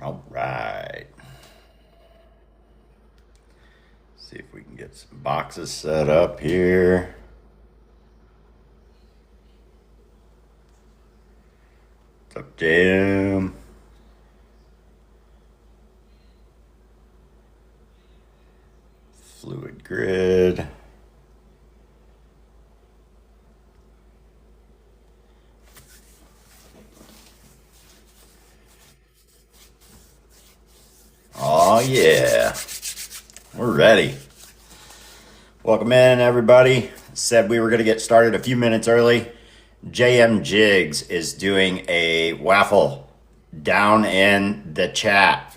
All right. See if we can get some boxes set up here. What's up, Jim? Fluid grid. Oh yeah, we're ready. Welcome in, everybody. Said we were going to get started a few minutes early. JM Jigs is doing a waffle down in the chat.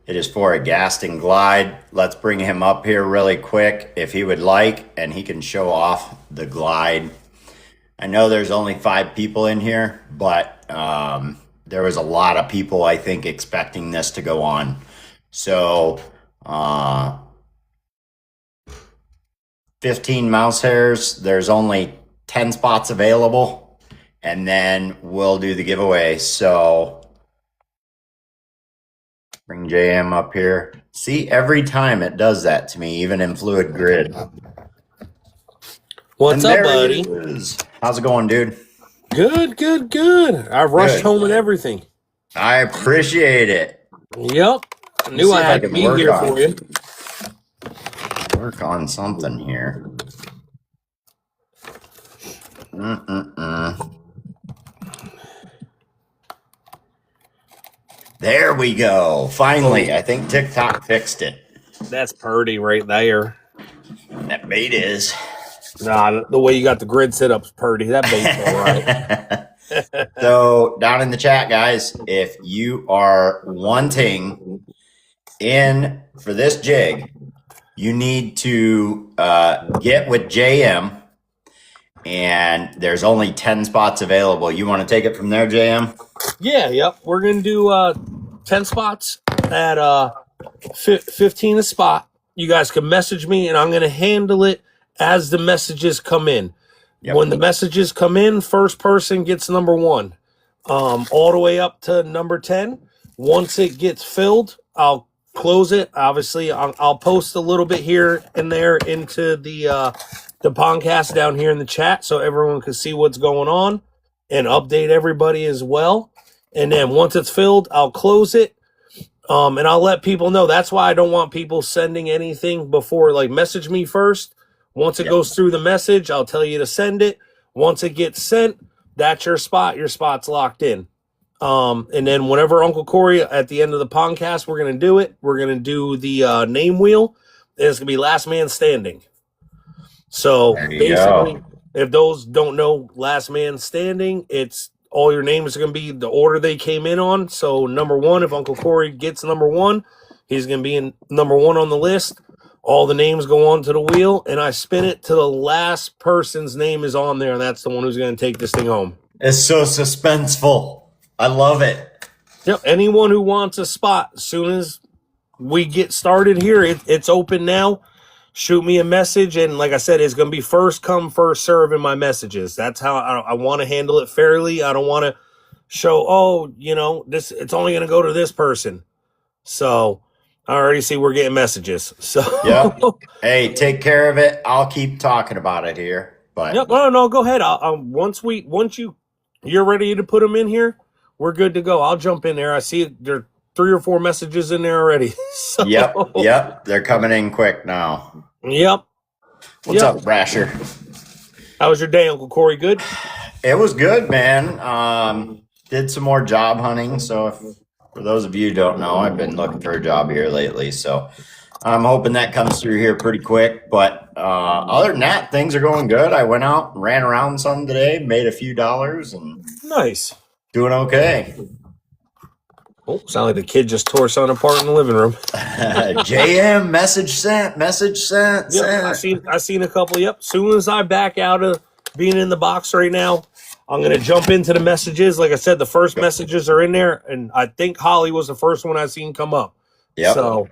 It is for a Gaston glide. Let's bring him up here really quick if he would like, and he can show off the glide. I know there's only 5 people in here, but there was a lot of people, I think, expecting this to go on. So 15 mouse hairs. There's only 10 spots available, and then we'll do the giveaway. So bring JM up here. See, every time it does that to me, even in Fluid Grid. What's up, buddy? How's it going, dude? Good. I rushed home and everything. I appreciate it. Yep. I knew I had to be here for you. Work on something here. There we go. Finally, I think TikTok fixed it. That's purdy right there. That bait is. Nah, the way you got the grid set up is purdy. That bait's all right. So down in the chat, guys, if you are wanting in for this jig, you need to get with JM, and there's only 10 spots available. You want to take it from there, JM? Yeah, yep. We're going to do 10 spots at 15 a spot. You guys can message me, and I'm going to handle it as the messages come in. Yep. When the messages come in, first person gets number 1, all the way up to number 10. Once it gets filled, I'll close it. Obviously, I'll post a little bit here and there into the podcast down here in the chat so everyone can see what's going on and update everybody as well. And then once it's filled, I'll close it. And I'll let people know. That's why I don't want people sending anything before, like, message me first. Once it goes through the message, I'll tell you to send it. Once it gets sent, that's your spot. Your spot's locked in. And then whenever Uncle Corey, at the end of the podcast, we're going to do it. We're going to do the name wheel. And it's going to be last man standing. So basically, if those don't know last man standing, it's all your names are going to be the order they came in on. So number 1, if Uncle Corey gets number 1, he's going to be in number 1 on the list. All the names go onto the wheel, and I spin it to the last person's name is on there, and that's the one who's going to take this thing home. It's so suspenseful. I love it. Yep. Anyone who wants a spot, as soon as we get started here, it's open now. Shoot me a message, and like I said, it's going to be first come, first serve in my messages. That's how I want to handle it fairly. I don't want to show, this. It's only going to go to this person. So I already see we're getting messages. So yeah. Hey, take care of it. I'll keep talking about it here. But yep. No, go ahead. Once you're ready to put them in here, we're good to go. I'll jump in there. I see there are 3 or 4 messages in there already. So. Yep. They're coming in quick now. Yep. What's up, Brasher? How was your day, Uncle Corey? Good? It was good, man. Did some more job hunting. So for those of you who don't know, I've been looking for a job here lately. So I'm hoping that comes through here pretty quick. But other than that, things are going good. I went out and ran around some today, made a few dollars, and nice. Doing okay. Oh, sound like the kid just tore something apart in the living room. JM, message sent. Yep, I seen a couple. Yep. Soon as I back out of being in the box right now, I'm going to jump into the messages. Like I said, the first messages are in there, and I think Holly was the first one I seen come up. Yep. So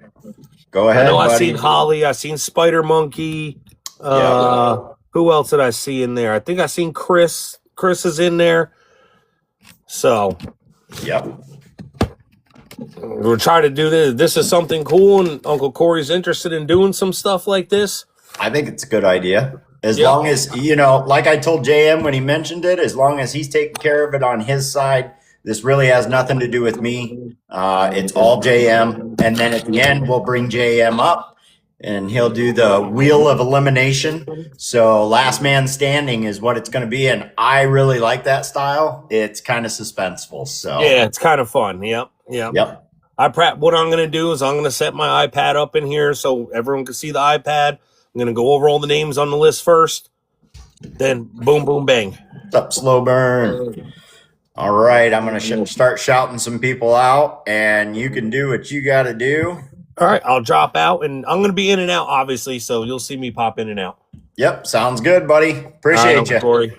go ahead, I know buddy. I seen Holly. I seen Spider Monkey. Who else did I see in there? I think I seen Chris. Chris is in there. So yep. We're trying to do this. This is something cool, and Uncle Corey's interested in doing some stuff like this. I think it's a good idea. As Yep. long as, like I told JM when he mentioned it, as long as he's taking care of it on his side, this really has nothing to do with me. It's all JM. And then at the end, we'll bring JM up and he'll do the wheel of elimination. So last man standing is what it's going to be. And I really like that style. It's kind of suspenseful. So Yeah, it's kind of fun. Yep. yep. What I'm going to do is I'm going to set my iPad up in here so everyone can see the iPad. I'm going to go over all the names on the list first. Then boom, boom, bang. What's up, Slow Burn? All right, I'm going to start shouting some people out, and you can do what you got to do. All right, I'll drop out, and I'm going to be in and out, obviously, so you'll see me pop in and out. Yep, sounds good, buddy. Appreciate you. Corey.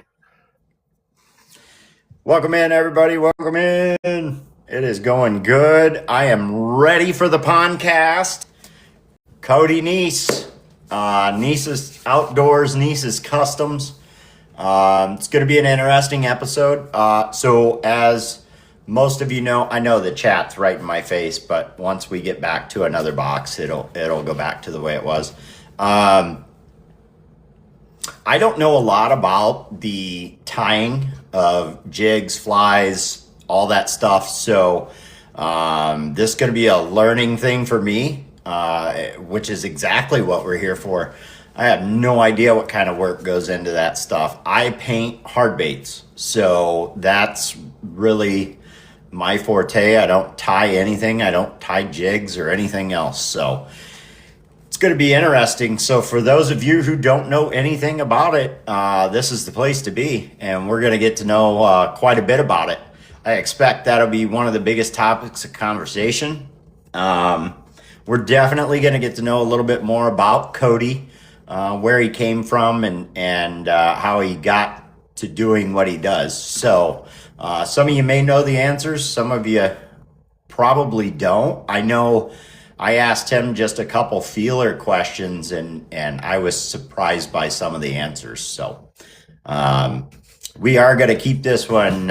Welcome in, everybody. Welcome in. It is going good. I am ready for the podcast. Cody Neace. Neace's Outdoors, Neace's Customs. It's going to be an interesting episode. So as most of you know, I know the chat's right in my face, but once we get back to another box, it'll go back to the way it was. I don't know a lot about the tying of jigs, flies, all that stuff. So this is going to be a learning thing for me, which is exactly what we're here for. I have no idea what kind of work goes into that stuff. I paint hard baits, so that's really my forte. I don't tie anything. I don't tie jigs or anything else. So it's going to be interesting. So for those of you who don't know anything about it, this is the place to be, and we're going to get to know quite a bit about it. I expect that'll be one of the biggest topics of conversation. We're definitely going to get to know a little bit more about Cody, where he came from, and how he got to doing what he does. So some of you may know the answers. Some of you probably don't. I know I asked him just a couple feeler questions, and I was surprised by some of the answers. So we are going to keep this one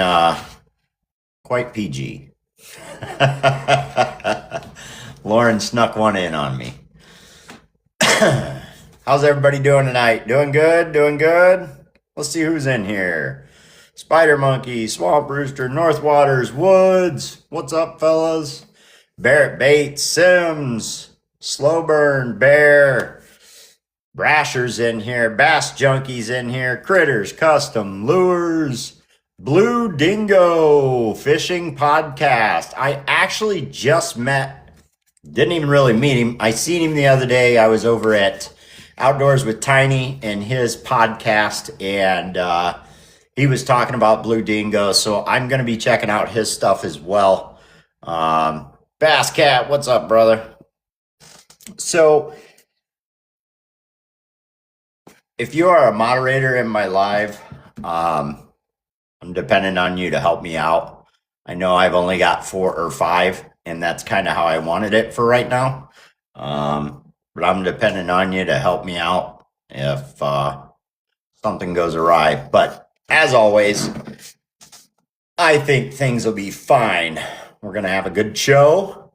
quite PG. Lauren snuck one in on me. How's everybody doing tonight? Doing good? Doing good? Let's see who's in here. Spider Monkey, Swamp Rooster, North Waters, Woods. What's up, fellas? Barrett Bates, Sims, Slow Burn, Bear, Brasher's in here, Bass Junkies in here, Critters, Custom, Lures, Blue Dingo, Fishing Podcast. I actually just didn't even really meet him. I seen him the other day. I was over at Outdoors with Tiny and his podcast, and he was talking about Blue Dingo, so I'm going to be checking out his stuff as well. Bass Cat, what's up, brother? So if you are a moderator in my live, I'm depending on you to help me out. I know I've only got 4 or 5, and that's kind of how I wanted it for right now. But I'm depending on you to help me out if something goes awry. But as always, I think things will be fine. We're going to have a good show.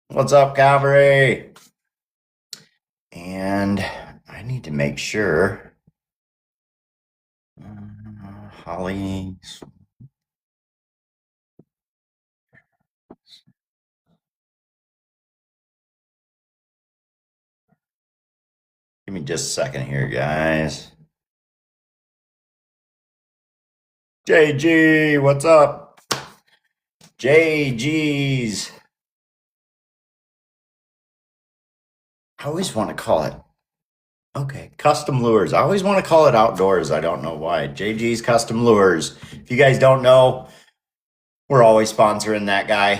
What's up, Calvary? And I need to make sure. Holly. Give me just a second here, guys. JG, what's up? JG's. I always want to call it. Okay, Custom Lures. I always want to call it Outdoors. I don't know why. JG's Custom Lures. If you guys don't know, we're always sponsoring that guy.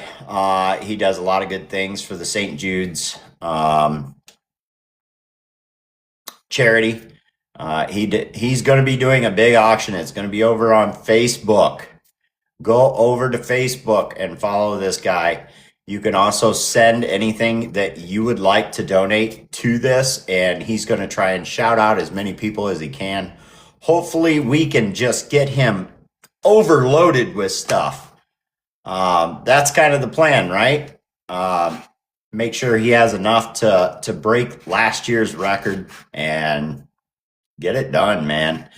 He does a lot of good things for the St. Jude's charity. He's going to be doing a big auction. It's going to be over on Facebook. Go over to Facebook and follow this guy. You can also send anything that you would like to donate to this, and he's going to try and shout out as many people as he can. Hopefully we can just get him overloaded with stuff. That's kind of the plan, right? Make sure he has enough to break last year's record and get it done, man.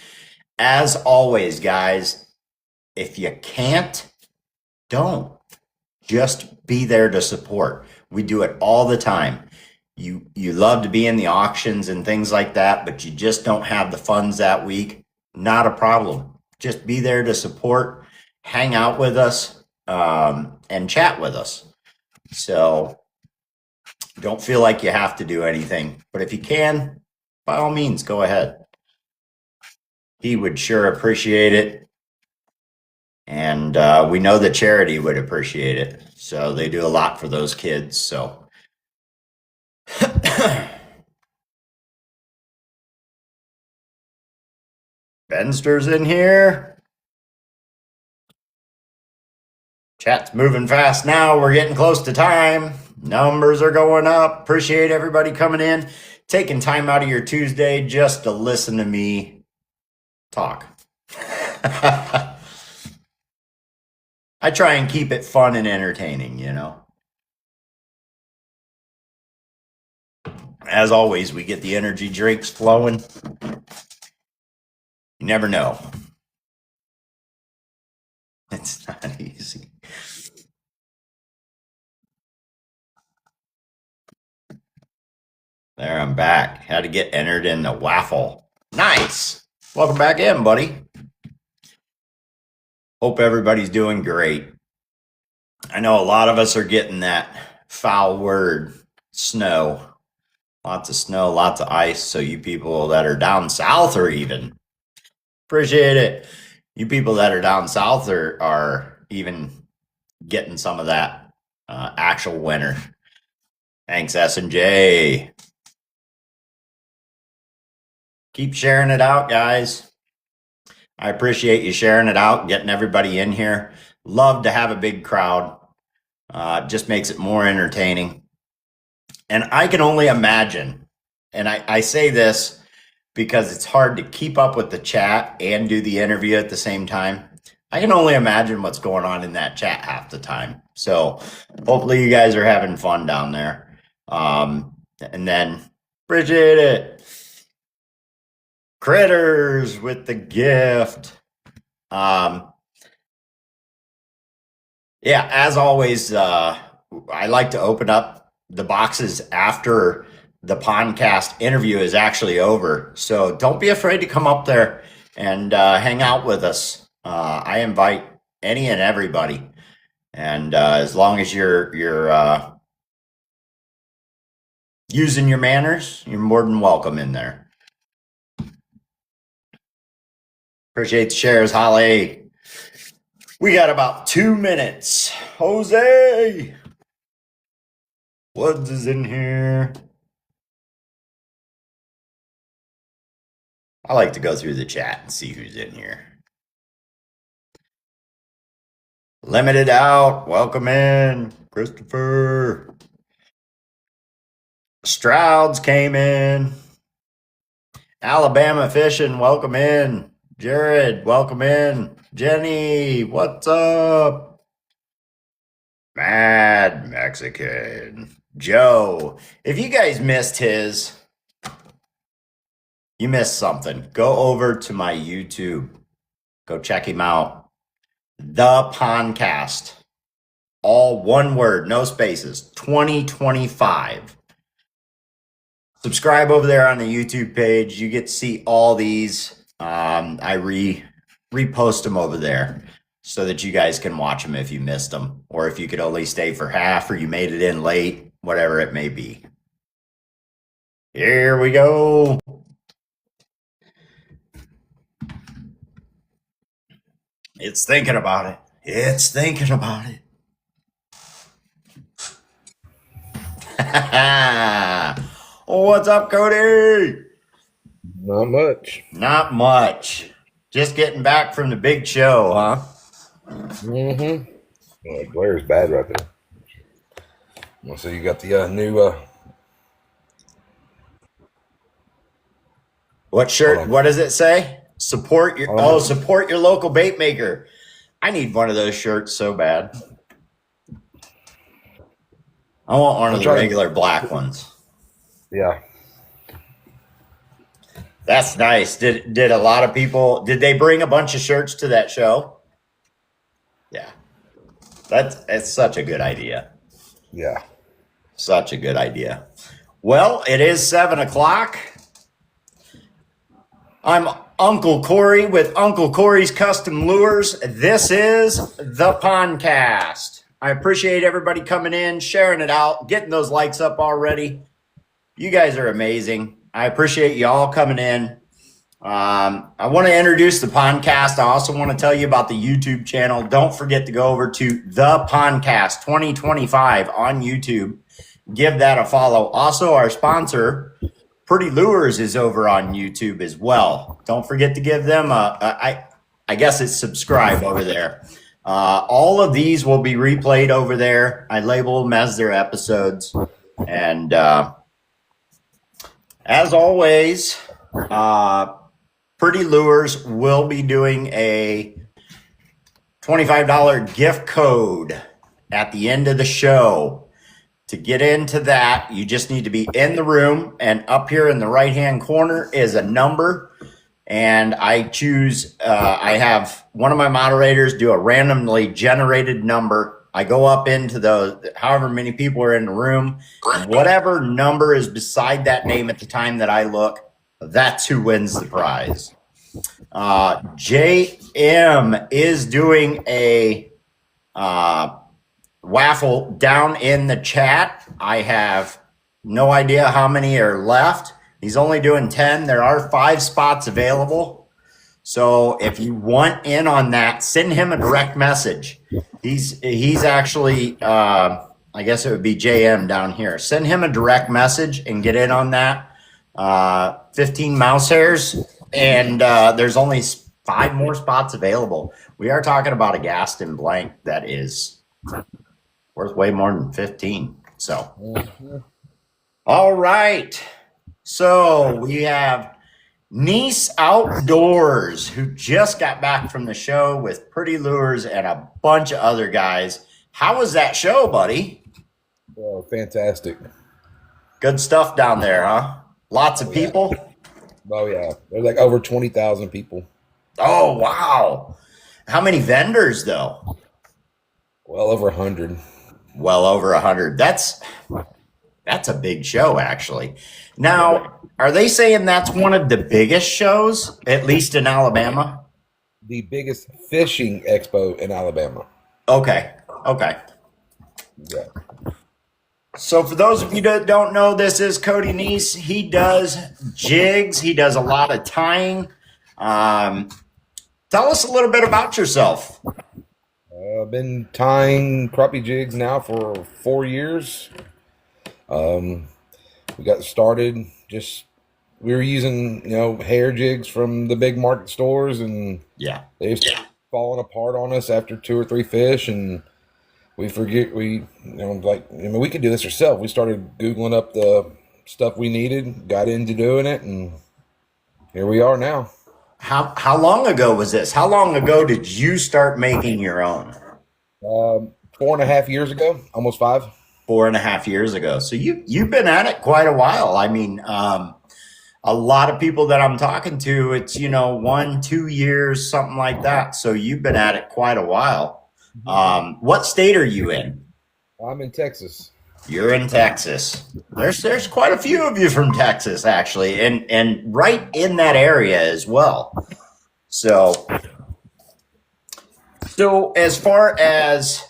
As always, guys, if you can't, don't. Just be there to support. We do it all the time. You love to be in the auctions and things like that, but you just don't have the funds that week. Not a problem. Just be there to support, hang out with us, and chat with us. So don't feel like you have to do anything, but if you can, by all means, go ahead. He would sure appreciate it. And we know the charity would appreciate it. So they do a lot for those kids. So Benster's in here. Chat's moving fast now. We're getting close to time. Numbers are going up. Appreciate everybody coming in, taking time out of your Tuesday just to listen to me talk. I try and keep it fun and entertaining, you know. As always, we get the energy drinks flowing. You never know. It's not easy. There, I'm back. Had to get entered in the waffle. Nice. Welcome back in, buddy. Hope everybody's doing great. I know a lot of us are getting that foul word, snow. Lots of snow, lots of ice. So you people that are down south or even appreciate it. You people that are down south are even getting some of that actual winter. Thanks, S&J. Keep sharing it out, guys. I appreciate you sharing it out, getting everybody in here. Love to have a big crowd. Just makes it more entertaining. And I can only imagine, and I say this because it's hard to keep up with the chat and do the interview at the same time. I can only imagine what's going on in that chat half the time. So hopefully you guys are having fun down there. And then appreciate it. Critters with the gift. Yeah, as always, I like to open up the boxes after the podcast interview is actually over. So don't be afraid to come up there and hang out with us. I invite any and everybody. And as long as you're using your manners, you're more than welcome in there. Appreciate the shares, Holly. We got about 2 minutes. Jose, Woods is in here. I like to go through the chat and see who's in here. Limited out, welcome in. Christopher. Strouds came in. Alabama Fishing, welcome in. Jared, welcome in. Jenny, what's up? Mad Mexican. Joe, if you guys missed his, you missed something. Go over to my YouTube. Go check him out. The Podcast. All one word, no spaces. 2025. Subscribe over there on the YouTube page. You get to see all these. I repost them over there so that you guys can watch them if you missed them, or if you could only stay for half, or you made it in late, whatever it may be. Here we go. It's thinking about it. It's thinking about it. What's up, Cody? Not much. Not much. Just getting back from the big show, huh? Mm-hmm. Well, Blair's bad right there. Well, so you got the new. What shirt? What does it say? Support your support your local bait maker. I need one of those shirts so bad. I want one of the regular black ones. Yeah. That's nice. Did a lot of people, did they bring a bunch of shirts to that show? Yeah. It's such a good idea. Yeah. Such a good idea. Well, it is 7:00. I'm Uncle Corey with Uncle Corey's Custom Lures. This is the podcast. I appreciate everybody coming in, sharing it out, getting those likes up already. You guys are amazing. I appreciate you all coming in. I want to introduce the podcast. I also want to tell you about the YouTube channel. Don't forget to go over to the podcast 2025 on YouTube. Give that a follow. Also, our sponsor, Pretty Lures, is over on YouTube as well. Don't forget to give them I guess it's subscribe over there. All of these will be replayed over there. I label them as their episodes. And as always, Pretty Lures will be doing a $25 gift code at the end of the show. To get into that, you just need to be in the room, and up here in the right-hand corner is a number, and I choose, I have one of my moderators do a randomly generated number. I go up into those, however many people are in the room, and whatever number is beside that name at the time that I look, that's who wins the prize. JM is doing a waffle down in the chat. I have no idea how many are left. He's only doing 10. There are 5 spots available. So if you want in on that, send him a direct message. He's actually, I guess it would be JM down here. Send him a direct message and get in on that. 15 mouse hairs, and there's only 5 more spots available. We are talking about a Gaston blank that is worth way more than 15. So, all right. So we have Neace Outdoors, who just got back from the show with Pretty Lures and a bunch of other guys. How was that show, buddy? Oh, fantastic. Good stuff down there, huh? Lots of people? Oh, yeah. There's like over 20,000 people. Oh, wow. How many vendors, though? Well over 100. Well over 100. That's a big show, actually. Now, are they saying that's one of the biggest shows, at least in Alabama? The biggest fishing expo in Alabama. Okay. Yeah. So for those of you that don't know, this is Cody Neace. He does jigs. He does a lot of tying. Tell us a little bit about yourself. I've been tying crappie jigs now for 4 years. We got started we were using, hair jigs from the big market stores, and they've fallen apart on us after 2 or 3 fish, and we could do this ourselves. We started Googling up the stuff we needed, got into doing it, and here we are now. How long ago was this? How long ago did you start making your own? 4.5 years ago, almost 5. 4.5 years ago. So you've been at it quite a while. I mean, a lot of people that I'm talking to, it's 1-2 years, something like that. So you've been at it quite a while. What state are you in? I'm in Texas. You're in Texas. There's quite a few of you from Texas, actually, and right in that area as well. So as far as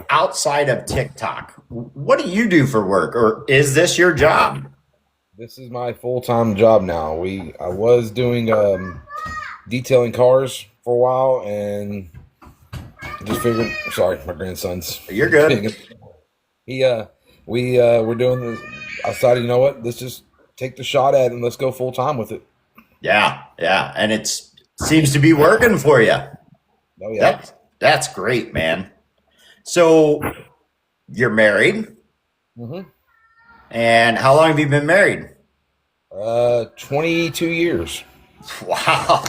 outside of TikTok, what do you do for work, or is this your job? This is my full-time job now. I was doing detailing cars for a while, and just figured. Sorry, my grandson's. You're good. We're doing this. I decided, you know what? Let's just take the shot at it and let's go full time with it. Yeah, and it seems to be working for you. Oh yeah, that's great, man. So you're married, and how long have you been married? 22 years. Wow!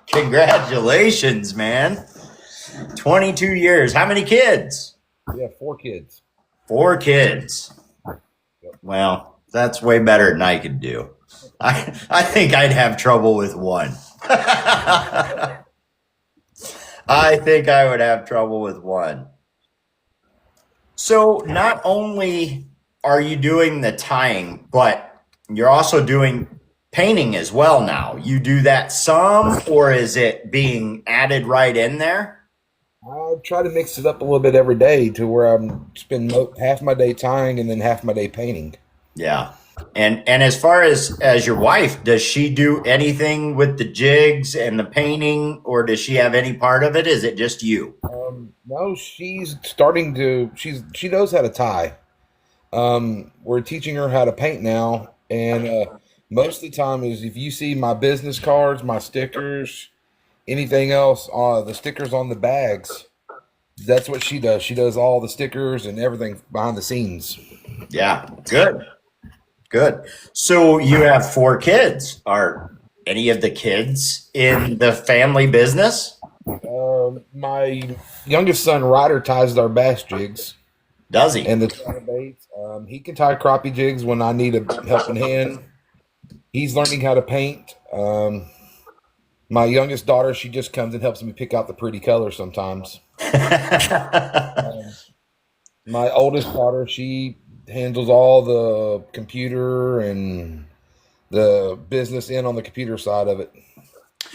Congratulations, man. 22 years. How many kids? We have 4 kids. 4 kids. Yep. Well, that's way better than I could do. I think I'd have trouble with one. I think I would have trouble with one. So not only are you doing the tying, but you're also doing painting as well now. You do that some, or is it being added right in there? I try to mix it up a little bit every day to where I'm spend half my day tying and then half my day painting. Yeah. And as far as your wife, does she do anything with the jigs and the painting, or does she have any part of it? Is it just you? No, she's starting to. She knows how to tie. We're teaching her how to paint now, and most of the time is if you see my business cards, my stickers, anything else, the stickers on the bags. That's what she does. She does all the stickers and everything behind the scenes. Yeah. Good. Good. So you have 4 kids. Are any of the kids in the family business? My youngest son Ryder ties our bass jigs Does he? and the baits. He can tie crappie jigs when I need a helping hand. He's learning how to paint. My youngest daughter, she just comes and helps me pick out the pretty colors sometimes. My oldest daughter, she handles all the computer and the business on the computer side of it.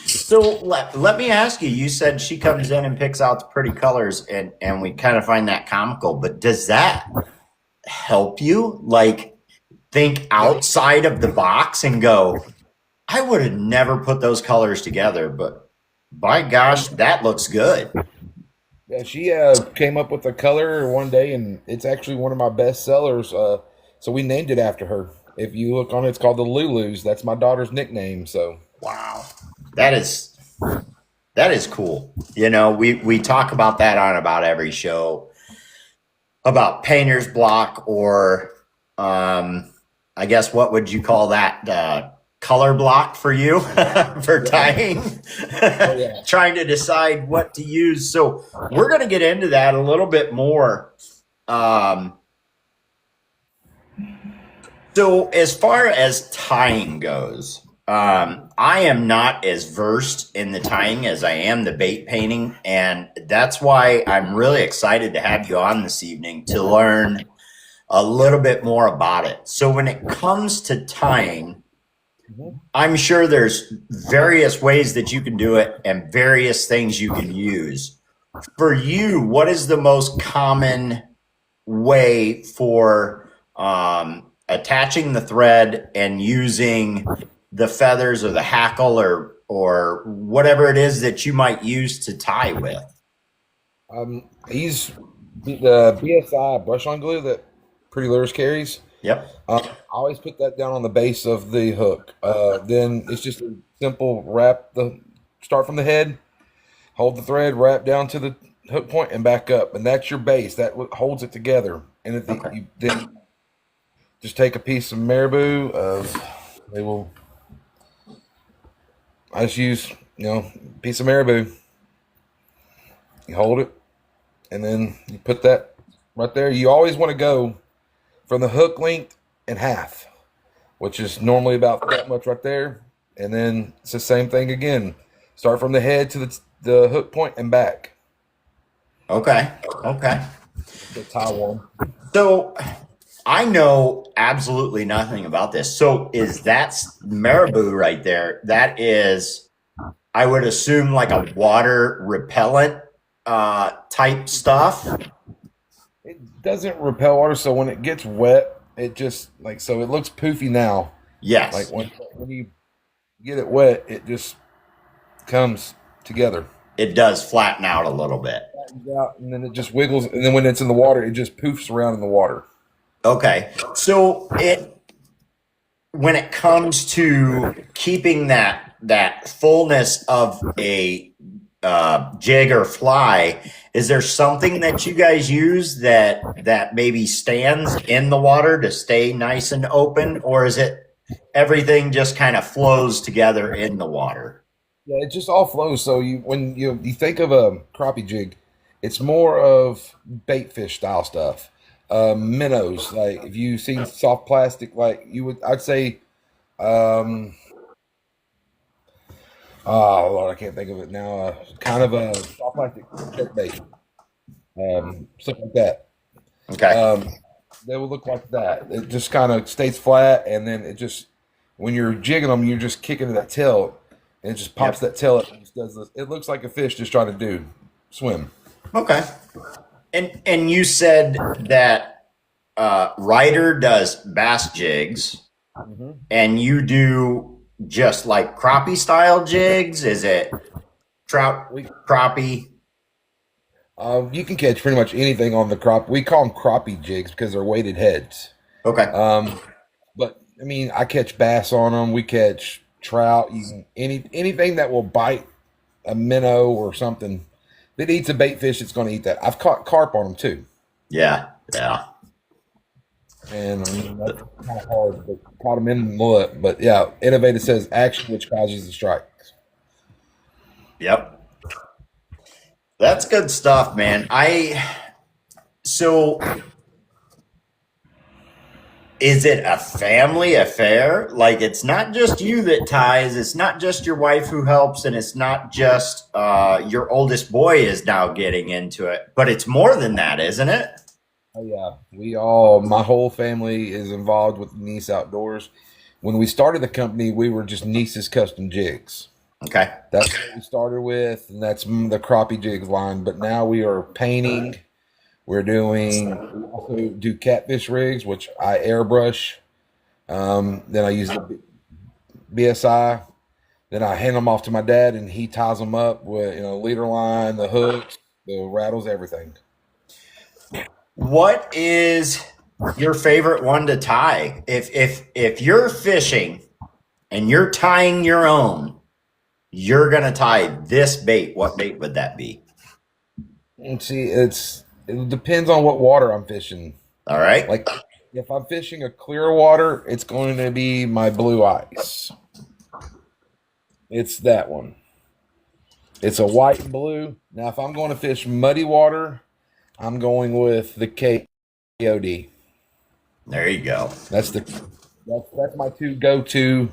So let me ask you, you said she comes in and picks out the pretty colors, and we kind of find that comical, but does that help you like think outside of the box and go, I would have never put those colors together, but by gosh, that looks good. Yeah, she came up with a color one day, and it's actually one of my best sellers. So we named it after her. If you look on it, it's called the Lulus. That's my daughter's nickname. So Wow. That is cool. You know, we talk about that on about every show about painter's block, or I guess what would you call that? Color block for you for tying, yeah. trying to decide what to use. So we're going to get into that a little bit more. So as far as tying goes, I am not as versed in the tying as I am the bait painting, and that's why I'm really excited to have you on this evening to learn a little bit more about it. So when it comes to tying, I'm sure there's various ways that you can do it and various things you can use. For you, what is the most common way for attaching the thread and using the feathers or the hackle or whatever it is that you might use to tie with? He's the BSI brush on glue that Pretty Lures carries. Yep. I always put that down on the base of the hook. Then it's just a simple start from the head, hold the thread, wrap down to the hook point, and back up, and that's your base. That holds it together. And if you then just take a piece of marabou. I just use a piece of marabou. You hold it, and then you put that right there. You always want to go from the hook length in half, which is normally about that much right there. And then it's the same thing again. Start from the head to the hook point and back. Okay. Okay. The tie one. So I know absolutely nothing about this. So is that marabou right there? That is, I would assume, like a water repellent type stuff. It doesn't repel water, so when it gets wet, it just so it looks poofy now. Yes. Like when you get it wet, it just comes together. It does flatten out a little bit. Out, and then it just wiggles, and then when it's in the water, it just poofs around in the water. Okay. So when it comes to keeping that fullness of a jig or fly, is there something that you guys use that maybe stands in the water to stay nice and open, or is it everything just kind of flows together in the water? Yeah, it just all flows. So when you think of a crappie jig, it's more of bait fish style stuff. Minnows, like if you've seen soft plastic, like I'd say, um, oh Lord, I can't think of it now. Kind of a soft plastic jerk bait, something like that. Okay. Um, they will look like that. It just kind of stays flat, and then it just when you're jigging them, you're just kicking that tail, and it just pops Yep. that tail up and just does this. It looks like a fish just trying to swim. Okay. And you said that Ryder does bass jigs, Hmm. and you do just like crappie style jigs. Is it trout, We crappie? You can catch pretty much anything on the crop. We call them crappie jigs because they're weighted heads. Okay. Um, but I mean, I catch bass on them. We catch trout. Anything that will bite a minnow or something. If it eats a bait fish, it's going to eat that. I've caught carp on them too, Yeah. Yeah. and I mean that's kind of hard. But caught them in the mullet. But yeah, innovative says action which causes the strike. Yep. That's good stuff, man. So is it a family affair? Like it's not just you that ties, it's not just your wife who helps, and it's not just your oldest boy is now getting into it, but it's more than that, isn't it? Oh yeah, my whole family is involved with Neace Outdoors. When we started the company, we were just Neace's Custom Jigs. Okay. That's what we started with, and that's the crappie jigs line. But now we are painting. We also do catfish rigs, which I airbrush. Then I use the BSI. Then I hand them off to my dad, and he ties them up with leader line, the hooks, the rattles, everything. What is your favorite one to tie? If you're fishing and you're tying your own, you're gonna tie this bait. What bait would that be? And see, it depends on what water I'm fishing. All right. Like if I'm fishing a clear water, it's going to be my blue ice. It's that one. It's a white and blue. Now, if I'm going to fish muddy water, I'm going with the KOD. There you go. That's my two go to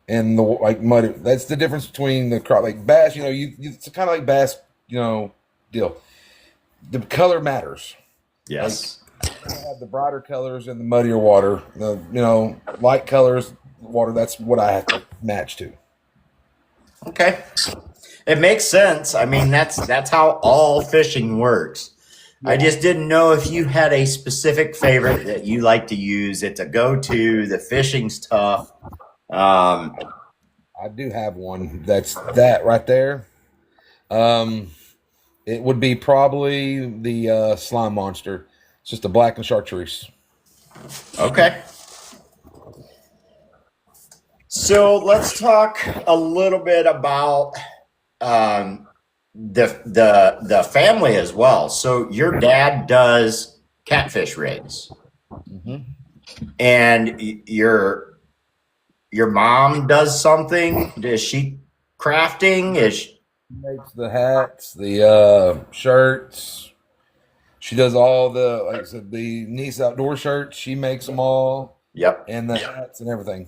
and the like muddy. That's the difference between the crop like bass. It's kind of like bass. Deal. The color matters. Like Yes. I have the brighter colors in the muddier water. The light colors water. That's what I have to match to. Okay. It makes sense. I mean, that's how all fishing works. I Yeah, just didn't know if you had a specific favorite that you like to use. It's a go-to. The fishing's tough. Um, I do have one. That's that right there. Um, it would be probably the slime monster. It's just a black and chartreuse. okay. So let's talk a little bit about um, the family as well. So your dad does catfish rigs, Hmm. and your mom does something. Is she crafting? Makes the hats, the shirts. She does all the like I said, the Nice outdoor shirts. She makes them all, Yep. and the hats and everything.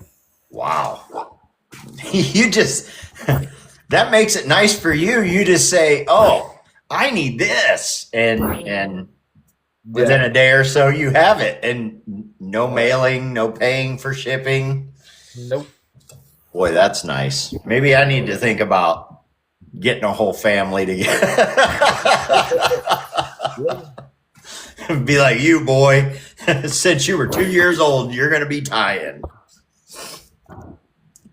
Wow. You just that makes it nice for you. You just say, "Oh, I need this," and within Yeah. a day or so you have it, and no mailing, no paying for shipping. Nope. Boy, that's nice. Maybe I need to think about getting a whole family together. Yeah. Be like you, boy. Since you were 2 years old, you're going to be tying.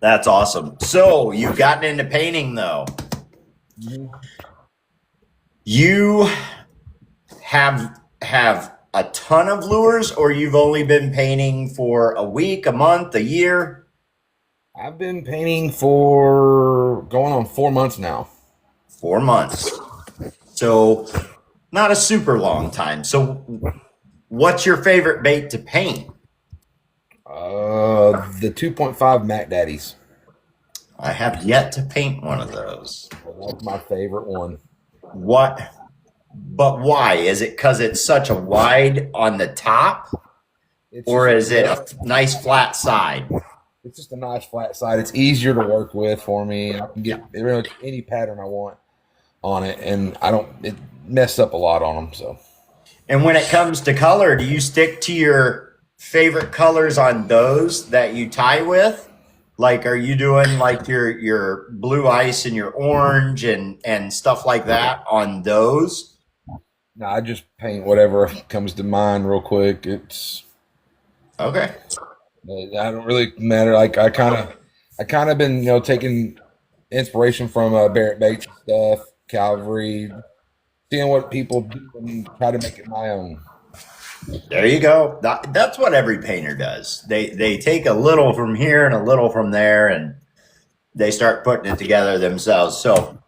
That's awesome. So you've gotten into painting, though. Mhm. You have a ton of lures, or you've only been painting for a week, a month, a year? I've been painting for going on 4 months now. 4 months. So not a super long time. So what's your favorite bait to paint? The 2.5 Mac Daddies. I have yet to paint one of those. That's my favorite one. What? But why? Is it because it's such a wide on the top, or is it a nice flat side? It's just a nice flat side. It's easier to work with for me. I can get pretty much any pattern I want on it, and it messed up a lot on them. So, and when it comes to color, do you stick to your favorite colors on those that you tie with? Like, are you doing like your blue ice and your orange and stuff like that on those? no, I just paint whatever comes to mind real quick. It's okay. I don't really matter. Like I kind of been taking inspiration from Barrett Bates stuff, Calvary, seeing what people do and try to make it my own. There you go. That's what every painter does. They take a little from here and a little from there, and they start putting it together themselves. So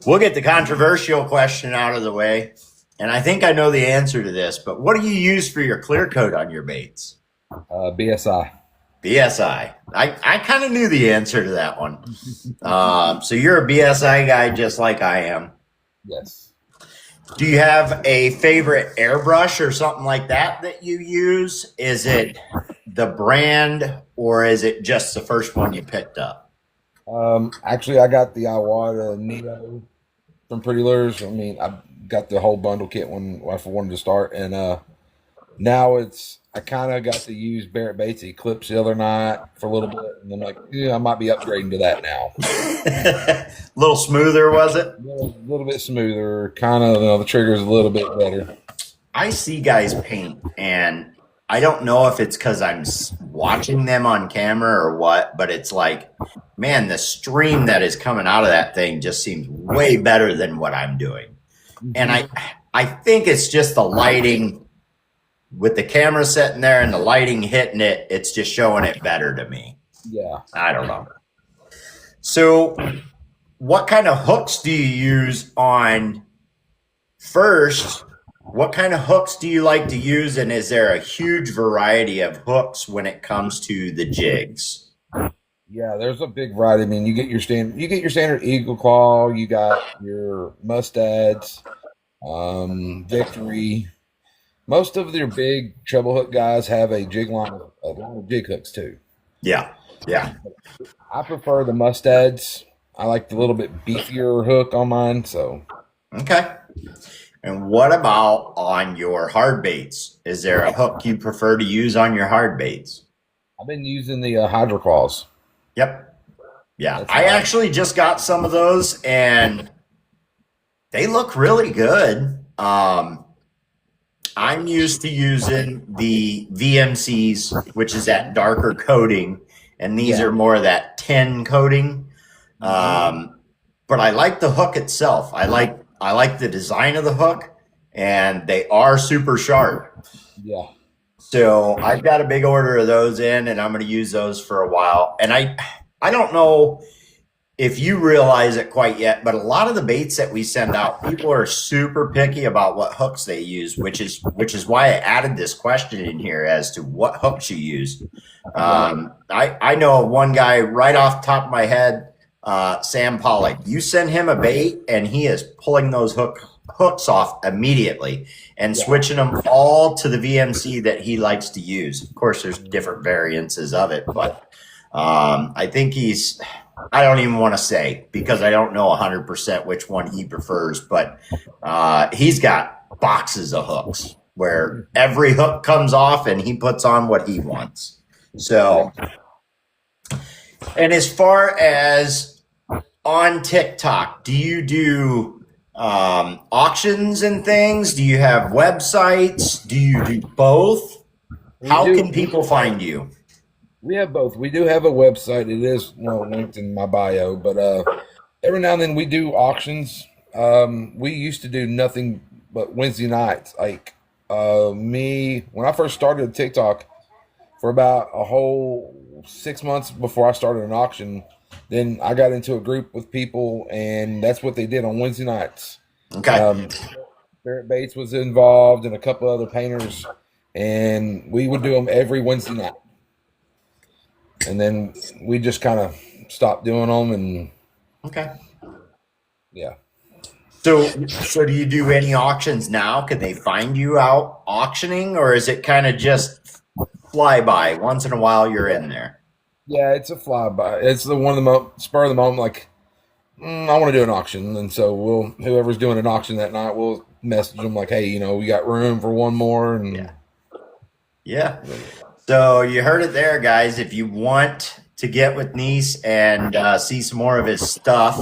we'll get the controversial question out of the way. And I think I know the answer to this, but what do you use for your clear coat on your baits? BSI. BSI. I kind of knew the answer to that one. So you're a BSI guy just like I am. Yes. Do you have a favorite airbrush or something like that you use? Is it the brand or is it just the first one you picked up? Actually, I got the Iwata Neo from Pretty Lures. I mean, I got the whole bundle kit when I wanted to start, and now I kind of got to use Barrett Bates Eclipse the other night for a little bit, and I'm like, yeah, I might be upgrading to that now. A little smoother, was it? A little bit smoother, kind of. The trigger's a little bit better. I see guys paint, and I don't know if it's because I'm watching them on camera or what, but it's like, man, the stream that is coming out of that thing just seems way better than what I'm doing. And I think it's just the lighting with the camera sitting there and the lighting hitting it. It's just showing it better to me. Yeah. I don't know. So what kind of hooks do you use on first? What kind of hooks do you like to use? And is there a huge variety of hooks when it comes to the jigs? Yeah, there's a big variety. I mean, you get your standard Eagle Claw, you got your Mustads, Victory. Most of your big treble hook guys have a jig line of jig hooks too. Yeah. Yeah. I prefer the Mustads. I like the little bit beefier hook on mine. So okay. And what about on your hard baits? Is there a hook you prefer to use on your hard baits? I've been using the Hydro Claws. Yep. Yeah. I actually just got some of those and they look really good. I'm used to using the VMCs, which is that darker coating, and these are more of that tin coating. But I like the hook itself. I like the design of the hook, and they are super sharp. Yeah. So I've got a big order of those in, and I'm going to use those for a while. And I don't know if you realize it quite yet, but a lot of the baits that we send out, people are super picky about what hooks they use, which is why I added this question in here as to what hooks you use. I know one guy right off the top of my head, Sam Pollock. You send him a bait, and he is pulling those hooks off immediately and switching them all to the VMC that he likes to use. Of course, there's different variances of it, but I think I don't even want to say because I don't know 100% which one he prefers, but he's got boxes of hooks where every hook comes off and he puts on what he wants. So, and as far as on TikTok, do you do auctions and things? Do you have websites? Do you do both? How can people find you? We have both. We do have a website. It is linked in my bio, but every now and then we do auctions. We used to do nothing but Wednesday nights. Like when I first started TikTok, for about a whole 6 months before I started an auction, then I got into a group with people, and that's what they did on Wednesday nights. Okay. Barrett Bates was involved and a couple other painters, and we would do them every Wednesday night. And then we just kind of stopped doing them, and Okay. yeah. So do you do any auctions now? Can they find you out auctioning, or is it kind of just fly by? Once in a while, you're in there. Yeah, it's a flyby. It's the one of the spur of the moment. Like, I want to do an auction, and so whoever's doing an auction that night, we'll message them like, hey, we got room for one more, and Yeah. Yeah. So you heard it there, guys. If you want to get with Neace and see some more of his stuff,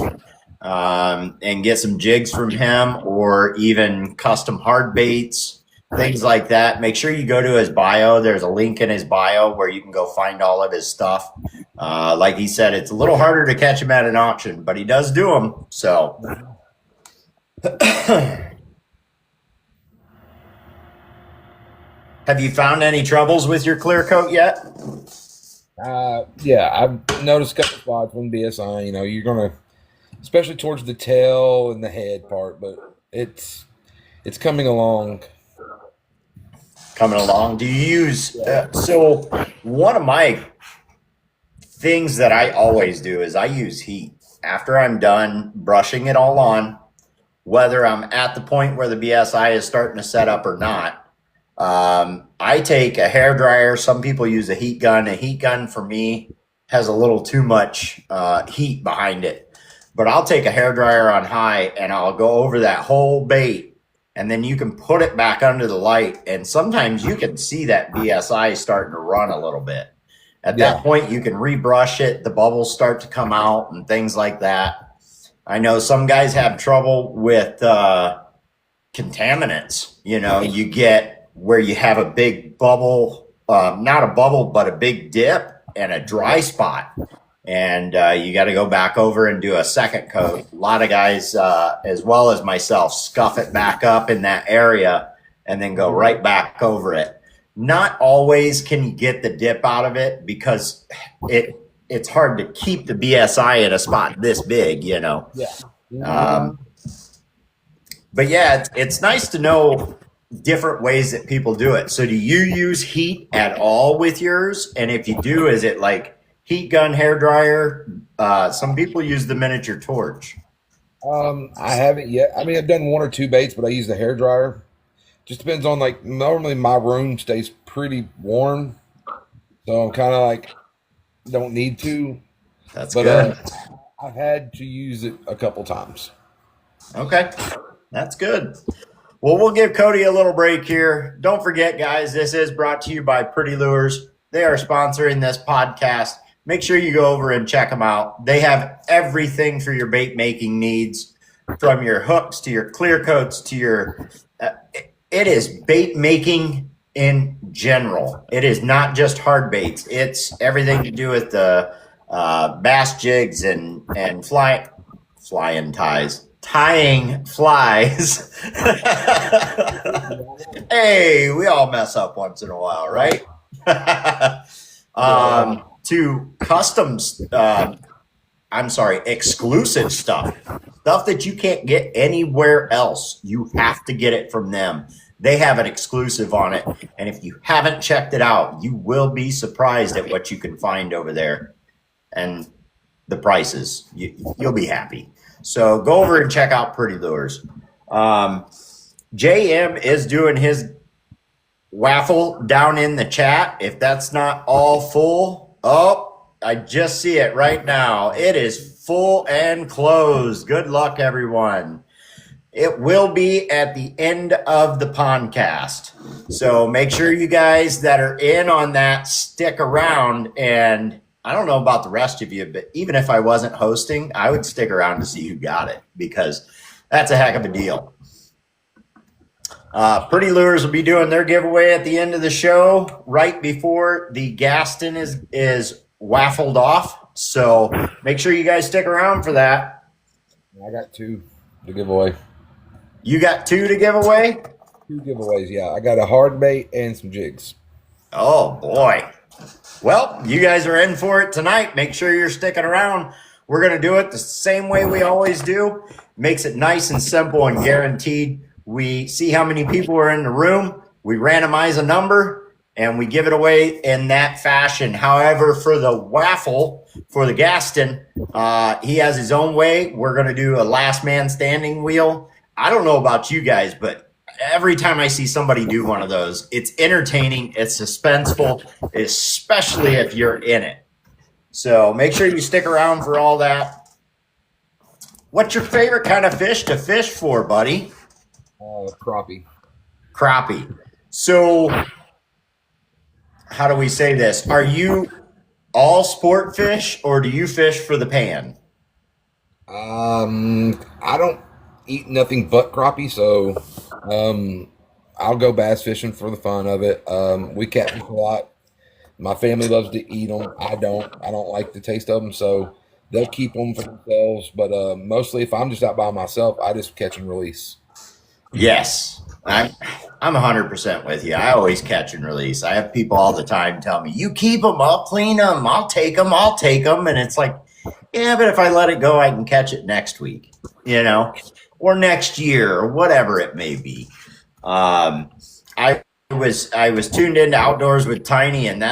and get some jigs from him, or even custom hard baits, things like that, make sure you go to his bio. There's a link in his bio where you can go find all of his stuff. Like he said, it's a little harder to catch him at an auction, but he does do them. So have you found any troubles with your clear coat yet? yeah, I've noticed a couple spots when BSI. You're gonna, especially towards the tail and the head part, but it's coming along. Coming along. Do you use so one of my things that I always do is I use heat after I'm done brushing it all on, whether I'm at the point where the BSI is starting to set up or not. I take a hair dryer. Some people use a heat gun. A heat gun for me has a little too much heat behind it, but I'll take a hair dryer on high and I'll go over that whole bait, and then you can put it back under the light, and sometimes you can see that BSI starting to run a little bit. At that point, you can rebrush it. The bubbles start to come out and things like that. I know some guys have trouble with contaminants. You get where you have a big bubble, not a bubble, but a big dip and a dry spot. And you got to go back over and do a second coat. A lot of guys, as well as myself, scuff it back up in that area and then go right back over it. Not always can you get the dip out of it because it's hard to keep the BSI in a spot this big, Yeah. But yeah, it's nice to know different ways that people do it. So do you use heat at all with yours? And if you do, is it like heat gun, hair dryer? Some people use the miniature torch. I haven't yet. I mean, I've done one or two baits, but I use the hair dryer. Just depends on, like, normally my room stays pretty warm, so I'm kind of like don't need to. That's But good. I've had to use it a couple times. Okay, that's good. Well, we'll give Cody a little break here. Don't forget, guys, this is brought to you by Pretty Lures. They are sponsoring this podcast. Make sure you go over and check them out. They have everything for your bait making needs, from your hooks to your clear coats to your it is bait making in general. It is not just hard baits. It's everything to do with the bass jigs and flying ties, tying flies. Hey, we all mess up once in a while, right? To customs, exclusive stuff that you can't get anywhere else. You have to get it from them. They have an exclusive on it. And if you haven't checked it out, you will be surprised at what you can find over there. And the prices, you'll be happy. So go over and check out Pretty Lures. JM is doing his waffle down in the chat. If that's not all full, I just see it right now. It is full and closed. Good luck, everyone. It will be at the end of the podcast. So make sure you guys that are in on that stick around. And I don't know about the rest of you, but even if I wasn't hosting, I would stick around to see who got it, because that's a heck of a deal. Pretty Lures will be doing their giveaway at the end of the show, right before the Gaston is waffled off. So make sure you guys stick around for that. I got two to give away. You got two to give away? Two giveaways, yeah. I got a hard bait and some jigs. Oh, boy. Well, you guys are in for it tonight. Make sure you're sticking around. We're going to do it the same way we always do. Makes it nice and simple and guaranteed. We see how many people are in the room. We randomize a number, and we give it away in that fashion. However, for the waffle, for the Gaston, he has his own way. We're going to do a last man standing wheel. I don't know about you guys, but every time I see somebody do one of those, it's entertaining, it's suspenseful, especially if you're in it. So make sure you stick around for all that. What's your favorite kind of fish to fish for, buddy? Crappie. Crappie. So how do we say this? Are you all sport fish, or do you fish for the pan? I don't eat nothing but crappie, so I'll go bass fishing for the fun of it. We catfish a lot. My family loves to eat them. I don't. I don't like the taste of them, so they'll keep them for themselves. But mostly, if I'm just out by myself, I just catch and release. Yes, I'm 100% with you. I always catch and release. I have people all the time tell me, "You keep them, I'll clean them, I'll take them, and it's like, yeah, but if I let it go, I can catch it next week, or next year, or whatever it may be. I was tuned into Outdoors with Tiny, and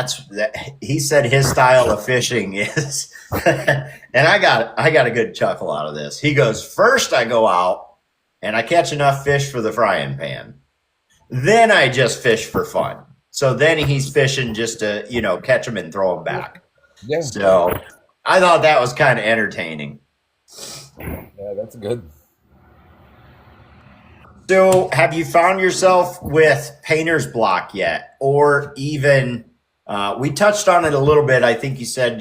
he said his style of fishing is, and I got a good chuckle out of this. He goes, first I go out and I catch enough fish for the frying pan. Then I just fish for fun. So then he's fishing just to, catch them and throw them back. Yeah. So I thought that was kind of entertaining. Yeah, that's good. So have you found yourself with painter's block yet? Or even, we touched on it a little bit. I think you said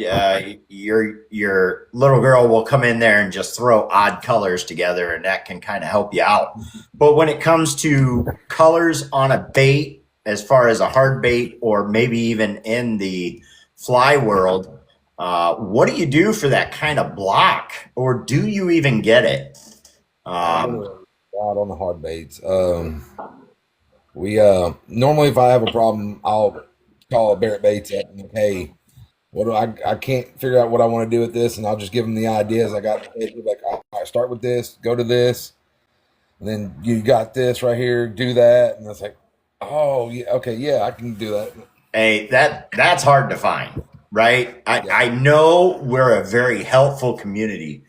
your little girl will come in there and just throw odd colors together, and that can kind of help you out. But when it comes to colors on a bait, as far as a hard bait, or maybe even in the fly world, what do you do for that kind of block? Or do you even get it? Out on the hard baits. We normally, if I have a problem, I'll call Barrett Baits up and hey, what do I can't figure out what I want to do with this, and I'll just give them the ideas. I got like, all right, start with this, go to this, and then you got this right here, do that, and it's like, oh yeah, okay, yeah, I can do that. Hey, that's hard to find, right? I know we're a very helpful community,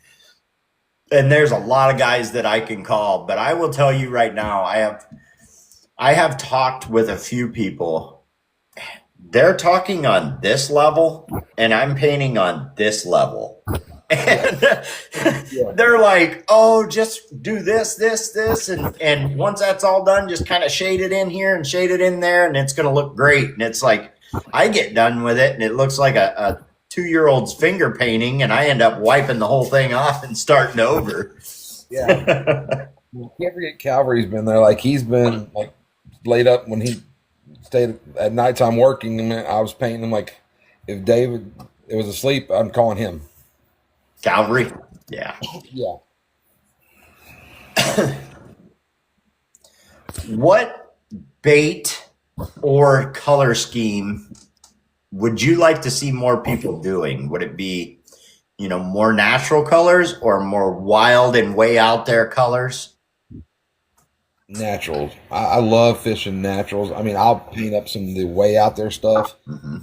and there's a lot of guys that I can call, but I will tell you right now, I have talked with a few people. They're talking on this level, and I'm painting on this level. And they're like, oh, just do this, and once that's all done, just kind of shade it in here and shade it in there, and it's going to look great. And it's like, I get done with it, and it looks like a 2-year-old's finger painting, and I end up wiping the whole thing off and starting over. Yeah. You can't forget Calvary's been there. Like, he's been like laid up when he stayed at nighttime working, and I was painting him. Like, if David was asleep, I'm calling him. Calvary? Yeah. Yeah. What bait or color scheme would you like to see more people doing? Would it be, more natural colors or more wild and way out there colors? Naturals. I love fishing naturals. I mean, I'll paint up some of the way out there stuff. Mm-hmm.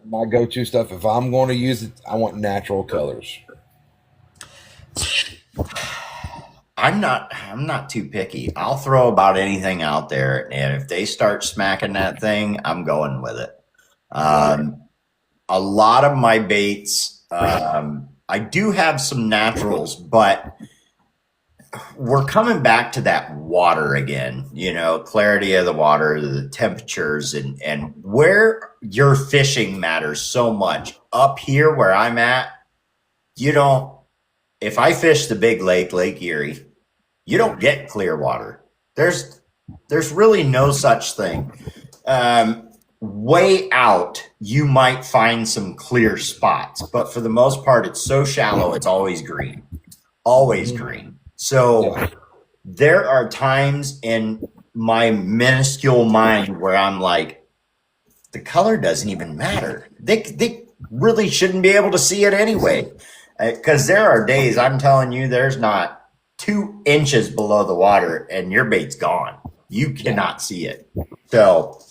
My go-to stuff, if I'm going to use it, I want natural colors. I'm not too picky. I'll throw about anything out there, and if they start smacking that thing, I'm going with it. A lot of my baits, I do have some naturals, but we're coming back to that water again, clarity of the water, the temperatures, and where you're fishing matters so much. Up here where I'm at, if I fish the big Lake Erie, you don't get clear water. There's really no such thing. Way out, you might find some clear spots, but for the most part, it's so shallow, it's always green. Always green. So there are times in my minuscule mind where I'm like, the color doesn't even matter. They really shouldn't be able to see it anyway. Because there are days, I'm telling you, there's not 2 inches below the water and your bait's gone. You cannot see it. So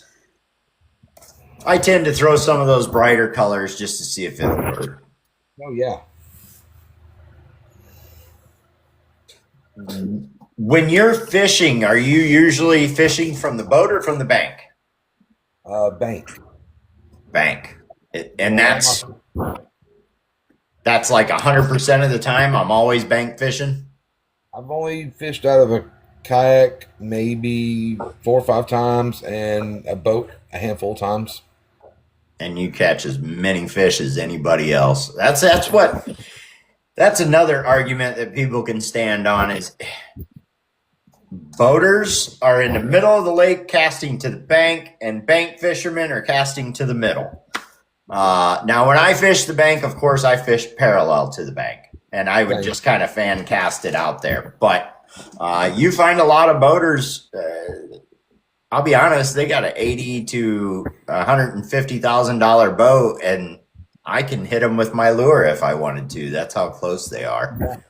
I tend to throw some of those brighter colors just to see if it'll work. Oh yeah. When you're fishing, are you usually fishing from the boat or from the bank? Bank. Bank. Yeah, And that's like 100% of the time. I'm always bank fishing. I've only fished out of a kayak maybe 4 or 5 times, and a boat a handful of times. And you catch as many fish as anybody else. That's another argument that people can stand on is boaters are in the middle of the lake casting to the bank, and bank fishermen are casting to the middle. Now, when I fish the bank, of course, I fish parallel to the bank, and I would just kind of fan cast it out there. But you find a lot of boaters. I'll be honest, they got an $80,000 to $150,000 boat, and I can hit them with my lure if I wanted to. That's how close they are.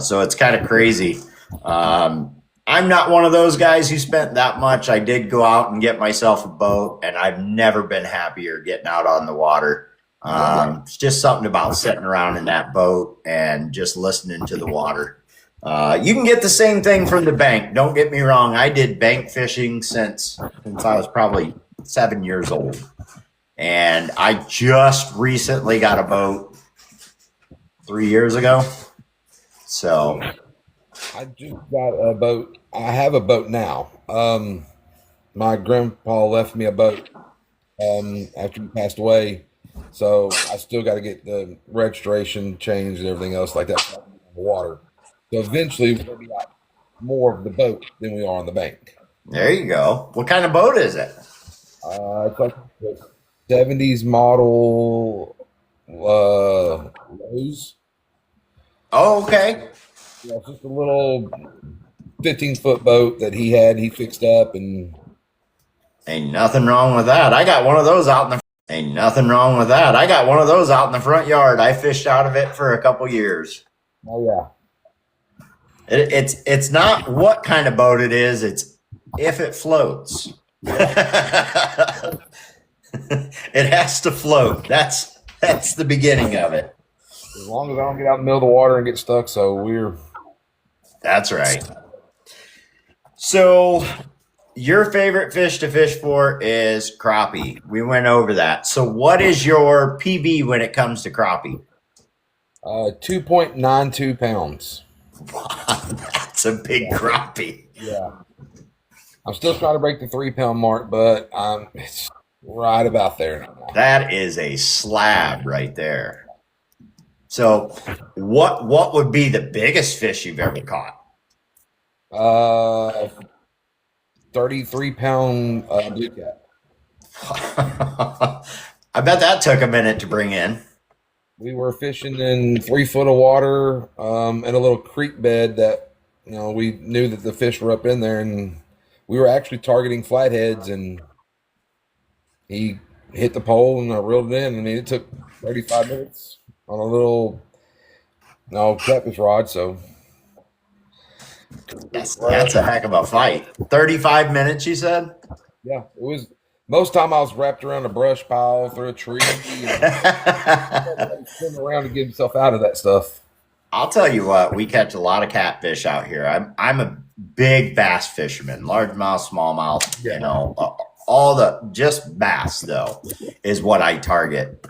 So it's kind of crazy. I'm not one of those guys who spent that much. I did go out and get myself a boat, and I've never been happier getting out on the water. It's just something about sitting around in that boat and just listening to the water. You can get the same thing from the bank. Don't get me wrong. I did bank fishing since I was probably 7 years old. And I just recently got a boat 3 years ago. So I just got a boat. I have a boat now. My grandpa left me a boat after he passed away, so I still got to get the registration changed and everything else like that on the water. So eventually, we're going to be out more of the boat than we are on the bank. there you go. What kind of boat is it? It's like the 70s model Lowe's. Oh, okay. Yeah, it's just a little 15-foot boat that he had. He fixed up, and Ain't nothing wrong with that. I got one of those out in the Ain't nothing wrong with that. I got one of those out in the front yard. I fished out of it for a couple years. oh yeah, It's not what kind of boat it is. It's if it floats. It has to float. That's the beginning of it. as long as I don't get out in the middle of the water and get stuck. So That's right. So your favorite fish to fish for is crappie. We went over that. So what is your PB when it comes to crappie? 2.92 pounds. That's a big crappie. Yeah, I'm still trying to break the 3 pound mark, but it's right about there. That is a slab right there. So what would be the biggest fish you've ever caught? 33 pound blue cat. I bet that took a minute to bring in. We were fishing in 3 foot of water in a little creek bed that we knew that the fish were up in there, and we were actually targeting flatheads, and he hit the pole and I reeled it in. I mean, it took 35 minutes on a little catfish rod. So That's a heck of a fight. 35 minutes, you said? yeah, it was. Most time I was wrapped around a brush pile through a tree and spin around to get himself out of that stuff. I'll tell you what, we catch a lot of catfish out here. I'm a big bass fisherman, largemouth, smallmouth, all the just bass though is what I target.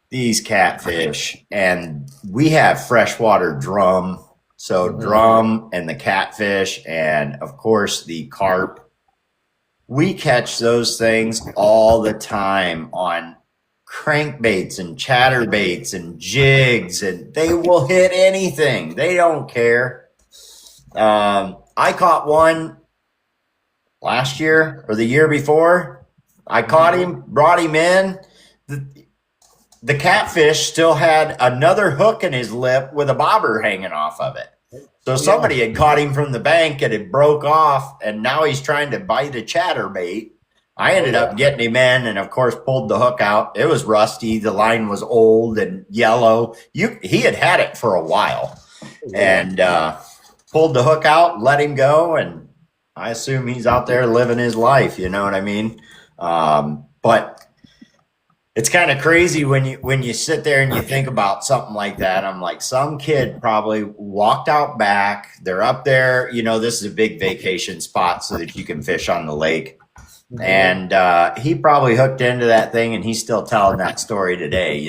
These catfish, and we have freshwater drum, so drum and the catfish, and of course the carp. We catch those things all the time on crankbaits and chatterbaits and jigs, and they will hit anything. They don't care. I caught one last year or the year before. I caught him, brought him in. The catfish still had another hook in his lip with a bobber hanging off of it. So somebody had caught him from the bank and it broke off, and now he's trying to bite a chatterbait. I ended up getting him in and, of course, pulled the hook out. It was rusty. The line was old and yellow. He had it for a while, and pulled the hook out, let him go, and I assume he's out there living his life. You know what I mean? But it's kind of crazy when you sit there and you think about something like that. I'm like, some kid probably walked out back. They're up there. This is a big vacation spot so that you can fish on the lake. And he probably hooked into that thing, and he's still telling that story today.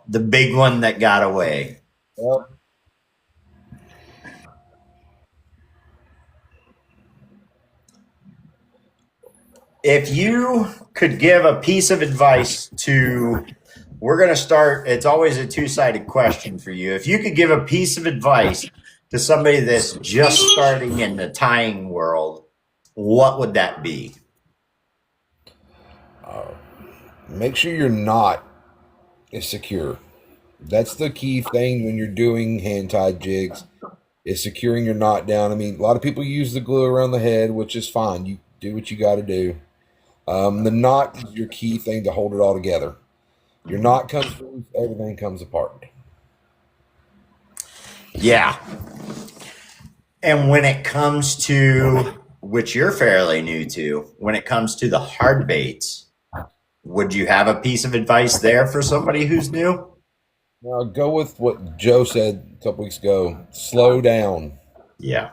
The big one that got away. Yep. If you could give a piece of advice to, we're going to start, it's always a two-sided question for you. If you could give a piece of advice to somebody that's just starting in the tying world, what would that be? Make sure your knot is secure. That's the key thing when you're doing hand-tied jigs, is securing your knot down. I mean, a lot of people use the glue around the head, which is fine. You do what you got to do. The knot is your key thing to hold it all together. Your knot comes loose, everything comes apart. Yeah. And when it comes to, which you're fairly new to, when it comes to the hard baits, would you have a piece of advice there for somebody who's new? Now, go with what Joe said a couple weeks ago. Slow down. Yeah.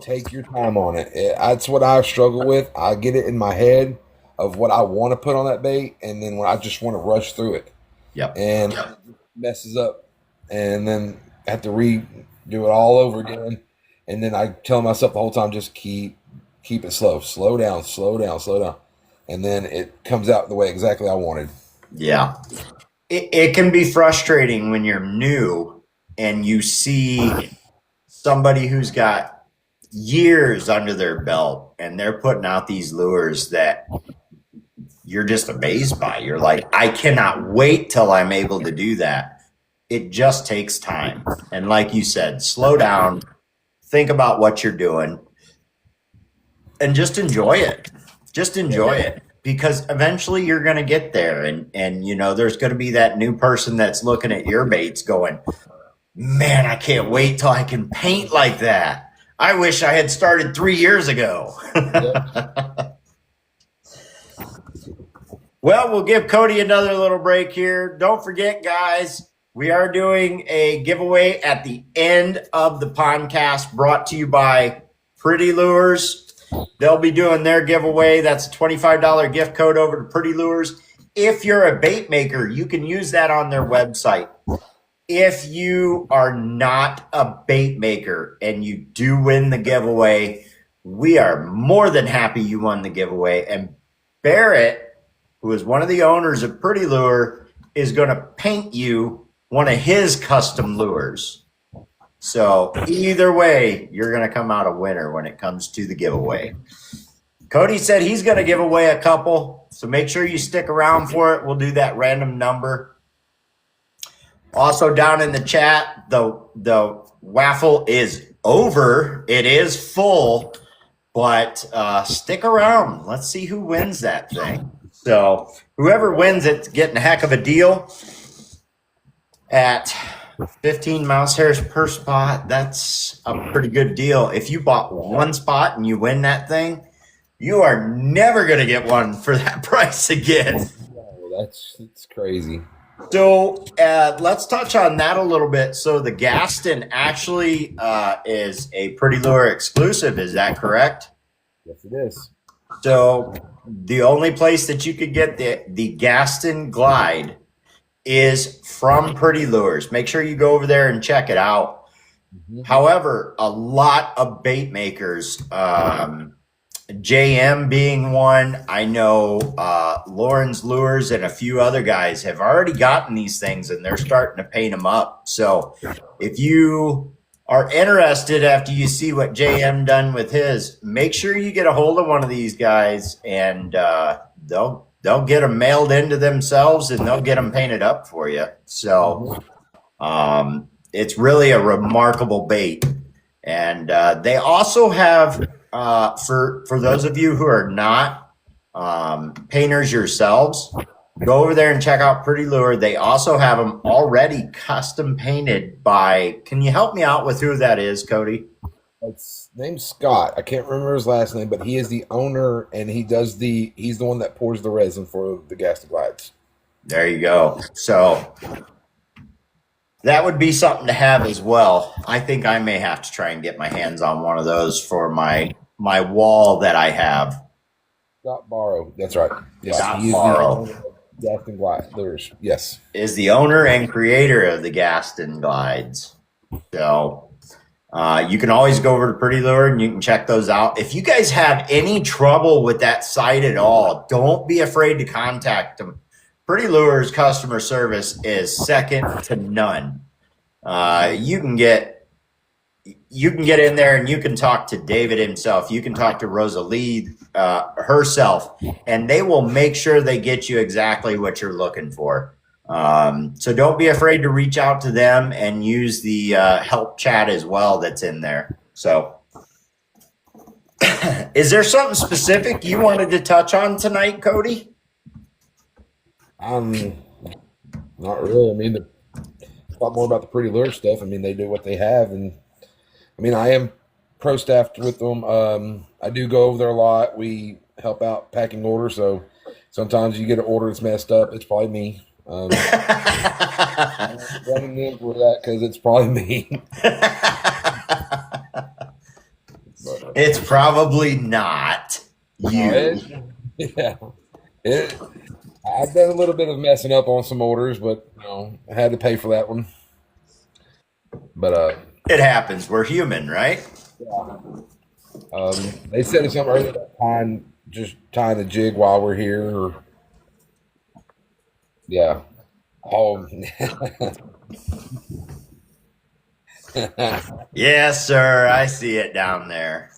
Take your time on it. That's what I struggle with. I get it in my head of what I want to put on that bait, and then when I just want to rush through it. Yep. And it messes up, and then I have to redo it all over again. And then I tell myself the whole time, just keep it slow. Slow down, slow down, slow down. And then it comes out the way exactly I wanted. Yeah. It can be frustrating when you're new and you see somebody who's got years under their belt and they're putting out these lures that you're just amazed by. You're like, I cannot wait till I'm able to do that. It just takes time. And like you said, slow down, think about what you're doing, and just enjoy it. Just enjoy it, because eventually you're going to get there. And there's going to be that new person that's looking at your baits going, man, I can't wait till I can paint like that. I wish I had started 3 years ago. Yep. Well, we'll give Cody another little break here. Don't forget, guys, we are doing a giveaway at the end of the podcast, brought to you by Pretty Lures. They'll be doing their giveaway. That's a $25 gift code over to Pretty Lures. If you're a bait maker, you can use that on their website. If you are not a bait maker and you do win the giveaway, we are more than happy you won the giveaway. And Barrett, who is one of the owners of Pretty Lure, is going to paint you one of his custom lures. So either way, you're going to come out a winner when it comes to the giveaway. Cody said he's going to give away a couple, so make sure you stick around for it. We'll do that random number. Also down in the chat, the waffle is over. It is full, but stick around. Let's see who wins that thing. So whoever wins it's getting a heck of a deal at 15 mouse hairs per spot. That's a pretty good deal. If you bought one spot and you win that thing, you are never going to get one for that price again. Oh, that's crazy. So let's touch on that a little bit. So the Gaston actually is a Pretty Lure exclusive. Is that correct? Yes, it is. So the only place that you could get the Gaston Glide is from Pretty Lures. Make sure you go over there and check it out. Mm-hmm. However, a lot of bait makers, JM being one, I know Lauren's Lures and a few other guys have already gotten these things and they're starting to paint them up. So if you are interested after you see what JM done with his, make sure you get a hold of one of these guys, and they'll get them mailed into themselves and they'll get them painted up for you. So it's really a remarkable bait. And they also have, for those of you who are not painters yourselves, go over there and check out Pretty Lure. They also have them already custom painted by, can you help me out with who that is, Cody? It's named Scott. I can't remember his last name, but he is the owner, and he's the one that pours the resin for the gas glides. There you go. So that would be something to have as well. I think I may have to try and get my hands on one of those for my wall that I have. Scott Barrow. That's right. Yeah, Scott he is Barrow. the owner of Gaston Gliders. Yes. Is the owner and creator of the Gaston Glides. So you can always go over to Pretty Lure and you can check those out. If you guys have any trouble with that site at all, don't be afraid to contact them. Pretty Lure's customer service is second to none. You can get in there and you can talk to David himself. You can talk to Rosalie herself, and they will make sure they get you exactly what you're looking for. So don't be afraid to reach out to them and use the help chat as well that's in there. So is there something specific you wanted to touch on tonight, Cody? Not really. I mean, talk more about the Pretty Lure stuff. I mean, they do what they have, and I mean, I am pro staffed with them. I do go over there a lot. We help out packing orders, so sometimes you get an order that's messed up. It's probably me. I'm not blaming them for that because it's probably me. It's probably not you. Yeah. I've done a little bit of messing up on some orders, but I had to pay for that one. But it happens. We're human, right? yeah. They said something earlier about just tying the jig while we're here. Yeah. Oh. Yes, sir. I see it down there.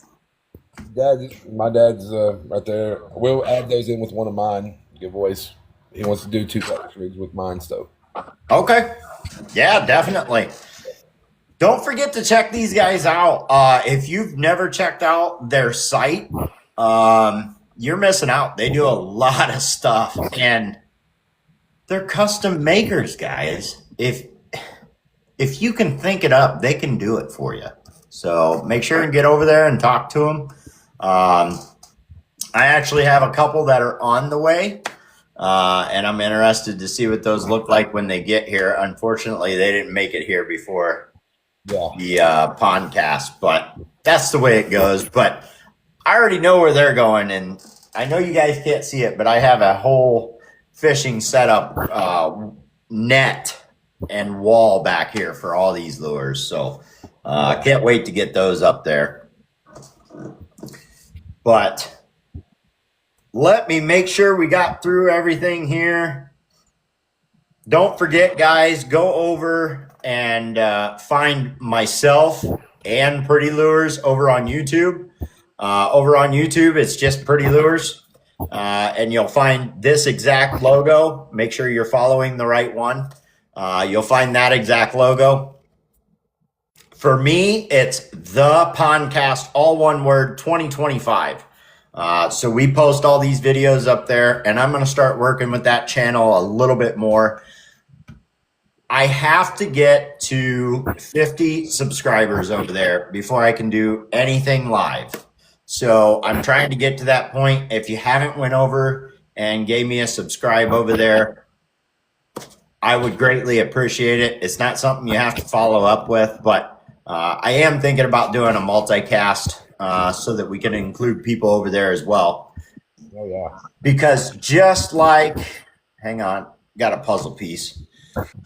My dad's right there. We'll add those in with one of mine giveaways. He wants to do 2 cutlass rigs with mine, so. Okay. Yeah, definitely. Don't forget to check these guys out. If you've never checked out their site, you're missing out. They do a lot of stuff, and they're custom makers, guys. If you can think it up, they can do it for you. So make sure and get over there and talk to them. I actually have a couple that are on the way, and I'm interested to see what those look like when they get here. Unfortunately, they didn't make it here before the podcast, but that's the way it goes. But I already know where they're going, and I know you guys can't see it, but I have a whole fishing setup, net and wall back here for all these lures. So I can't wait to get those up there. But let me make sure we got through everything here. Don't forget, guys, go over and find myself and Pretty Lures over on YouTube. Over on YouTube, it's just Pretty Lures. And you'll find this exact logo. Make sure you're following the right one. You'll find that exact logo. For me, it's the Podcast, all one word, 2025. So we post all these videos up there, and I'm going to start working with that channel a little bit more. I have to get to 50 subscribers over there before I can do anything live. So I'm trying to get to that point. If you haven't went over and gave me a subscribe over there, I would greatly appreciate it. It's not something you have to follow up with, but I am thinking about doing a multicast so that we can include people over there as well. Oh, yeah. Because just like, hang on, got a puzzle piece.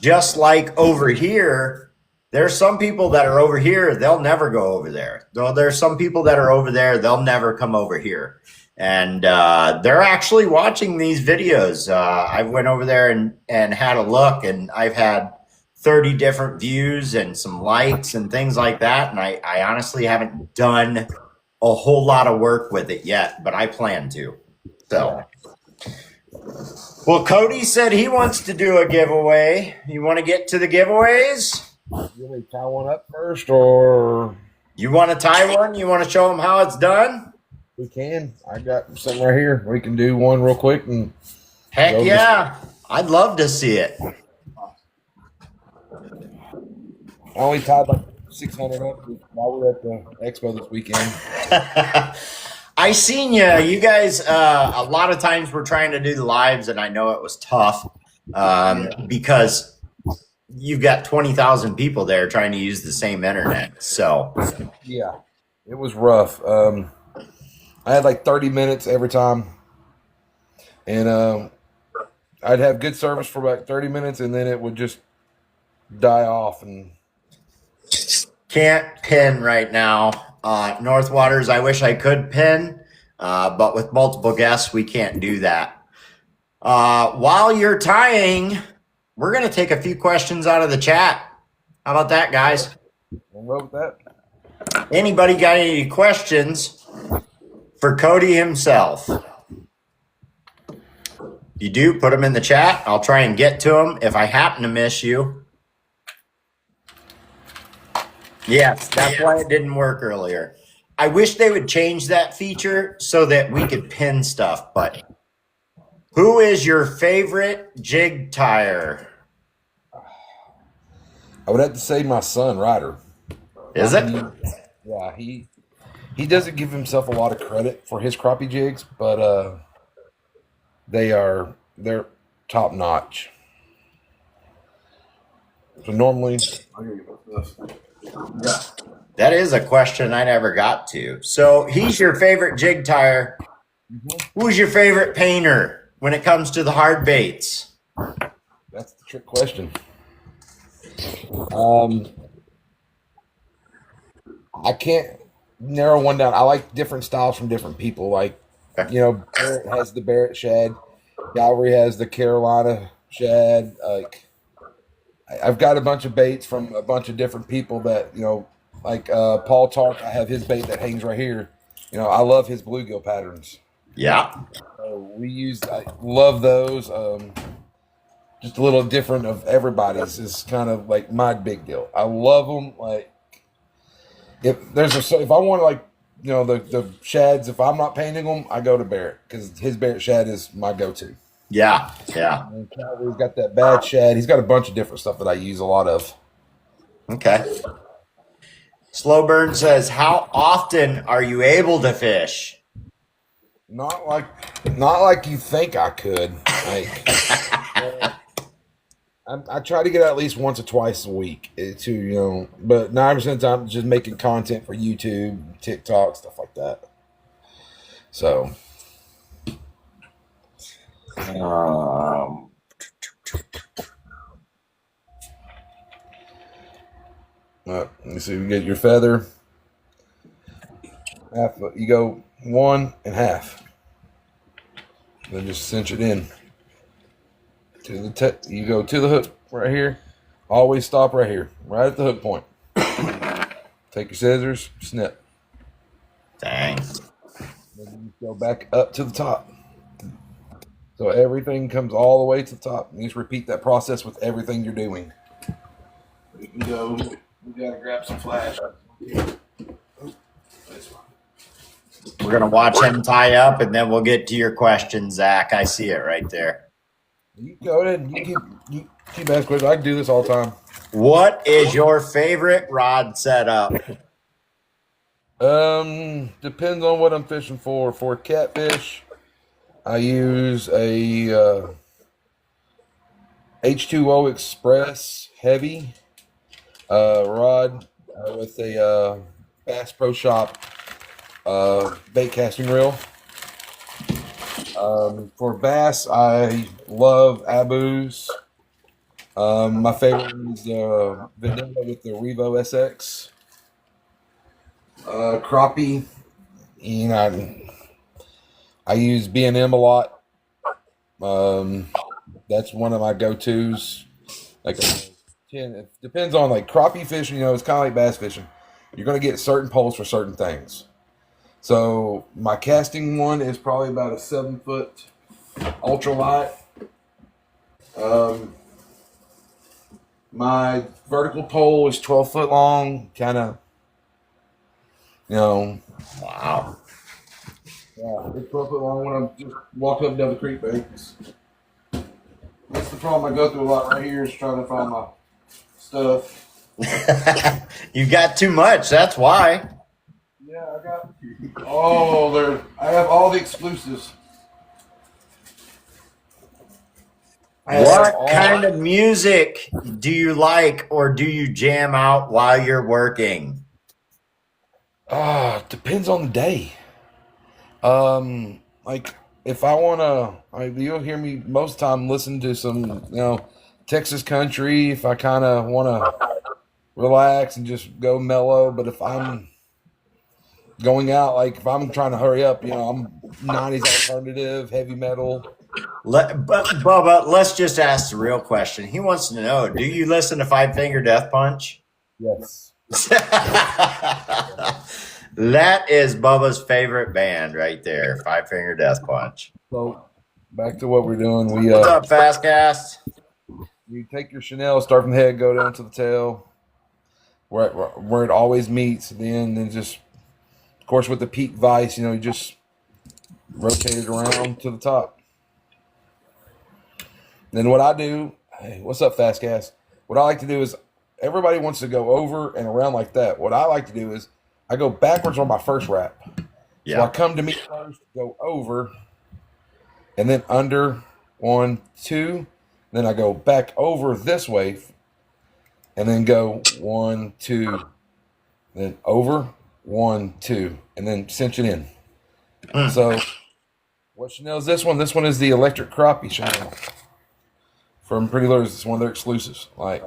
Just like over here, there's some people that are over here, they'll never go over there. Though there's some people that are over there, they'll never come over here. And they're actually watching these videos. I went over there and had a look, and I've had 30 different views and some likes and things like that. And I honestly haven't done a whole lot of work with it yet, but I plan to. So, well, Cody said he wants to do a giveaway. You want to get to the giveaways? You want me to tie one up first, or you want to tie one? You want to show them how it's done? We can. I got something right here. We can do one real quick. And heck yeah. I'd love to see it. I only tied like 600 up while we were at the expo this weekend. I seen you. You guys, a lot of times we're trying to do the lives, and I know it was tough because you've got 20,000 people there trying to use the same internet. So, Yeah, it was rough. I had like 30 minutes every time, and I'd have good service for about 30 minutes, and then it would just die off. And can't pin right now. North Waters, I wish I could pin, but with multiple guests, we can't do that. While you're tying, we're going to take a few questions out of the chat. How about that, guys? we'll go with that. Anybody got any questions for Cody himself? If you do, put them in the chat. I'll try and get to them if I happen to miss you. Yes, that's why it didn't work earlier. I wish they would change that feature so that we could pin stuff, but who is your favorite jig tire? I would have to say my son, Ryder. Is it? Yeah, he doesn't give himself a lot of credit for his crappie jigs, but they're top notch. So normally, I'll give you both this. Yeah. That is a question I never got to. So he's your favorite jig tire. Who's your favorite painter when it comes to the hard baits? That's the trick question. I can't narrow one down. I like different styles from different people. Like, Barrett has the Barrett shad. Gallery has the Carolina shad. Like, I've got a bunch of baits from a bunch of different people that, like Paul Tark, I have his bait that hangs right here. I love his bluegill patterns. Yeah. I love those. Just a little different of everybody's is kind of like my big deal. I love them. Like, if I want to, like, the shads, if I'm not painting them, I go to Barrett because his Barrett shad is my go-to. Yeah. And Calvary's got that bad shad. He's got a bunch of different stuff that I use a lot of. Okay. Slow Burn says, how often are you able to fish? Not like you think I could. Like, I try to get out at least once or twice a week but 9% of the time I'm just making content for YouTube, TikTok, stuff like that. So, let me see. You get your feather. You go 1 1/2. Then just cinch it in. You go to the hook right here. Always stop right here, right at the hook point. Take your scissors, snip. Dang. Then you go back up to the top. So everything comes all the way to the top. You just repeat that process with everything you're doing. You can go. We gotta grab some flash. We're going to watch him tie up, and then we'll get to your question, Zach. I see it right there. You go ahead and you keep asking questions. I can do this all the time. What is your favorite rod setup? Depends on what I'm fishing for. For catfish, I use a H2O Express heavy rod with a Bass Pro Shop bait casting reel. For bass, I love Abu's. My favorite is vanilla with the Revo SX. Crappie, I use B&M a lot. That's one of my go-tos. Like, it depends on, like, crappie fishing. It's kind of like bass fishing. You're going to get certain poles for certain things. So my casting one is probably about a 7-foot ultralight. My vertical pole is 12 foot long, kind of, Wow. Yeah, it's 12 foot long when I'm just walking up and down the creek banks. That's the problem I go through a lot right here is trying to find my stuff. You got too much. That's why. Yeah, I got. Oh, I have all the exclusives. What kind of music do you like, or do you jam out while you're working? Depends on the day. Like if I wanna, you'll hear me most of the time listen to some, Texas country. If I kind of wanna relax and just go mellow, but if I'm going out, like if I'm trying to hurry up, I'm '90s alternative, heavy metal. But Bubba, let's just ask the real question. He wants to know: do you listen to Five Finger Death Punch? Yes. That is Bubba's favorite band right there, Five Finger Death Punch. So back to what we're doing. What's up, Fastcast? You take your Chanel, start from the head, go down to the tail, where it always meets. Then just, of course, with the peak vise, you just rotate it around to the top. Then what I do, hey, what's up, Fastcast? What I like to do is, everybody wants to go over and around like that. What I like to do is, I go backwards on my first wrap. Yeah. So I come to me first, go over, and then under, 1, 2. Then I go back over this way, and then go 1, 2, then over, 1, 2, and then cinch it in. So, what Chanel is this one? This one is the electric crappie Chanel from Pretty Lures. It's one of their exclusives. Like,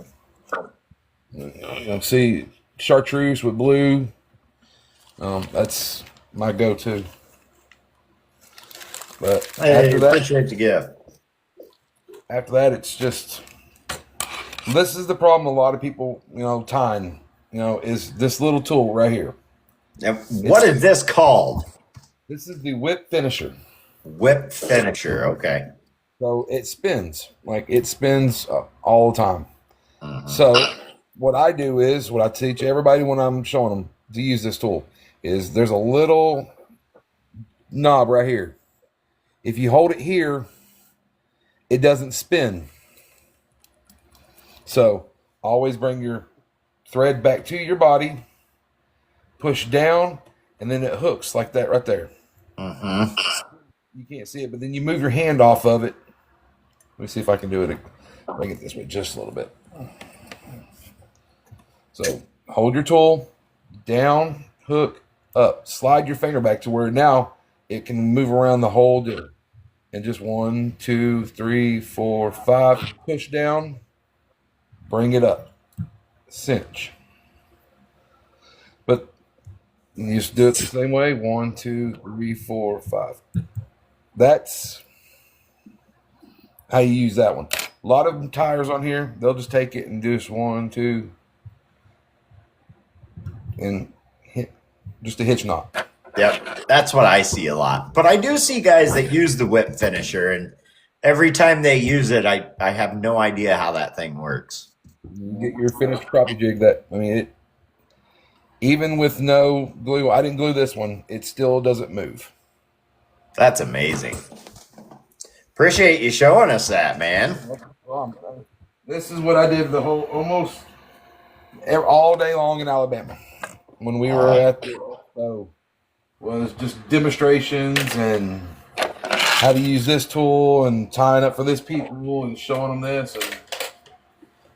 see chartreuse with blue. That's my go-to. But after that, appreciate the gift. After that, it's just, this is the problem. A lot of people, tying, is this little tool right here. Now, what is this called? This is the whip finisher. Whip finisher. Okay. So it spins all the time. So what I do is, what I teach everybody when I'm showing them to use this tool is, there's a little knob right here. If you hold it here, it doesn't spin. So always bring your thread back to your body, push down, and then it hooks like that right there. You can't see it, but then you move your hand off of it. Let me see if I can do it. Bring it this way just a little bit. So hold your tool down, hook, up. Slide your finger back to where now it can move around the whole deal. And just 1, 2, 3, 4, 5. Push down. Bring it up. Cinch. But you just do it the same way. 1, 2, 3, 4, 5. That's how you use that one. A lot of tires on here, they'll just take it and do this 1, 2, and hit just a hitch knot. Yep, that's what I see a lot. But I do see guys that use the whip finisher, and every time they use it, I have no idea how that thing works. You get your finished crappie jig. It even with no glue, I didn't glue this one, it still doesn't move. That's amazing. Appreciate you showing us that, man. This is what I did almost all day long in Alabama when we were at the was just demonstrations and how to use this tool and tying up for this people and showing them this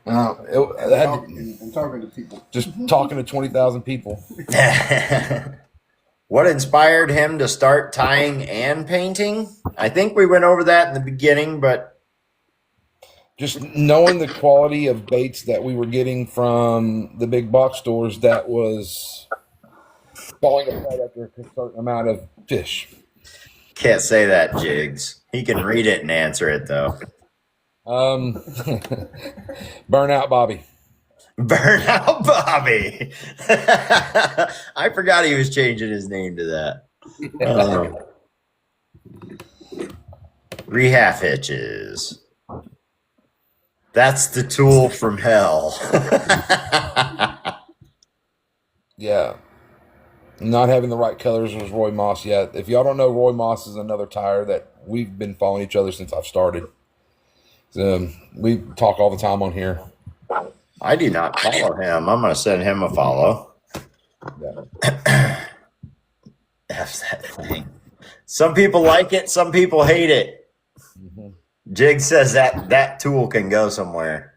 and talking to people, just talking to 20,000 people. What inspired him to start tying and painting? I think we went over that in the beginning, but just knowing the quality of baits that we were getting from the big box stores, that was falling apart after a certain amount of fish. Can't say that, Jigs. He can read it and answer it, though. Burnout Bobby. Burnout Bobby. I forgot he was changing his name to that. Rehab hitches. That's the tool from hell. Yeah. Not having the right colors was Roy Moss. Yeah. If y'all don't know, Roy Moss is another tire that we've been following each other since I've started. We talk all the time on here. I do not follow him. I'm going to send him a follow. Yeah. F that thing. Some people like it. Some people hate it. Mhm. Jig says that tool can go somewhere.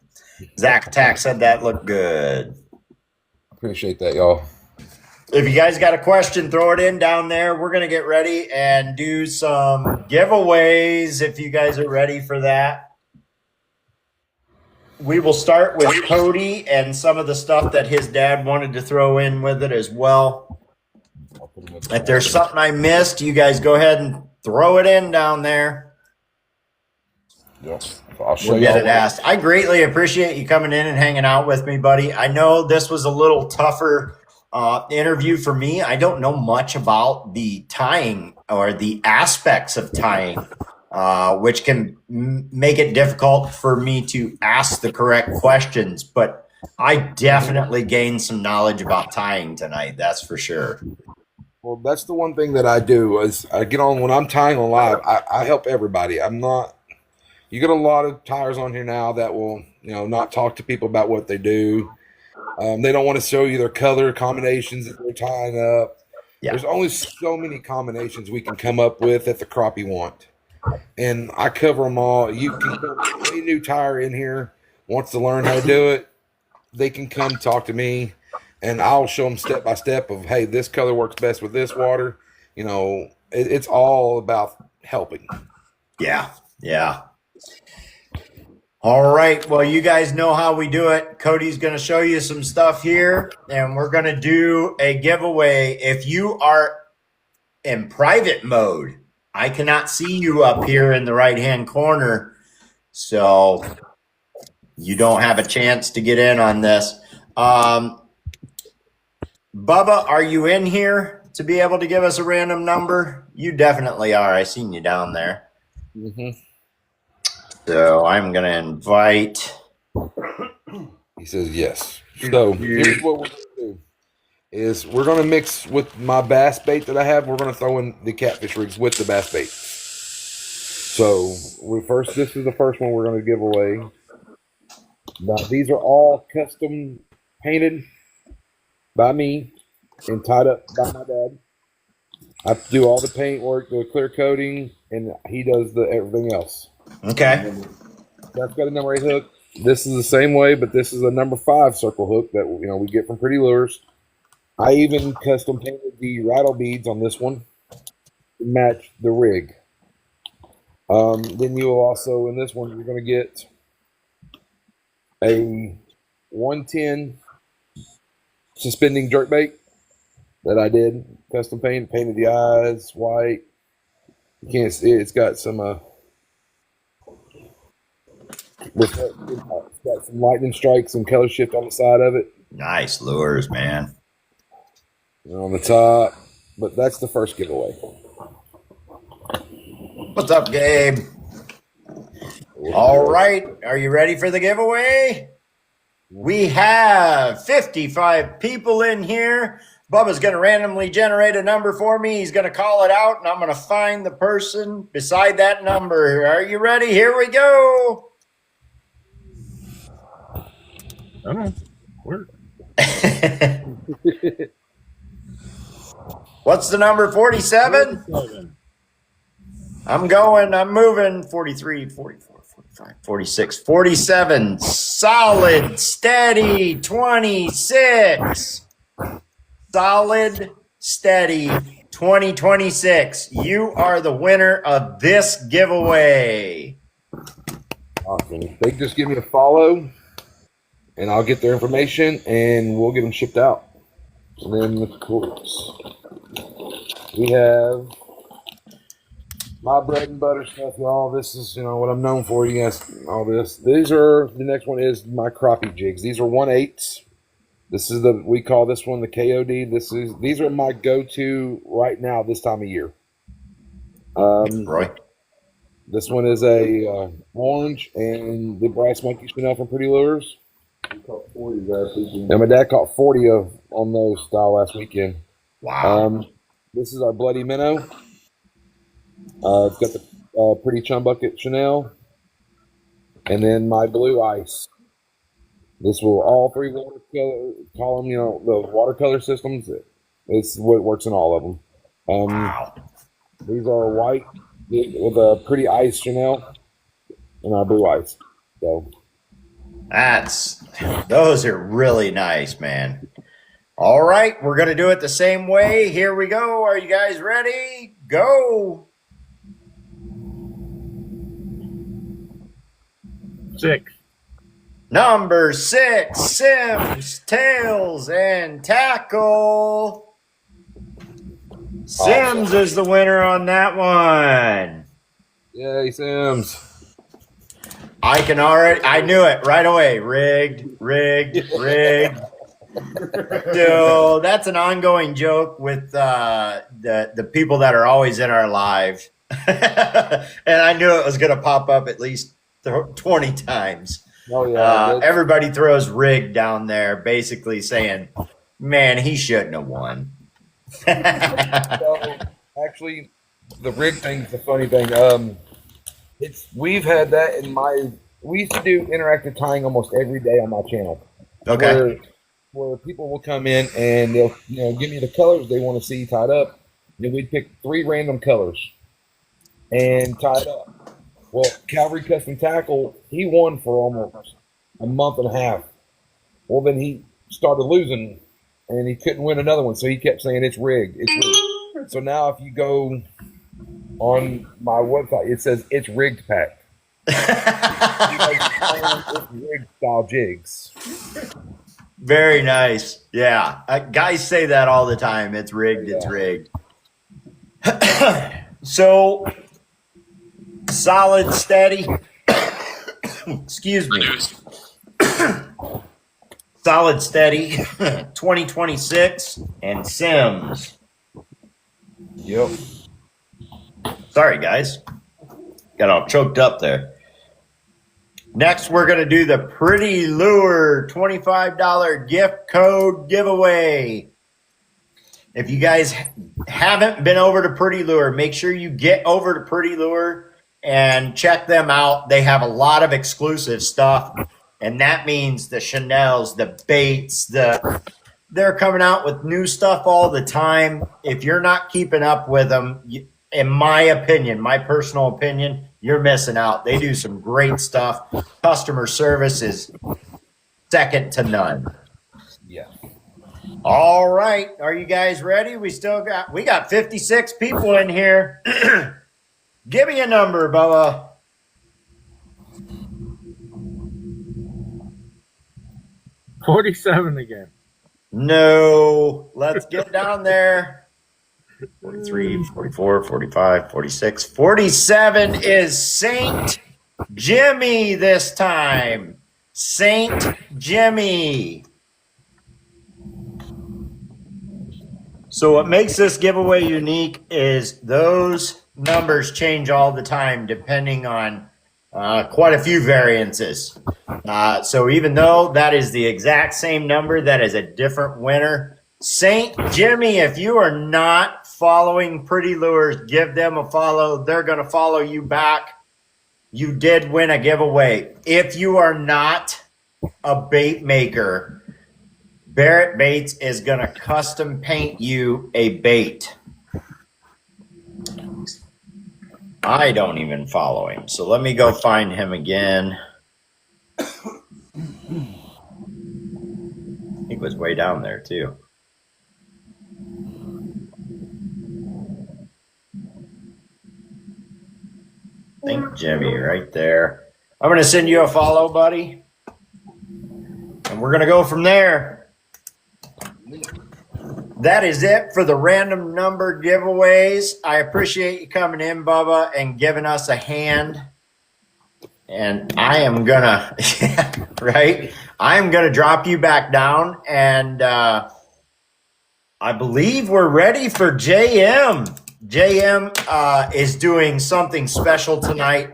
Zach Attack said that looked good. Appreciate that, y'all. If you guys got a question, throw it in down there. We're going to get ready and do some giveaways if you guys are ready for that. We will start with Cody and some of the stuff that his dad wanted to throw in with it as well. If there's something I missed, you guys go ahead and throw it in down there. Yeah. I'll show We'll you get it asked. I greatly appreciate you coming in and hanging out with me, buddy. I know this was a little tougher interview for me. I don't know much about the tying or the aspects of tying, which can make it difficult for me to ask the correct questions. But I definitely gained some knowledge about tying tonight. That's for sure. Well, that's the one thing that I do is I get on when I'm tying on live. I help everybody. I'm not. You get a lot of tires on here now that will, not talk to people about what they do. They don't want to show you their color combinations that they're tying up. Yeah. There's only so many combinations we can come up with that the crappie want, and I cover them all. You can come any new tire in here wants to learn how to do it. They can come talk to me, and I'll show them step by step of, hey, this color works best with this water. It's all about helping. Yeah. Yeah. All right. Well, you guys know how we do it. Cody's going to show you some stuff here, and we're going to do a giveaway. If you are in private mode, I cannot see you up here in the right-hand corner, so you don't have a chance to get in on this. Bubba, are you in here to be able to give us a random number? You definitely are. I seen you down there. Mm-hmm. So I'm going to invite. He says yes. So here's what we're going to do. Is we're going to mix with my bass bait that I have. We're going to throw in the catfish rigs with the bass bait. So this is the first one we're going to give away. Now, these are all custom painted by me and tied up by my dad. I do all the paint work, the clear coating, and he does the everything else. Okay. That's got a number 8 hook. This is the same way, but this is a number 5 circle hook that we get from Pretty Lures. I even custom painted the rattle beads on this one to match the rig. Then you will also, in this one, you're going to get a 110 suspending jerkbait that I did custom painted the eyes white. You can't see it. It's got some it's got some lightning strikes and color shift on the side of it. Nice lures, man. On the top, but that's the first giveaway. What's up, Gabe? All right. Are you ready for the giveaway? We have 55 people in here. Bubba's going to randomly generate a number for me. He's going to call it out, and I'm going to find the person beside that number. Are you ready? Here we go. I don't know. Where? What's the number? 47? 47. I'm moving. 43, 44, 45, 46, 47. Solid, steady, 26. Solid, steady, 2026. You are the winner of this giveaway. Awesome. They just give me a follow, and I'll get their information, and we'll get them shipped out. And then, of course, we have my bread and butter stuff, y'all. This is, what I'm known for. You guys, all this. The next one is my crappie jigs. These are 1/8. This is we call this one the KOD. These are my go-to right now this time of year. Roy. This one is a orange and the brass monkey Chanel from Pretty Lures. We caught 40 last weekend. And my dad caught 40 on those style last weekend. Wow. This is our bloody minnow. It's got the pretty chum bucket Chanel, and then my blue ice. This will all three watercolor column, the watercolor systems. It's what works in all of them. Wow. These are white with a pretty ice Chanel and our blue ice. So Those are really nice, man. All right, we're going to do it the same way. Here we go. Are you guys ready? Go. 6. Number 6, Sims, Tails, and Tackle. Sims is the winner on that one. yay, Sims. I knew it right away. Rigged. So that's an ongoing joke with the people that are always in our lives. And I knew it was going to pop up at least 20 times. Oh, yeah. Everybody throws rigged down there, basically saying, man, he shouldn't have won. So, actually, the rig thing's the funny thing. We've had that we used to do interactive tying almost every day on my channel. Okay. Where people will come in and they'll give me the colors they want to see tied up. And we'd pick 3 random colors and tie it up. Well, Calvary Custom Tackle, he won for almost a month and a half. Well, then he started losing and he couldn't win another one, so he kept saying it's rigged. It's rigged. So now if you go on my website, it says it's rigged pack. It's rigged style jigs. Very nice. Yeah. Guys say that all the time. It's rigged. Yeah. It's rigged. So, solid, steady. Excuse me. Solid, steady. 2026 and Sims. Yep. Sorry, guys. Got all choked up there. Next, we're going to do the Pretty Lure $25 gift code giveaway. If you guys haven't been over to Pretty Lure, make sure you get over to Pretty Lure and check them out. They have a lot of exclusive stuff, and that means the Chanels, the baits, they're coming out with new stuff all the time. If you're not keeping up with them, in my opinion, my personal opinion, you're missing out. They do some great stuff. Customer service is second to none. Yeah. All right. Are you guys ready? We got 56 people in here. Give me a number, Bubba. 47 again. No. Let's get down there. 43, 44, 45, 46, 47 is Saint Jimmy this time. Saint Jimmy. So what makes this giveaway unique is those numbers change all the time depending on quite a few variances. So even though that is the exact same number, that is a different winner. Saint Jimmy, if you are not following Pretty Lures, give them a follow. They're going to follow you back. You did win a giveaway. If you are not a bait maker, Barrett Baits is going to custom paint you a bait. I don't even follow him, so let me go find him again. He was way down there too. Think Jimmy right there. I'm going to send you a follow, buddy. And we're going to go from there. That is it for the random number giveaways. I appreciate you coming in, Bubba, and giving us a hand. And I am going to, right? I'm going to drop you back down. And I believe we're ready for JM. JM is doing something special tonight,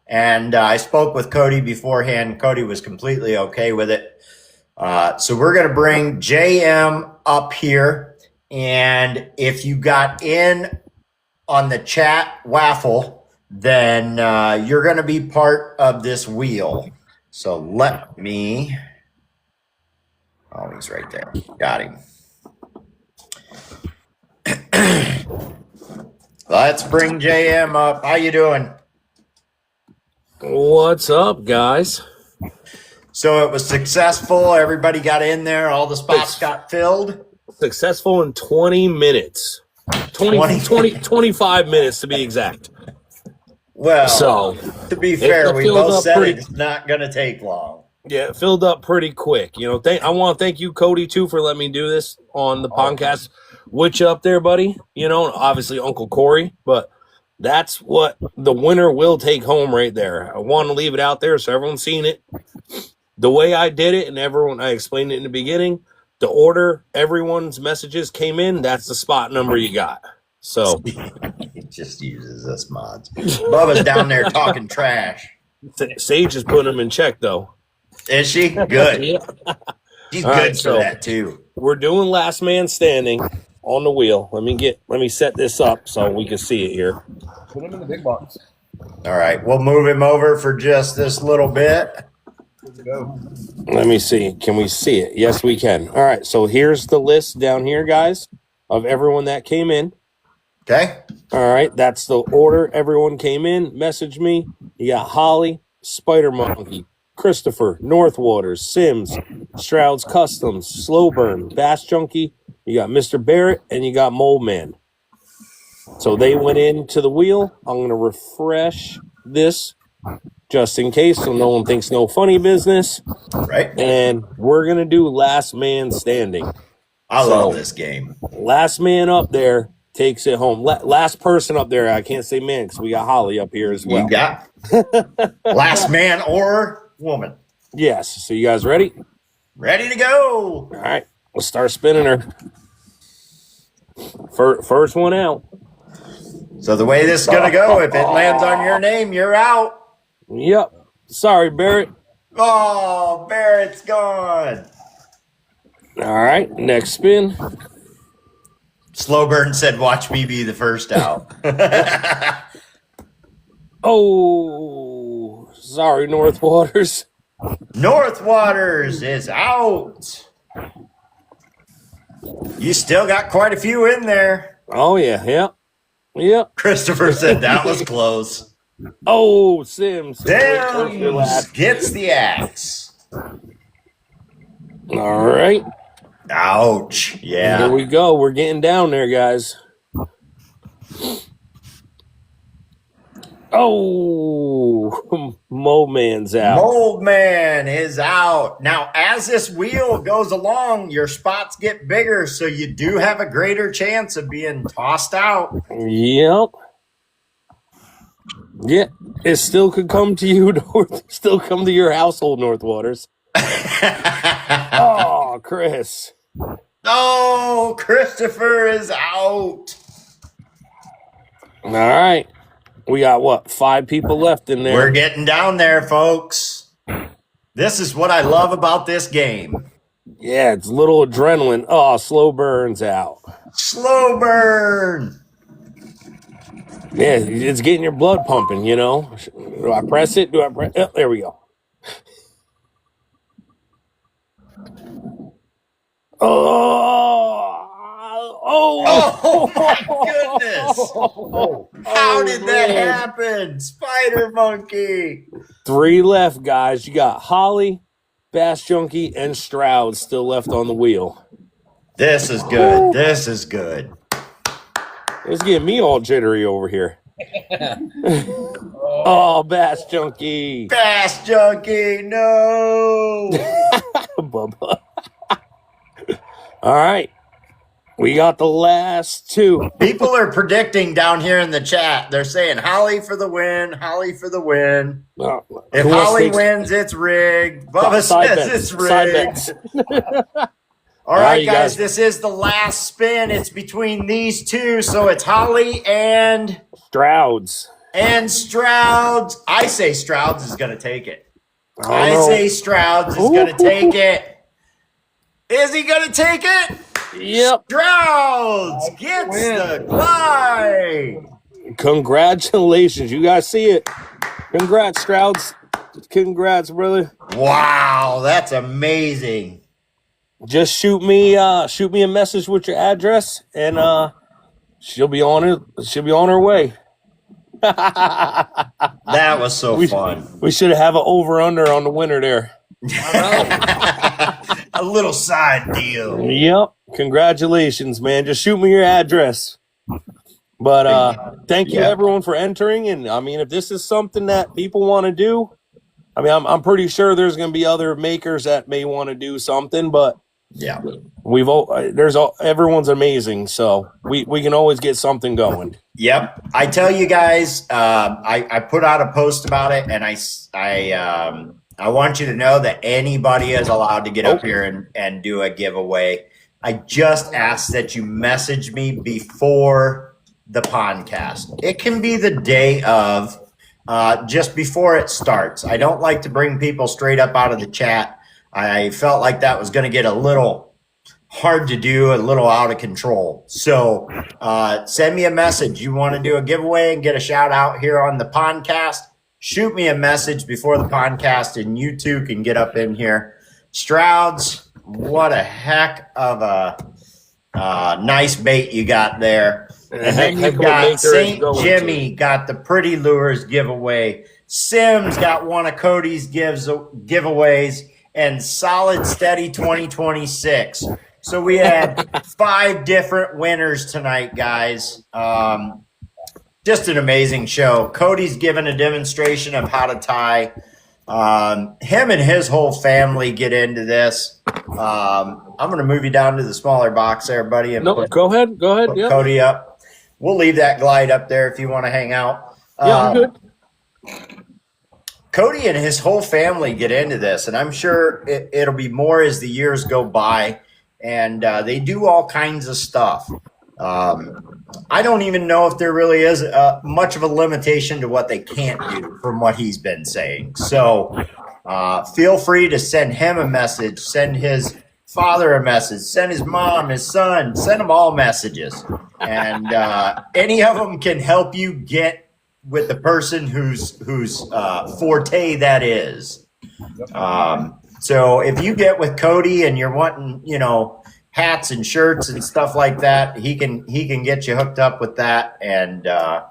and I spoke with Cody beforehand. Cody was completely okay with it. So we're going to bring JM up here, and if you got in on the chat waffle, then you're going to be part of this wheel. So let me Oh, he's right there. Got him. Let's bring JM up. How you doing? What's up, guys? So it was successful. Everybody got in there. All the spots got filled. Successful in 20 minutes. 25 minutes to be exact. Well, So, to be fair, we filled both up said pretty- it's not going to take long. Yeah, it filled up pretty quick. You know, I want to thank you, Cody, too, for letting me do this on the podcast. Which up there, buddy? You know, obviously Uncle Corey, but that's what the winner will take home right there. I want to leave it out there so everyone's seen it. The way I did it, and I explained it in the beginning, the order everyone's messages came in, that's the spot number you got. So He just uses us mods. Bubba's down there talking trash. Sage is putting them in check, though. Is she? Good. Yeah. She's All good right, for so that, too. we're doing last man standing on the wheel. Let me set this up so we can see it here. Put him in the big box. All right. We'll move him over for just this little bit. Good to go. Let me see. Can we see it? Yes, we can. All right. So here's the list down here, guys, of everyone that came in. Okay. All right. That's the order everyone came in. Message me. You got Holly, Spider Monkey, Christopher, Northwaters, Sims, Stroud's Customs, Slow Burn, Bass Junkie. You got Mr. Barrett, and you got Mold Man. So they went into the wheel. I'm going to refresh this just in case so no one thinks no funny business. Right. And we're going to do last man standing. I love this game. Last man up there takes it home. Last person up there, I can't say man because we got Holly up here as well. You got last man or woman. Yes. So you guys ready? Ready to go. All right. Let's start spinning her. First one out. So the way this is going to go, if it lands on your name, you're out. Yep. Sorry, Barrett. Oh, Barrett's gone. All right. Next spin. Slowburn said, watch me be the first out. Oh, sorry, Northwaters. Northwaters is out. You still got quite a few in there. Oh, yeah. Yep. Christopher said that was close. Oh, Sims. Sims gets the axe. All right. Ouch. Yeah. Here we go. We're getting down there, guys. Oh, Mold Man's out. Mold Man is out. Now, as this wheel goes along, your spots get bigger, so you do have a greater chance of being tossed out. Yep. Yeah, it still could come to you, still come to your household, Northwaters. Oh, Chris. Oh, Christopher is out. All right. We got, what, 5 people left in there? We're getting down there, folks. This is what I love about this game. Yeah, it's a little adrenaline. Oh, Slow Burn's out. Slow burn. Yeah, it's getting your blood pumping, you know. Do I press it? Oh, there we go. Oh my goodness. How did that happen? Spider Monkey. 3 left, guys. You got Holly, Bass Junkie, and Stroud still left on the wheel. This is good. This is good. It's getting me all jittery over here. Oh, Bass Junkie. Bass Junkie, no. Bubba. All right. We got the last 2. People are predicting down here in the chat. They're saying Holly for the win, Holly for the win. If Holly wins, it's rigged. Bubba says it's rigged. All right, guys, this is the last spin. It's between these two, so it's Holly and Strouds. And Strouds. I say Strouds is going to take it. I know. say Strouds is going to take it. Is he going to take it? Yep. Strouds gets the glide. Congratulations. You guys see it. Congrats, Strouds. Congrats, brother. Wow, that's amazing. just shoot me a message with your address, and she'll be on it. She'll be on her way. That was so fun. We should have an over under on the winner there. A little side deal. Yep. Congratulations, man. Just shoot me your address. But thank you everyone for entering. And I mean, if this is something that people want to do, I mean, I'm pretty sure there's going to be other makers that may want to do something, but yeah, everyone's amazing. So we can always get something going. Yep. I tell you guys, I put out a post about it, and I want you to know that anybody is allowed to get up here and do a giveaway. I just ask that you message me before the podcast. It can be the day of, just before it starts. I don't like to bring people straight up out of the chat. I felt like that was going to get a little hard to do, a little out of control. So send me a message. You want to do a giveaway and get a shout out here on the podcast? Shoot me a message before the podcast, and you too can get up in here. Strouds, what a heck of a nice bait you got there. And then you've got St. Jimmy got the Pretty Lures giveaway. Sims got one of Cody's giveaways, and Solid Steady 2026. So we had 5 different winners tonight, guys. Just an amazing show. Cody's given a demonstration of how to tie. Him and his whole family get into this. I'm going to move you down to the smaller box there, buddy. And go ahead. Put Cody up. We'll leave that glide up there if you want to hang out. I'm good. Cody and his whole family get into this, and I'm sure it'll be more as the years go by. And they do all kinds of stuff. I don't even know if there really is much of a limitation to what they can't do from what he's been saying. So feel free to send him a message, send his father a message, send his mom, his son, send them all messages. And any of them can help you get with the person whose forte that is. So if you get with Cody and you're wanting, hats and shirts and stuff like that, he can get you hooked up with that. And I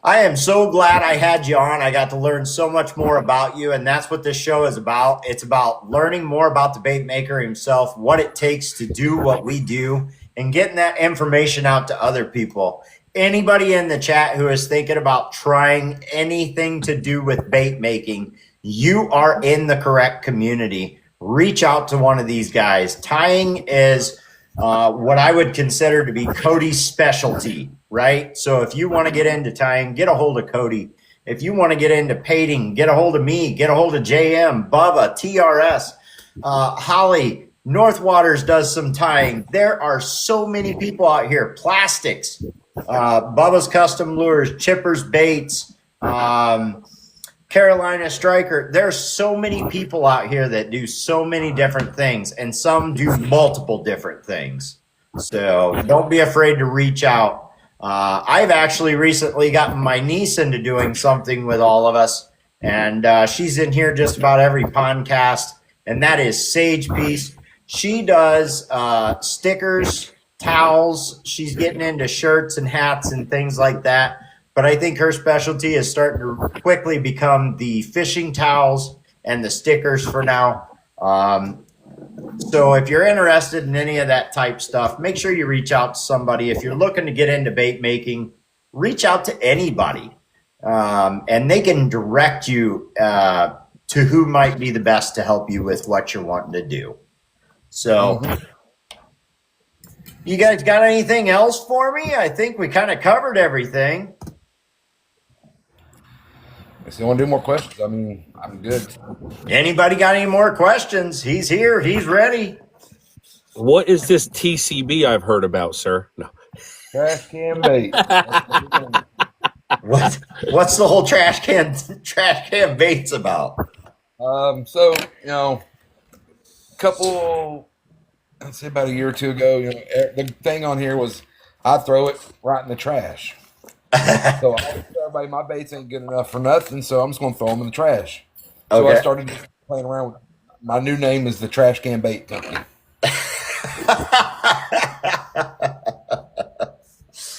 am so glad I had you on. I got to learn so much more about you, and that's what this show is about. It's about learning more about the bait maker himself, what it takes to do what we do, and getting that information out to other people. Anybody in the chat who is thinking about trying anything to do with bait making, you are in the correct community. Reach out to one of these guys. Tying is what I would consider to be Cody's specialty, right? So if you want to get into tying, get a hold of Cody. If you want to get into painting, get a hold of me, get a hold of JM, Bubba, TRS, Holly. Northwaters does some tying. There are so many people out here. Plastics, Bubba's Custom Lures, Chippers Baits, Carolina Striker. There's so many people out here that do so many different things, and some do multiple different things. So don't be afraid to reach out. I've actually recently gotten my niece into doing something with all of us, and she's in here just about every podcast, and that is Sage Piece. She does stickers, towels. She's getting into shirts and hats and things like that. But I think her specialty is starting to quickly become the fishing towels and the stickers for now. So if you're interested in any of that type stuff, make sure you reach out to somebody. If you're looking to get into bait making, reach out to anybody. And they can direct you to who might be the best to help you with what you're wanting to do. So you guys got anything else for me? I think we kind of covered everything. If you want to do more questions, I mean, I'm good. Anybody got any more questions? He's here. He's ready. What is this TCB I've heard about, sir? No. Trash can bait. What's the whole trash can baits about? So I'd say about a year or two ago, the thing on here was I throw it right in the trash. So I tell everybody my baits ain't good enough for nothing, so I'm just going to throw them in the trash. So I started playing around with My new name is the Trash Can Bait Company.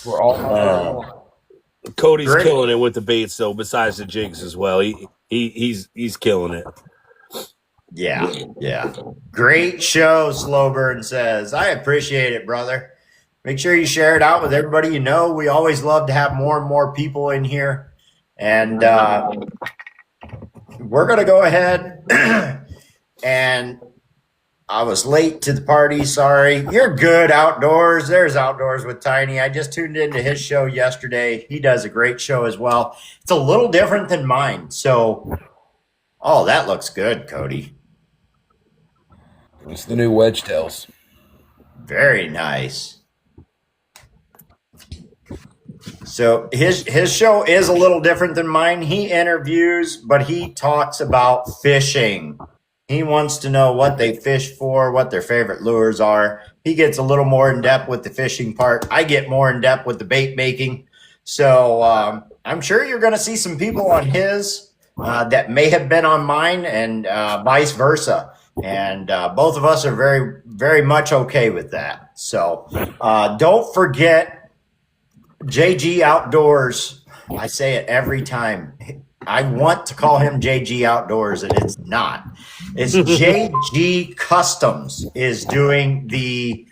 We're all Cody's Great. killing it with the baits, though. Besides the jigs as well, he's killing it. Yeah. Great show, Slowburn says. I appreciate it, brother. Make sure you share it out with everybody you know. We always love to have more and more people in here. And we're going to go ahead and I was late to the party. Sorry. You're good outdoors. There's Outdoors with Tiny. I just tuned into his show yesterday. He does a great show as well. It's a little different than mine. So, oh, that looks good, Cody. It's the new wedge tails. Very nice. So his show is a little different than mine. He interviews, but he talks about fishing. He wants to know what they fish for, what their favorite lures are. He gets a little more in depth with the fishing part. I get more in depth with the bait making. So I'm sure you're going to see some people on his that may have been on mine, and vice versa. And both of us are very, very much okay with that. So don't forget JG Outdoors. I say it every time. I want to call him JG Outdoors, and it's not. It's JG Customs is doing the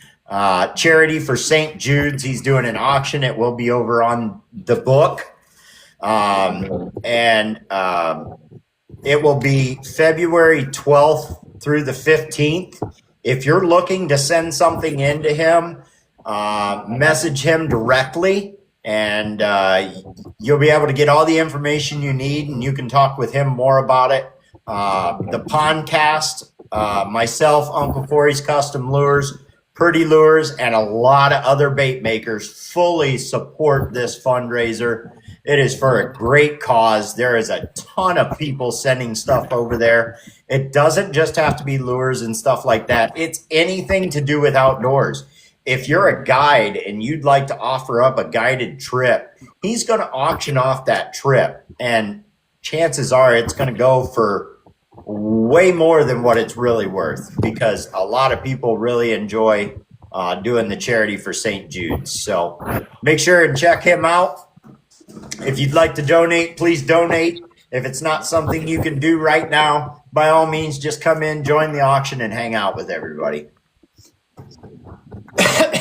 charity for St. Jude's. He's doing an auction. It will be over on the book. It will be February 12th through the 15th. If you're looking to send something in to him, message him directly, and you'll be able to get all the information you need, and you can talk with him more about it. The podcast, myself, Uncle Corey's Custom Lures, Pretty Lures, and a lot of other bait makers fully support this fundraiser. It is for a great cause. There is a ton of people sending stuff over there. It doesn't just have to be lures and stuff like that. It's anything to do with outdoors. If you're a guide and you'd like to offer up a guided trip, he's going to auction off that trip. And chances are it's going to go for way more than what it's really worth, because a lot of people really enjoy doing the charity for St. Jude's. So make sure and check him out. If you'd like to donate, please donate. If it's not something you can do right now, by all means, just come in, join the auction, and hang out with everybody.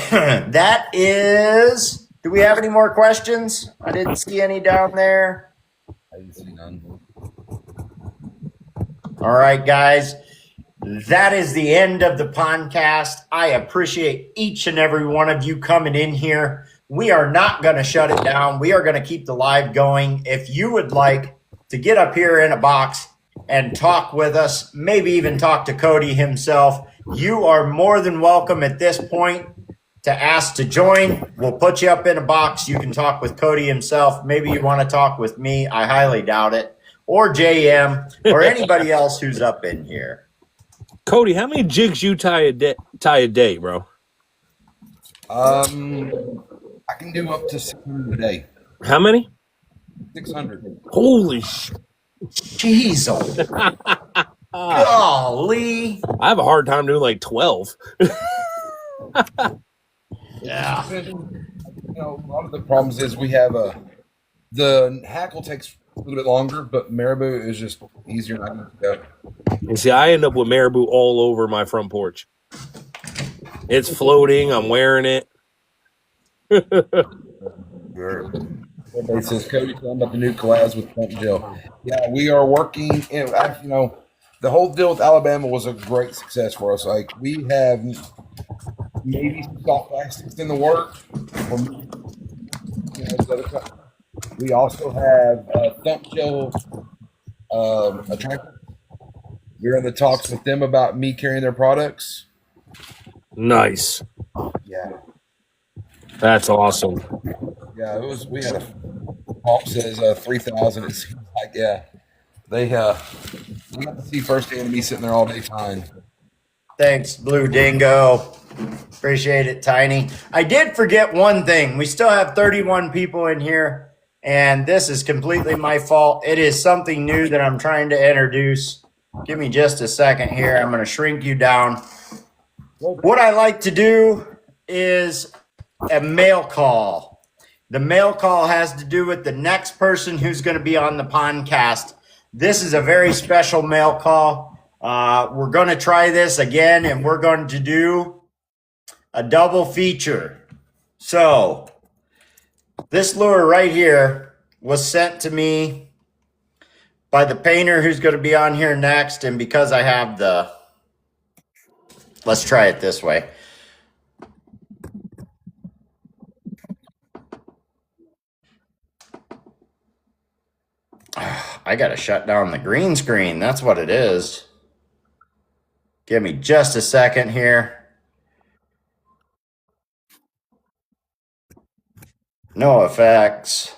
That is, do we have any more questions? I didn't see any down there. I didn't see none. All right, guys. That is the end of the podcast. I appreciate each and every one of you coming in here. We are not going to shut it down. We are going to keep the live going. If you would like to get up here in a box and talk with us, maybe even talk to Cody himself, you are more than welcome at this point to ask to join. We'll put you up in a box. You can talk with Cody himself. Maybe you want to talk with me. I highly doubt it. Or JM or anybody else who's up in here. Cody, how many jigs you tie a day, bro? I can do up to 600 a day. How many? 600. Holy sh! Jeez, golly. I have a hard time doing like 12. Yeah. A lot of the problems is we have the hackle takes a little bit longer, but marabou is just easier than I can go. And see, I end up with marabou all over my front porch. It's floating. I'm wearing it. Everybody says, Cody, tell them about the new collabs with Pump Gel. Yeah, we are working. The whole deal with Alabama was a great success for us. Like, we have maybe some soft plastics in the work. We also have Thump Gel attractors. We're in the talks with them about me carrying their products. Nice. Yeah. That's awesome. Yeah, we had a pump says 3,000. It seems like, yeah. We got to see firsthand me sitting there all day tying. Thanks, Blue Dingo. Appreciate it, Tiny. I did forget one thing. We still have 31 people in here, and this is completely my fault. It is something new that I'm trying to introduce. Give me just a second here. I'm going to shrink you down. What I like to do is a mail call. The mail call has to do with the next person who's going to be on the podcast. This is a very special mail call. We're going to try this again, and we're going to do a double feature. So this lure right here was sent to me by the painter who's going to be on here next. And because I have the, let's try it this way. I got to shut down the green screen. That's what it is. Give me just a second here. No effects.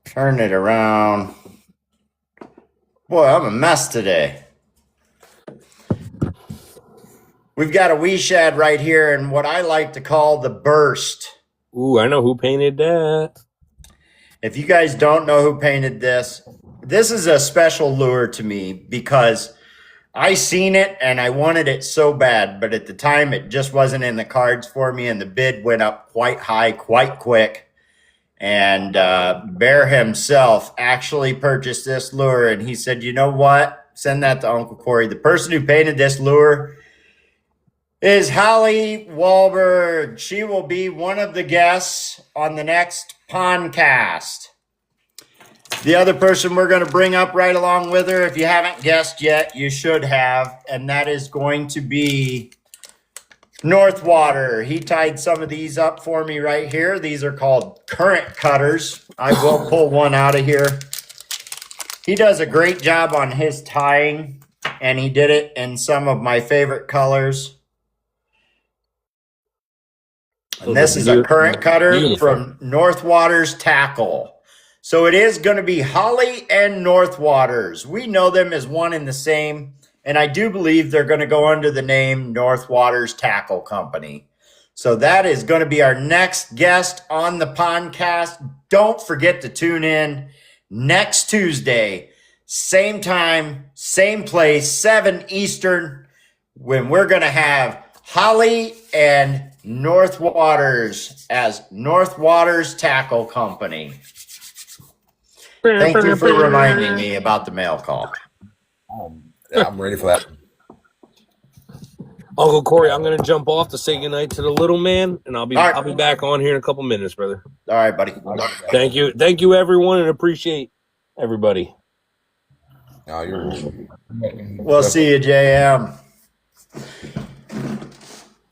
Turn it around. Boy, I'm a mess today. We've got a wee shad right here and what I like to call the burst. Ooh, I know who painted that. If you guys don't know who painted this, this is a special lure to me because I seen it and I wanted it so bad, but at the time it just wasn't in the cards for me and the bid went up quite high, quite quick. And Bear himself actually purchased this lure and he said, you know what? Send that to Uncle Corey. The person who painted this lure is Holly Wahlberg. She will be one of the guests on the next podcast. The other person we're going to bring up right along with her, if you haven't guessed yet, you should have, and that is going to be Northwater. He tied some of these up for me right here. These are called current cutters. I will pull one out of here. He does a great job on his tying, and he did it in some of my favorite colors. And this is a current cutter from Northwater's Tackle. So it is going to be Holly and Northwaters. We know them as one and the same. And I do believe they're going to go under the name Northwaters Tackle Company. So that is going to be our next guest on the podcast. Don't forget to tune in next Tuesday, same time, same place, 7 Eastern, when we're going to have Holly and Northwaters as Northwaters Tackle Company. Thank you for reminding me about the mail call. Yeah, I'm ready for that. Uncle Corey, I'm gonna jump off to say goodnight to the little man, and I'll be back on here in a couple minutes, brother. All right, buddy. Thank you, everyone, and appreciate everybody. No, we'll see you, JM.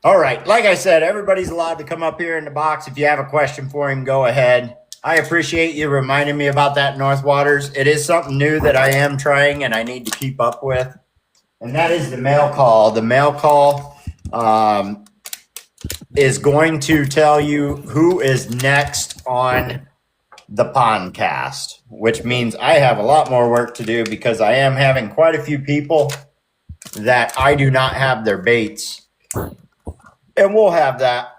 All right, like I said, everybody's allowed to come up here in the box. If you have a question for him, go ahead. I appreciate you reminding me about that Northwaters. It is something new that I am trying and I need to keep up with. And that is the mail call. The mail call is going to tell you who is next on the podcast, which means I have a lot more work to do because I am having quite a few people that I do not have their baits. And we'll have that,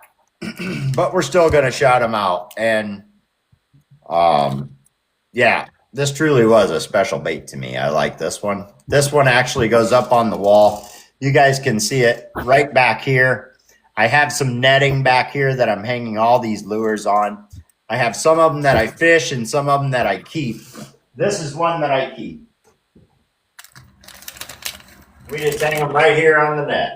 but we're still going to shout them out. And yeah, this truly was a special bait to me. I like this one. This one actually goes up on the wall. You guys can see it right back here. I have some netting back here that I'm hanging all these lures on. I have some of them that I fish and some of them that I keep. This is one that I keep. We just hang them right here on the net.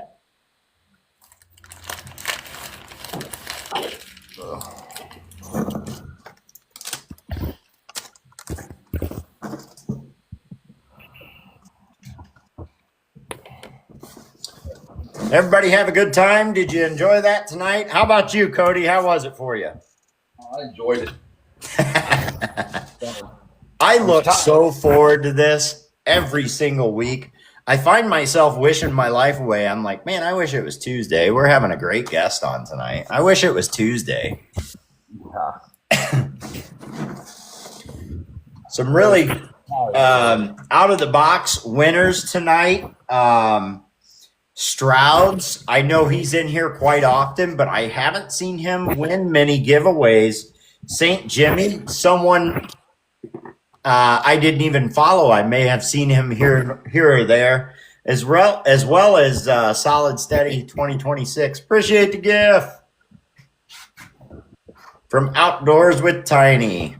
Everybody have a good time? Did you enjoy that tonight? How about you, Cody? How was it for you? I enjoyed it. I look so forward to this every single week. I find myself wishing my life away. I'm like, man, I wish it was Tuesday. We're having a great guest on tonight. I wish it was Tuesday. Some really out of the box winners tonight. Stroud's, I know he's in here quite often, but I haven't seen him win many giveaways. St. Jimmy, someone I didn't even follow. I may have seen him here or there, as well as Solid Steady 2026. Appreciate the gift from Outdoors with Tiny.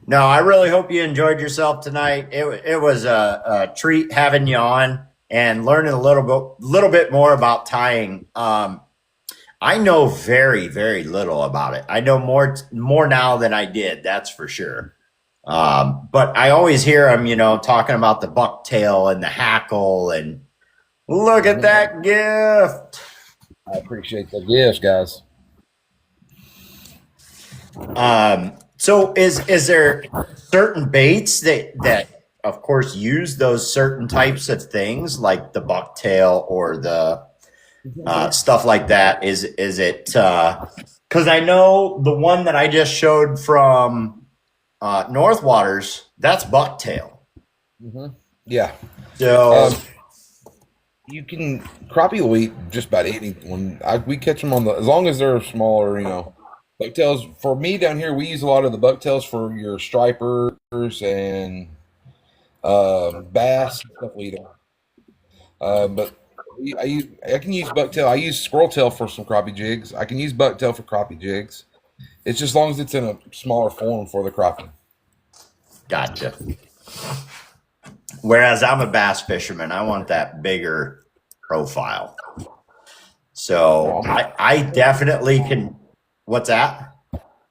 No, I really hope you enjoyed yourself tonight. It was a treat having you on and learning a little bit more about tying. I know very, very little about it. I know more now than I did. That's for sure. But I always hear him, talking about the bucktail and the hackle, and look at that gift. I appreciate the gifts, guys. So is there certain baits that of course use those certain types of things like the bucktail or the stuff like that? Is it because I know the one that I just showed from North Waters, that's bucktail. Yeah. So you can crappie will eat just about anyone. We catch them on as long as they're smaller, Bucktails for me down here, we use a lot of the bucktails for your stripers and bass stuff we eat. But I can use bucktail. I use squirrel tail for some crappie jigs. I can use bucktail for crappie jigs. It's just as long as it's in a smaller form for the crappie. Gotcha. Whereas I'm a bass fisherman, I want that bigger profile. So I definitely can. What's that?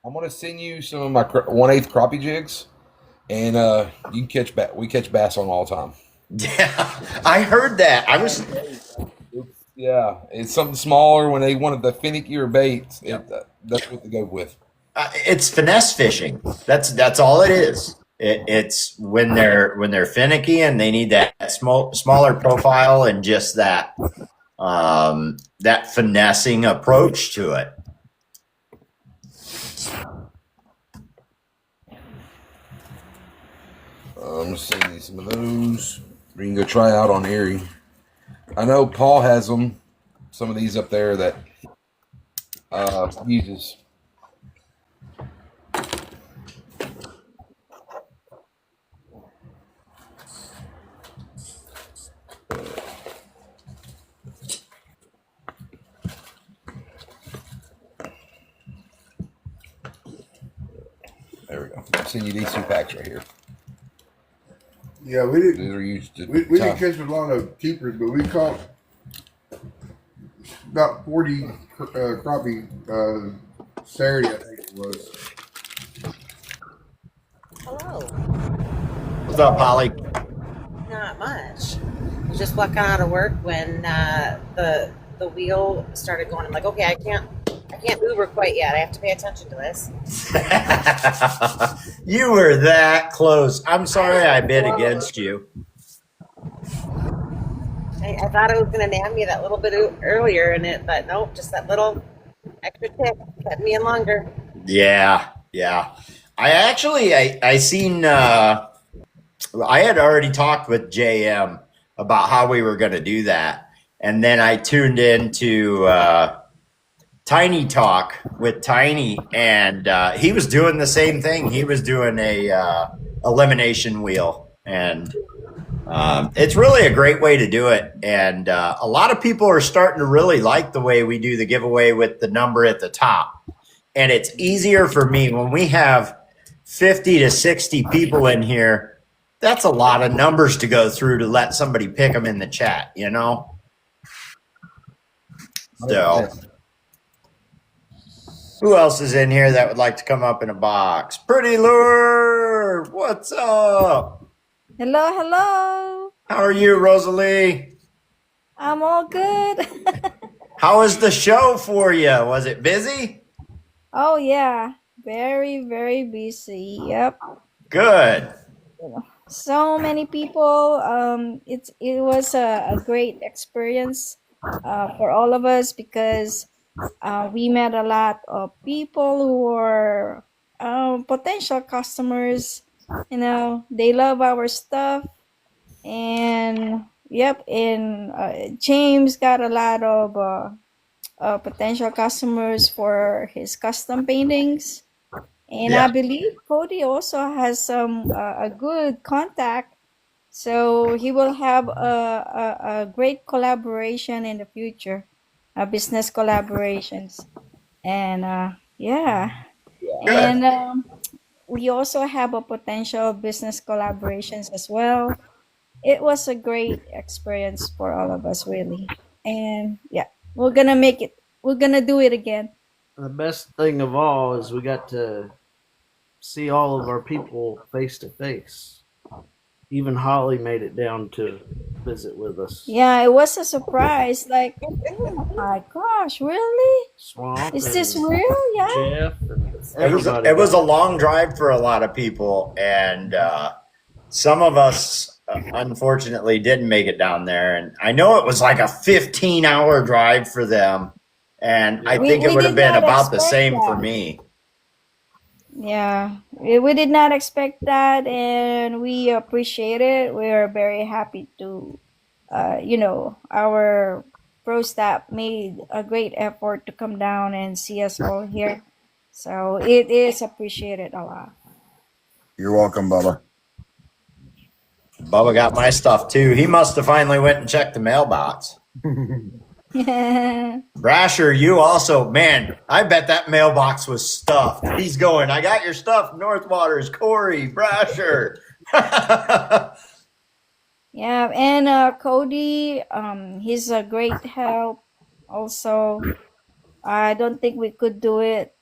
I'm gonna send you some of my 1/8 crappie jigs, and you can catch bass. We catch bass on all the time. Yeah, I heard that. It's something smaller when they wanted the finickier baits. That's what they go with. It's finesse fishing. That's all it is. It's when they're finicky and they need that smaller profile and just that finessing approach to it. I'm gonna send you some of those. We can go try out on Erie. I know Paul has them. Some of these up there that uses. There we go. I'll send you these 2 packs right here. Yeah, we These didn't. are used to We didn't catch a lot of keepers, but we caught about 40 crappie Saturday, I think it was. Hello. What's up, Holly? Not much. I was just walking out of work when the wheel started going. I'm like, okay, I can't Uber quite yet. I have to pay attention to this. You were that close. I'm sorry I bid against you. I thought I was going to nab you that little bit earlier in it, but nope, just that little extra tip kept me in longer. Yeah. I seen. I had already talked with JM about how we were going to do that, and then I tuned into Tiny Talk with Tiny, and he was doing the same thing. He was doing a elimination wheel, and it's really a great way to do it. And a lot of people are starting to really like the way we do the giveaway with the number at the top. And it's easier for me when we have 50 to 60 people in here. That's a lot of numbers to go through to let somebody pick them in the chat, So, who else is in here that would like to come up in a box? Pretty Lure, what's up? Hello. How are you, Rosalie? I'm all good. How was the show for you? Was it busy? Oh yeah, very, very busy. Yep. Good. So many people. It was a great experience for all of us because we met a lot of people who are potential customers. They love our stuff, and yep. And James got a lot of potential customers for his custom paintings. And I Yeah. believe Cody also has some a good contact, so he will have a great collaboration in the future, business collaborations, and yeah, Good. and we also have a potential business collaborations as well. It was a great experience for all of us, really, and yeah, we're gonna make it. We're gonna do it again. The best thing of all is we got to see all of our people face to face. Even Holly made it down to visit with us. Yeah, it was a surprise. Like, oh my gosh, really? Swamp Is this and real? Yeah. Jeff and It was everybody. it was a got long drive for a lot of people, and some of us unfortunately didn't make it down there. And I know it was like a 15-hour drive for them, and I Yeah. think it We would have did been not about the expect same for that. me. Yeah, we did not expect that, and we appreciate it. We are very happy to, our pro staff made a great effort to come down and see us all here. So it is appreciated a lot. You're welcome, Bubba. Bubba got my stuff too. He must have finally went and checked the mailbox. Yeah. Brasher, you also, man, I bet that mailbox was stuffed. He's going, I got your stuff, North Waters, Corey, Brasher. Yeah, and Cody, he's a great help. Also, I don't think we could do it,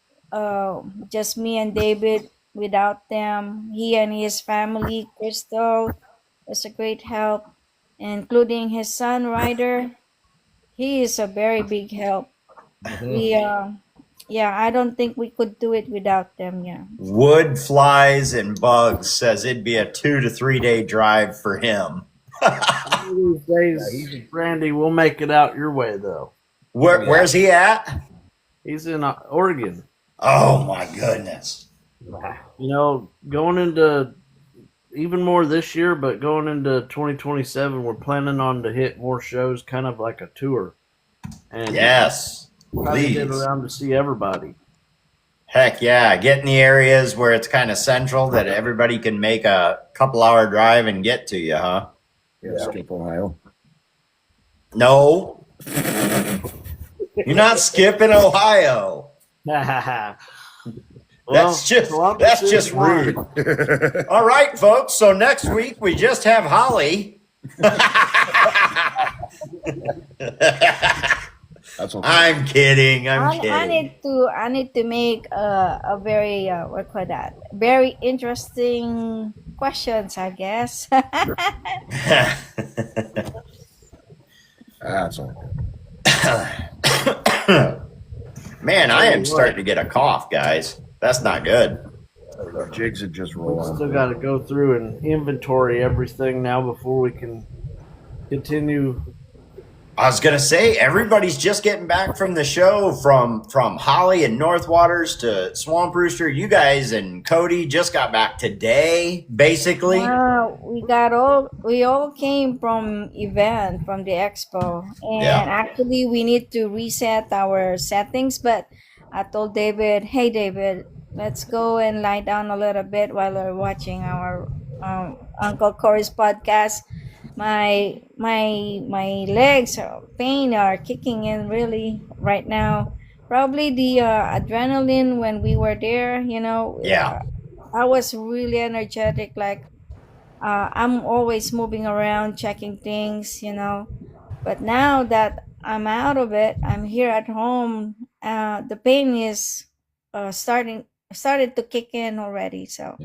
just me and David without them. He and his family, Crystal, was a great help, including his son Ryder. He is a very big help. We, yeah, I don't think we could do it without them. Yeah. Wood, flies, and bugs says it'd be a 2 to 3 day drive for him. One of these days, Randy, we'll make it out your way, though. Where's he at? He's in Oregon. Oh my goodness. You know, going into even more this year, but going into 2027, we're planning on to hit more shows, kind of like a tour. And Yes, try to get please. around to see everybody. Heck yeah. Get in the areas where it's kind of central that everybody can make a couple-hour drive and get to you, huh? Yeah, skip Ohio. No. You're not skipping Ohio. That's just rude. All right, folks. So next week we just have Holly. That's okay. I'm kidding. I'm I kidding. need to make a very what call that, very interesting questions, I guess. That's okay. Man, I am starting to get a cough, guys. That's not good. Jigs would just We roll on. still got to go through and inventory everything now before we can continue. I was gonna say everybody's just getting back from the show, from Holly and North Waters to Swamp Rooster. You guys and Cody just got back today, basically. We all came from event from the expo, and Yeah. actually we need to reset our settings. But I told David, "Hey David, let's go and lie down a little bit while we're watching our Uncle Corey's podcast." My legs are kicking in really right now. Probably the adrenaline when we were there. Yeah. I was really energetic. Like, I'm always moving around, checking things. But now that I'm out of it, I'm here at home. The pain is started to kick in already. So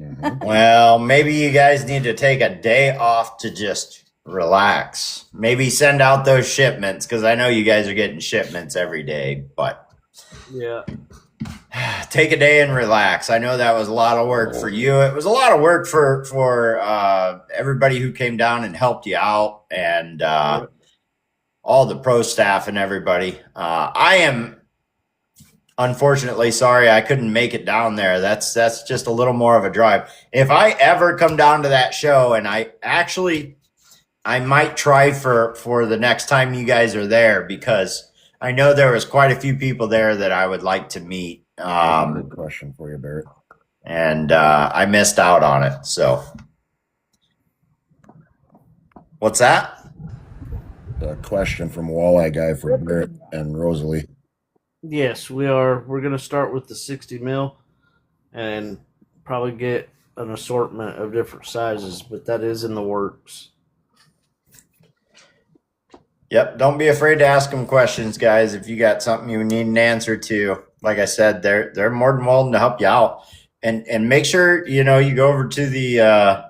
Well, maybe you guys need to take a day off to just relax. Maybe send out those shipments, because I know you guys are getting shipments every day, but Yeah. take a day and relax. I know that was a lot of work for you. It was a lot of work for everybody who came down and helped you out, and all the pro staff and everybody. I am unfortunately sorry I couldn't make it down there. That's just a little more of a drive. If I ever come down to that show, and I might try for the next time you guys are there, because I know there was quite a few people there that I would like to meet. Good question for you, Barrett. and I missed out on it. So, what's that? A question from Walleye Guy for Barrett and Rosalie. Yes, we are. We're going to start with the 60 mil and probably get an assortment of different sizes, but that is in the works. Yep. Don't be afraid to ask them questions, guys. If you got something you need an answer to, like I said, they're more than willing to help you out. And make sure you go over to the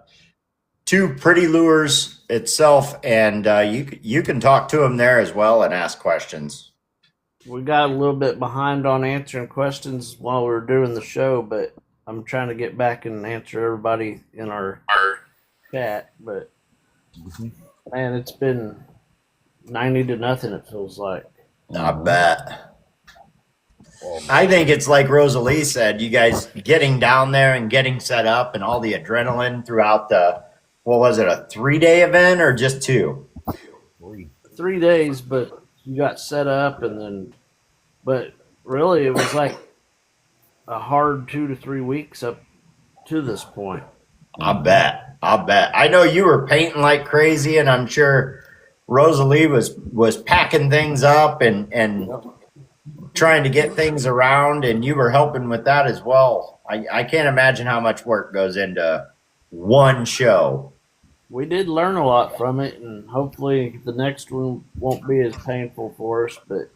Two Pretty Lures itself, and you can talk to them there as well and ask questions. We got a little bit behind on answering questions while we were doing the show, but I'm trying to get back and answer everybody in our chat. But man, it's been 90-0, it feels like. I bet. I think it's like Rosalie said, you guys getting down there and getting set up and all the adrenaline throughout what was it, a 3-day event or just 2? 3 days, but you got set up but really it was like a hard 2 to 3 weeks up to this point. I bet. I know you were painting like crazy, and I'm sure Rosalie was packing things up and trying to get things around, and you were helping with that as well. I can't imagine how much work goes into one show. We did learn a lot from it, and hopefully the next one won't be as painful for us. But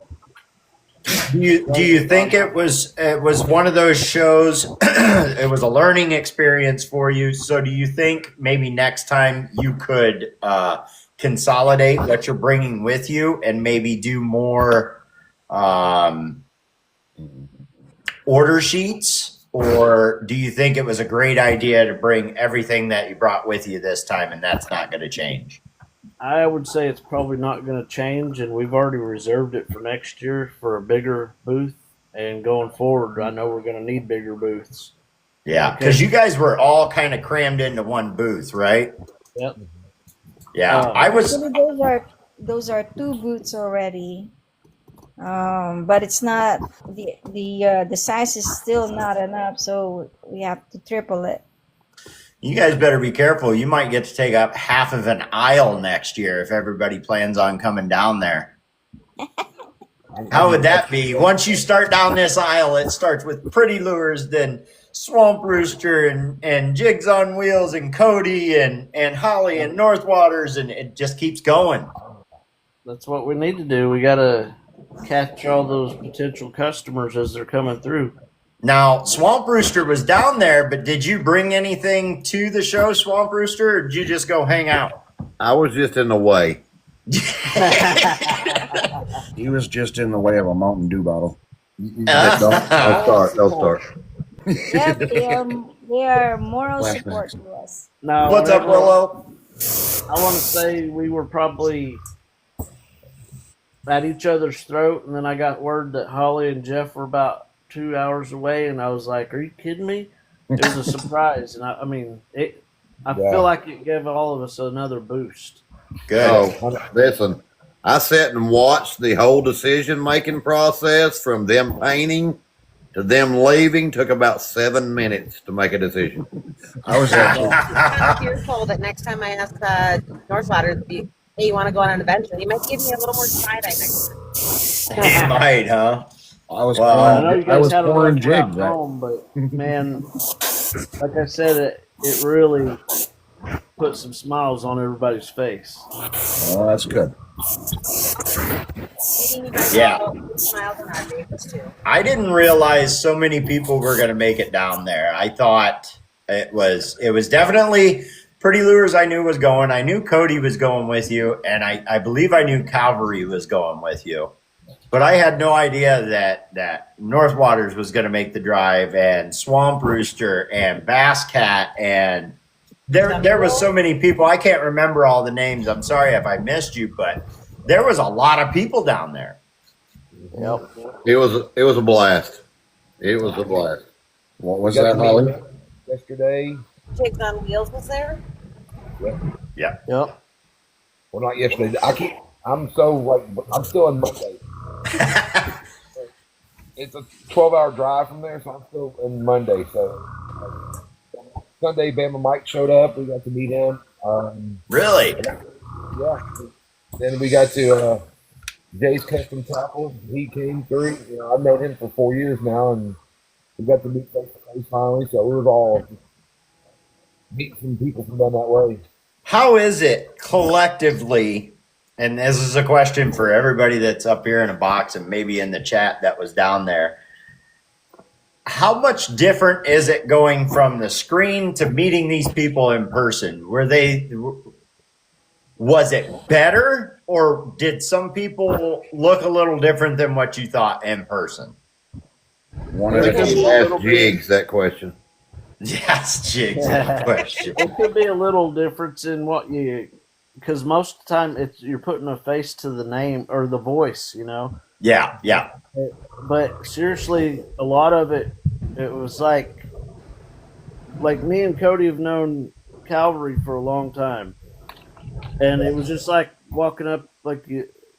Do you think it was one of those shows? It was a learning experience for you. So do you think maybe next time you could consolidate what you're bringing with you and maybe do more order sheets? Or do you think it was a great idea to bring everything that you brought with you this time, and that's not going to change? I would say it's probably not going to change, and we've already reserved it for next year for a bigger booth. And going forward, I know we're going to need bigger booths. Yeah, because you guys were all kind of crammed into one booth, right? Yep. Yeah, I was. Actually, those are 2 booths already, but it's not the size is still not enough, so we have to triple it. You guys better be careful. You might get to take up half of an aisle next year if everybody plans on coming down there. How would that be? Once you start down this aisle, it starts with Pretty Lures, then Swamp Rooster and Jigs on Wheels and Cody and Holly and North Waters, and it just keeps going. That's what we need to do. We got to catch all those potential customers as they're coming through. Now, Swamp Rooster was down there, but did you bring anything to the show, Swamp Rooster, or did you just go hang out? I was just in the way. He was just in the way of a Mountain Dew bottle. They'll start. Yep, they are moral support to us. Now, What's up, Willow? I want to say we were probably at each other's throat, and then I got word that Holly and Jeff were about 2 hours away, and I was like, "Are you kidding me?" It was a surprise, and I feel like it gave all of us another boost. Good. Oh, listen, I sat and watched the whole decision-making process from them painting to them leaving. Took about 7 minutes to make a decision. I was actually kind of fearful that next time I ask Northwater, hey, you want to go on an adventure? He might give me a little more side eye next time. He might, huh? I was I know you guys had a pouring rough route jigs. home, but man, like I said, it really put some smiles on everybody's face. Oh, that's good. Yeah. Smiles on our faces too. I didn't realize so many people were going to make it down there. I thought it was definitely Pretty Lures. I knew was going. I knew Cody was going with you, and I believe I knew Calvary was going with you. But I had no idea that North Waters was going to make the drive, and Swamp Rooster and Bass Cat, and there was so many people. I can't remember all the names. I'm sorry if I missed you, but there was a lot of people down there. Yep. It was a blast. It was a blast. What was that, Holly? Yesterday. Jigs on Wheels was there. Yeah. Yep. Well, not yesterday. I'm still in Monday. It's a 12-hour drive from there, so I'm still in Monday. So Sunday, Bama Mike showed up. We got to meet him. Really? Yeah. Then we got to Jay's Custom Tackle. He came through. I've known him for 4 years now, and we got to meet face to face finally. So it was all meet some people from down that way. How is it collectively? And this is a question for everybody that's up here in a box and maybe in the chat that was down there. How much different is it going from the screen to meeting these people in person? Was it better, or did some people look a little different than what you thought in person? One of you asked Jigs that question. Yes, Jigs, that question. It could be a little difference in what because most of the time you're putting a face to the name or the voice, Yeah. But seriously, a lot of it was like me and Cody have known Calvary for a long time, and it was just like walking up like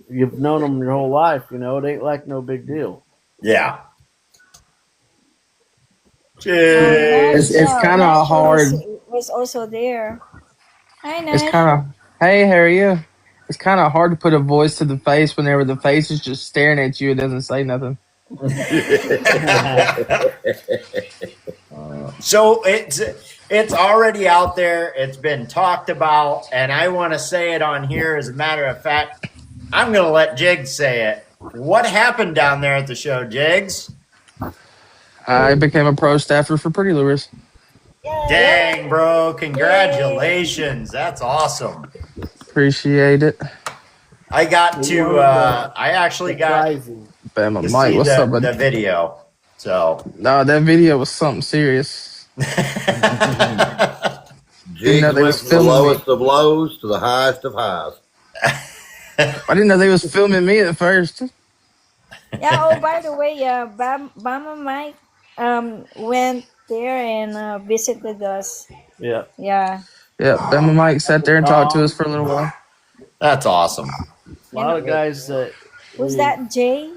you've known them your whole life. It ain't like no big deal. Yeah. It's kind of hard. Was also there. Hi, Nash. It's kind of, hey, how are you? It's kind of hard to put a voice to the face whenever the face is just staring at you. It doesn't say nothing. So it's already out there. It's been talked about, and I want to say it on here. As a matter of fact, I'm going to let Jigs say it. What happened down there at the show, Jigs? I became a pro staffer for Pretty Lures. Dang, bro. Congratulations. That's awesome. Appreciate it. I got to, I actually got to Bama see Mike, what's up, buddy? the video. So. No, that video was something serious. Jigs went from the lowest of lows to the highest of highs. I didn't know they was filming me at first. Yeah. Oh, by the way, Bama Mike went there and visited us. Yeah. Yeah. Yeah, Bama Mike sat there and talked to us for a little while. That's awesome. A lot of guys that was that Jay?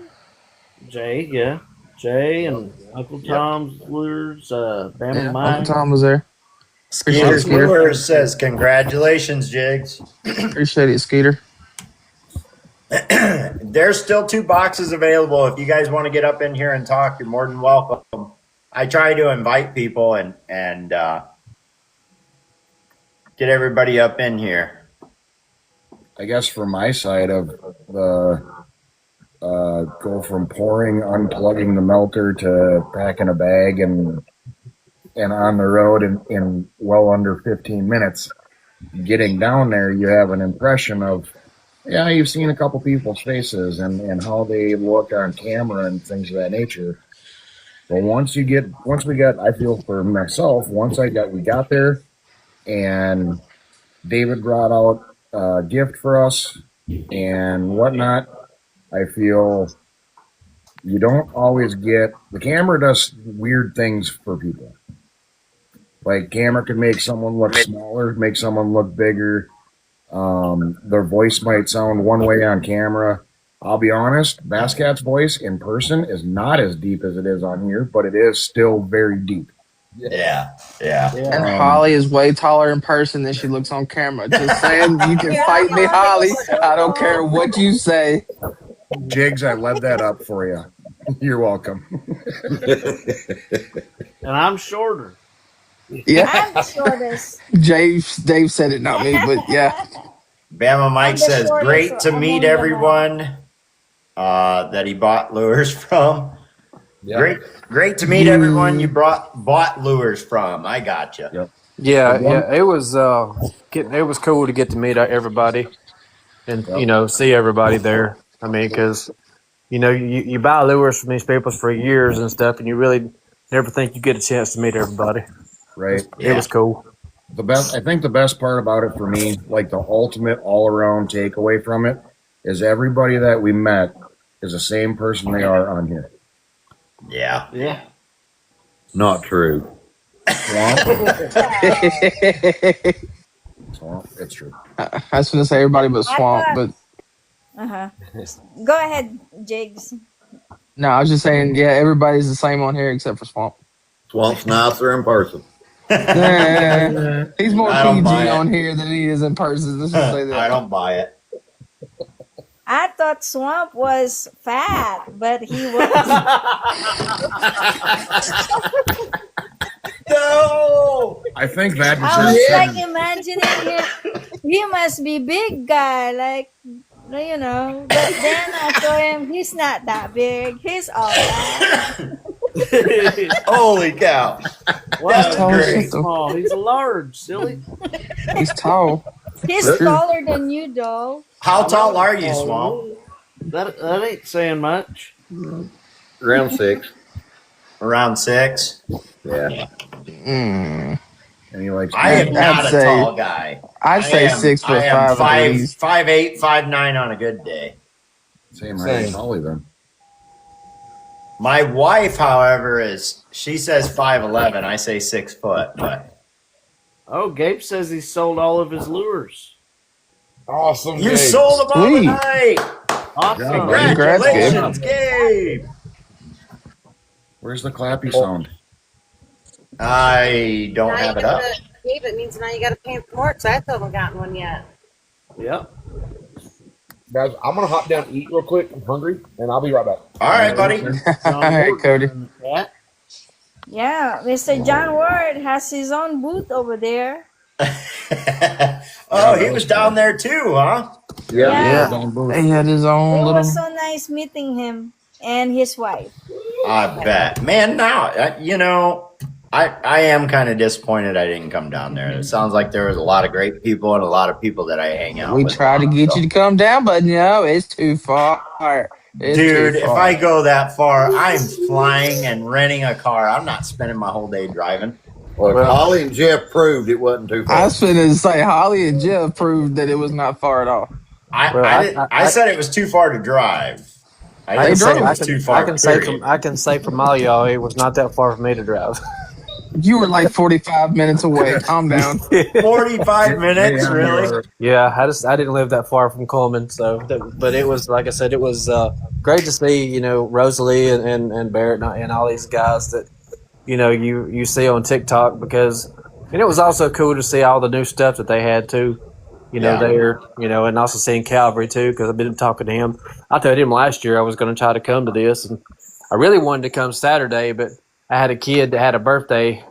Jay, yeah. Jay and Uncle Tom's Lures, Bama Mike. Uncle Tom was there. Skeeter Lures says, congratulations, Jigs. Appreciate it, Skeeter. There's still 2 boxes available. If you guys want to get up in here and talk, you're more than welcome. I try to invite people and get everybody up in here. I guess from my side of the go from pouring, unplugging the melter to packing a bag and on the road in well under 15 minutes. Getting down there, you have an impression of, yeah, you've seen a couple people's faces and how they look on camera and things of that nature. But once we got, I feel for myself, we got there and David brought out a gift for us and whatnot, I feel you don't always get, the camera does weird things for people. Like camera can make someone look smaller, make someone look bigger. Their voice might sound one way on camera. I'll be honest, Basscat's voice in person is not as deep as it is on here, but it is still very deep. Yeah. And Holly is way taller in person than she looks on camera. Just saying, you can fight me, Holly. I don't care what you say. Jigs, I led that up for you. You're welcome. And I'm shorter. Yeah. I'm the shortest. Dave said it, not me, but yeah. Bama Mike says, shortest great to meet among them all. everyone that he bought lures from. Yeah. Great to meet everyone you bought lures from. I got you. Yep. Yeah. It was cool to get to meet everybody and see everybody there. I mean, because you buy lures from these people for years and stuff, and you really never think you get a chance to meet everybody. Right. It was cool. I think the best part about it for me, like the ultimate all around takeaway from it, is everybody that we met is the same person they are on here. Yeah. Yeah. Not true. Swamp, it's true. I was going to say everybody but Swamp, but Go ahead, Jigs. no, I was just saying, yeah, everybody's the same on here except for Swamp. Swamp's nicer in person. He's more I don't PG buy on here than he is in person. Let's just it. say I that. don't buy it. I thought Swamp was fat, but he wasn't. No. I think that I was deserves like seven. imagining him. He must be big guy, like But then I saw him. He's not that big. He's all right. Holy cow. Why He's That is was tall as he shit great. though. small? He's a large, silly. He's tall He's for sure. taller than you, though. How I tall know are he's you, taller than Swamp? me. That ain't saying much. Round 6. Around 6. Yeah. Mm, And he likes I am I'd not a say tall guy. I'd say I am 6'5" at least. 5'8", 5'9" on a good day. same height as Same. Holly then. My wife, however, she says 5'11". I say 6 foot, but Oh, Gabe says he sold all of his lures. Awesome. you Gabe. sold them all Sweet. tonight. Awesome. Yeah, buddy. Congrats, Gabe. Congratulations, Gabe. Where's the clappy Oh. sound? I don't Now you have it up. gotta, Gabe, it means now you gotta pay for more because I still haven't gotten one yet. Yep. Guys, I'm gonna hop down and eat real quick. I'm hungry, and I'll be right back. All right, buddy. All right, Cody. Yeah. Yeah, Mr. John Ward has his own booth over there. Oh, he was down there too, huh? Yeah. Yeah. Down both. He had his It own little. was so nice meeting him and his wife. I bet. Man, now, I am kind of disappointed I didn't come down there. It sounds like there was a lot of great people and a lot of people that I hang out We with. tried to get you to come down, but no, it's too far. It's Dude, too if far. I go that far, I'm flying and renting a car. I'm not spending my whole day driving. Well, Well- Holly and Jeff proved it wasn't too I far. was finna say Holly and Jeff proved that it was not far at all. I said it was too far to drive. I I didn't can say say it was too far. I can say from all y'all, it was not that far for me to drive. You were like 45 minutes away. Calm down. 45 minutes, Yeah, really? Yeah, I didn't live that far from Coleman, but it was, like I said, it was great to see Rosalie and Barrett and all these guys that you see on TikTok, because it was also cool to see all the new stuff that they had too. Yeah. There, and also seeing Calvary too, because I've been talking to him. I told him last year I was going to try to come to this, and I really wanted to come Saturday, but I had a kid that had a birthday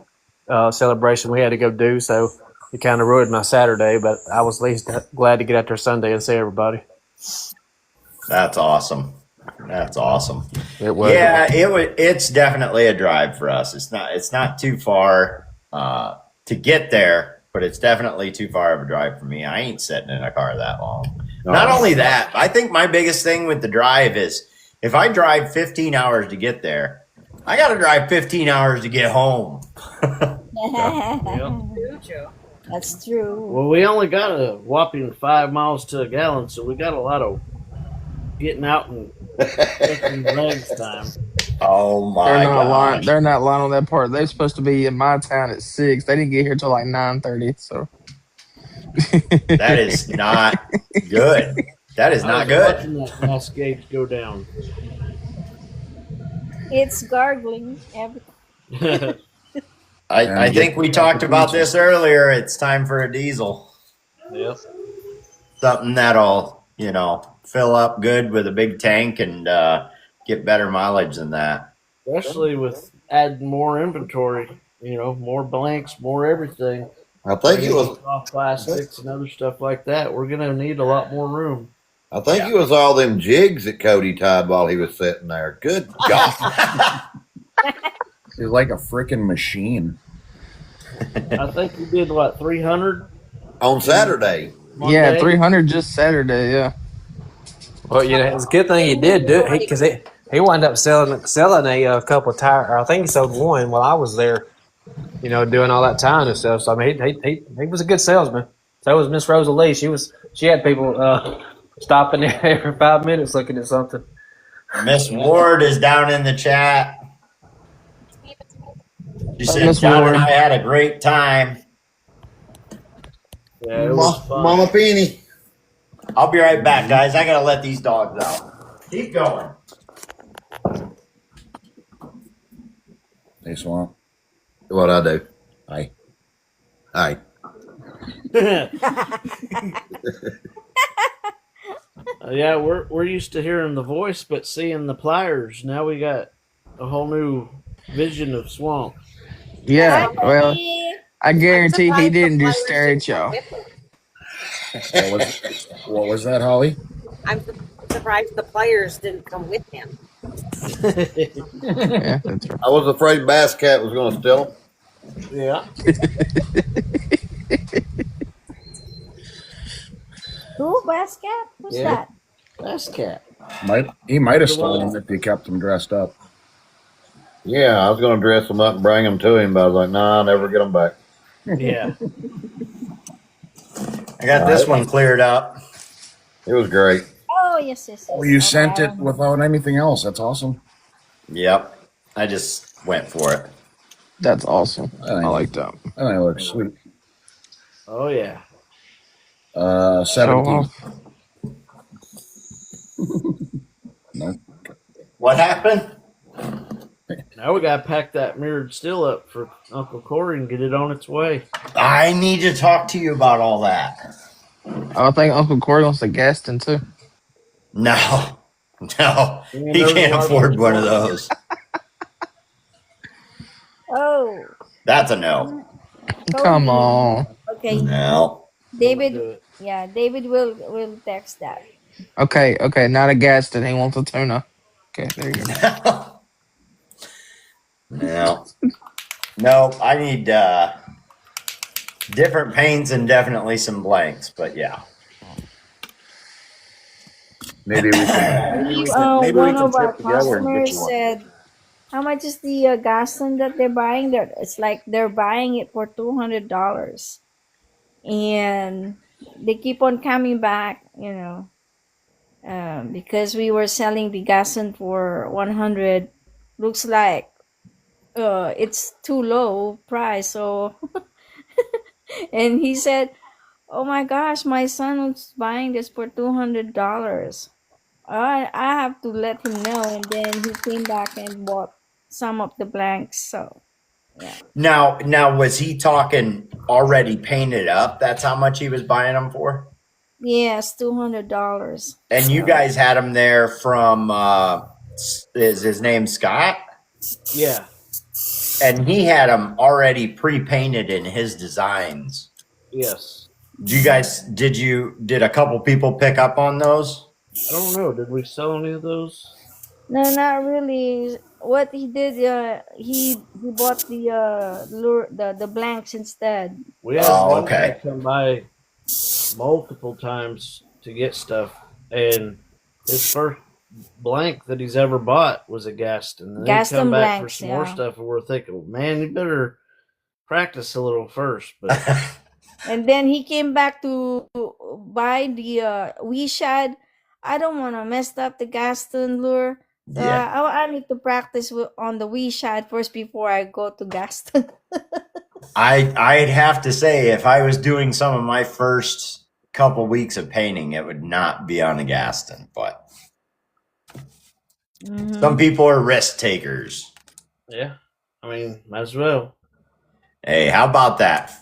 celebration we had to go do, so it kind of ruined my Saturday. But I was at least glad to get out there Sunday and see everybody. That's awesome. That's awesome. It was. Yeah, it's definitely a drive for us. It's not too far to get there, but it's definitely too far of a drive for me. I ain't sitting in a car that long. Not only that, I think my biggest thing with the drive is if I drive 15 hours to get there, I got to drive 15 hours to get home. That's true. Well, we only got a whopping 5 miles to a gallon, so we got a lot of getting out and taking legs time. Oh my They're not god! lying. They're not lying on that part. They're supposed to be in my town at 6. They didn't get here till like 9:30. So That is not good. That is I not was good. watching that gas gauge go down. It's gargling. I think we talked about this earlier. It's time for a diesel. Yep. Something that'll, fill up good with a big tank and get better mileage than that. Especially with adding more inventory, more blanks, more everything. I think it was. Off plastics and other stuff like that. We're gonna need a lot more room. I think it was all them jigs that Cody tied while he was sitting there. Good God! He's like a freaking machine. I think you did what, 300 On Saturday. yeah, day? 300 just Saturday. Yeah. Well, it's a good thing he did do it, because he wound up selling a couple of tires. I think he sold one while I was there, doing all that time and stuff. So I mean, he was a good salesman. So was Miss Rosalie. She had people stopping there every 5 minutes looking at something. Miss Ward is down in the chat. She said, Miss John Ward. and I had a great time. Yeah, it was fun. Mama Penny. I'll be right back, guys. I got to let these dogs out. Keep going. Hey, Swamp. What I do? Hi. Hi. Yeah, we're used to hearing the voice, but seeing the pliers. Now we got a whole new vision of swamp. Yeah, Hi, I'm, well, Becky. I I'm guarantee he surprised the didn't just pliers stare didn't at come y'all. with him. What was that, Holly? I'm surprised the pliers didn't come with him. Yeah, that's right. I was afraid Bass Cat was going to steal them. Yeah, Who, Basket? Who's yeah, that? that's cat. He might have The one stolen them if you kept them dressed up. Yeah, I was going to dress them up and bring them to him, but I was like, nah, I'll never get them back. Yeah, I got this one cleared up. It was great. Oh, yes, yes, Oh, yes. you Okay, sent I it remember. without anything else. That's awesome. Yep. I just went for it. That's awesome. I I like that. think it looks sweet. oh yeah. Show 17. off. No. What happened? Now we gotta pack that mirrored still up for Uncle Corey and get it on its way. I need to talk to you about all that. I think Uncle Corey wants a Gaston too. No. No. And He there's a can't large afford one of one. those. Oh, That's a no. Come Cody. on. Okay, No. Don't David. do it. Yeah, David will text that. Okay, not a Gaston. He wants a tuna. Okay, there you go. No. No. I need different paints and definitely some blanks, but yeah. Maybe we can. One of our customers said, "How much is the Gaston that they're buying? It's like they're buying it for $200, and they keep on coming back. Because we were selling the Gaston for 100. Looks like it's too low price. So, and he said, "Oh my gosh, my son was buying this for $200." I have to let him know, and then he came back and bought some of the blanks. So yeah, Now, was he talking already painted up? That's how much he was buying them for? yes, $200. And you guys had him there from, is his name Scott? Yeah, And he had them already pre-painted in his designs. yes. Did a couple people pick up on those? I don't know. Did we sell any of those? No, not really. What he did, he bought the the blanks instead. We had Oh, one guy okay. come by multiple times to get stuff, and his first blank that he's ever bought was a Gaston. And then he Gaston come back for blanks, some more yeah. stuff, and we're thinking, man, you better practice a little first. But And then he came back to buy the Wishad. I don't want to mess up the Gaston lure. So Yeah. I need to practice on the Wishad first before I go to Gaston. I'd have to say, if I was doing some of my first couple weeks of painting, it would not be on a Gaston. But some people are risk takers. yeah, I mean, might as well. Hey, how about that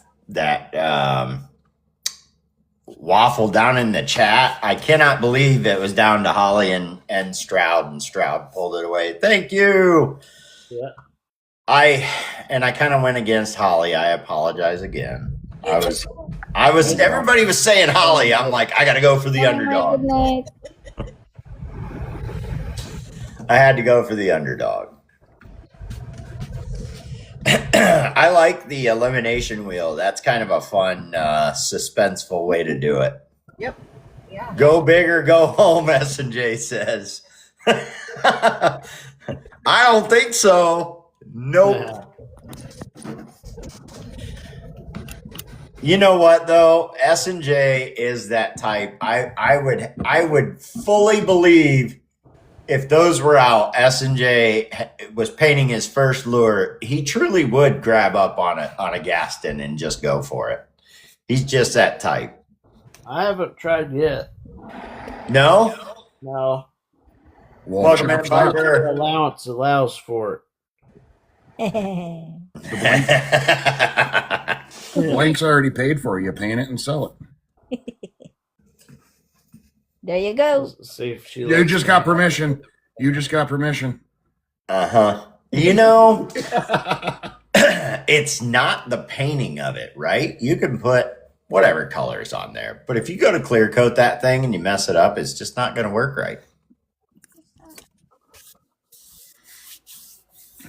waffle down in the chat? I cannot believe it was down to Holly and Stroud pulled it away. Thank you. Yeah. I kind of went against Holly. I apologize again. I was everybody was saying Holly. I'm like, I got to go for the underdog. Good night. I had to go for the underdog. I like the elimination wheel. That's kind of a fun, suspenseful way to do it. Yep. Yeah. Go big or go home, S&J says. I don't think so. Nope. You know what though? S&J is that type. I would fully believe if those were out, S&J was painting his first lure, he truly would grab up on a Gaston and just go for it. He's just that type. I haven't tried yet. No? No. Welcome, everybody. Their allowance allows for it. Blank's already paid for. You paint it and sell it. There you go. See if she. You just got permission. You just got permission. Uh-huh. You know, it's not the painting of it, right? You can put whatever colors on there, but if you go to clear coat that thing and you mess it up, it's just not going to work right.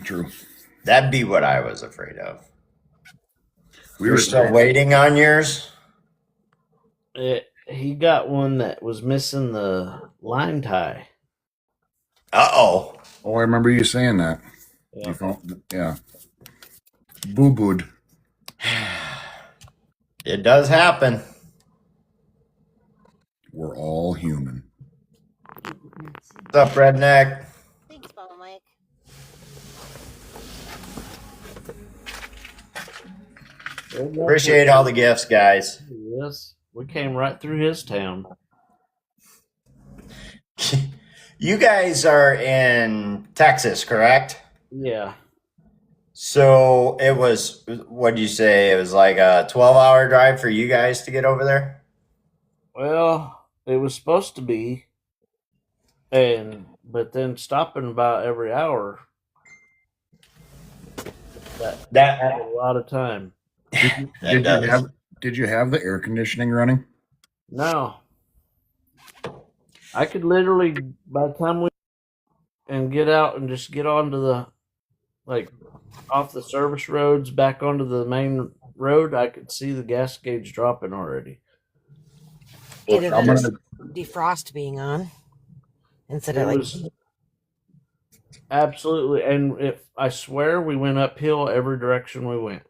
True. That'd be what I was afraid of. We We're still waiting on yours? He got one that was missing the line tie. Uh-oh. Oh, I remember you saying that. Yeah. You found, yeah. Boo-booed. It does happen. We're all human. What's up, Redneck? Thanks, Bubba Mike. Appreciate all the gifts, guys. Yes, we came right through his town. You guys are in Texas, correct? Yeah. So it was, what'd you say? It was like a 12-hour drive for you guys to get over there? Well, it was supposed to be, but then stopping about every hour. That had a lot of time. Did you have the air conditioning running? No. I could literally, by the time we and get out and just get onto the, like, off the service roads back onto the main road, I could see the gas gauge dropping already. Either the defrost being on instead of like. Absolutely, and I swear we went uphill every direction we went.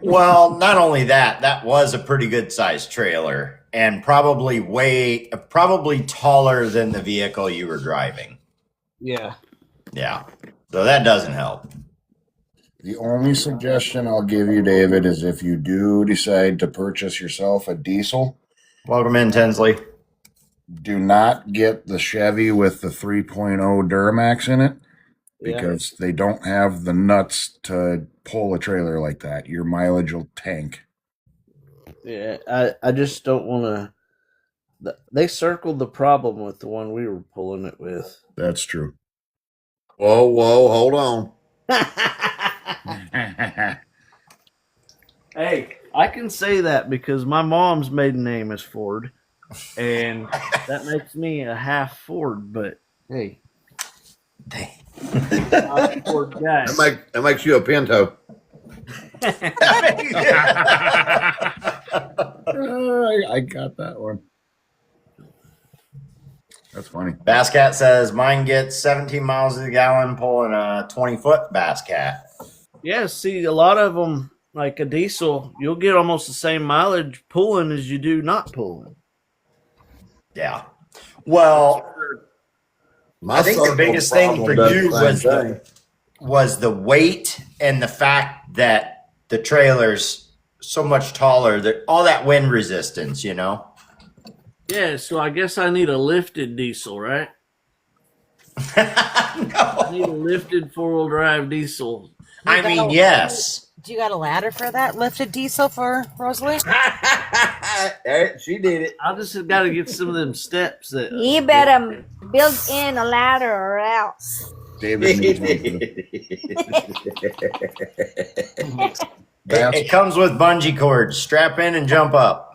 Well, not only that, that was a pretty good sized trailer and probably taller than the vehicle you were driving. Yeah. Yeah. So that doesn't help. The only suggestion I'll give you, David, is if you do decide to purchase yourself a diesel. Welcome in, Tinsley. Do not get the Chevy with the 3.0 Duramax in it because they don't have the nuts to pull a trailer like that. Your mileage will tank. Yeah, I just don't want to. They circled the problem with the one we were pulling it with. That's true. Whoa, hold on. Hey, I can say that because my mom's maiden name is Ford, and that makes me a half Ford. But hey, I'm a Ford guy. That makes you a Pinto. I got that one. That's funny. Bass Cat says mine gets 17 miles a gallon pulling a 20-foot Bass Cat. Yeah, see, a lot of them, like a diesel, you'll get almost the same mileage pulling as you do not pulling. Yeah. Well, I think the biggest thing for you was the weight and the fact that the trailer's so much taller, that all that wind resistance, you know? Yeah, so I guess I need a lifted diesel, right? No. I need a lifted four-wheel drive diesel. I mean, yes. Do you got a ladder for that lifted diesel for Rosalie? She did it. I just got to get some of them steps. That You better build in a ladder or else. David needs one too. It comes with bungee cords. Strap in and jump up.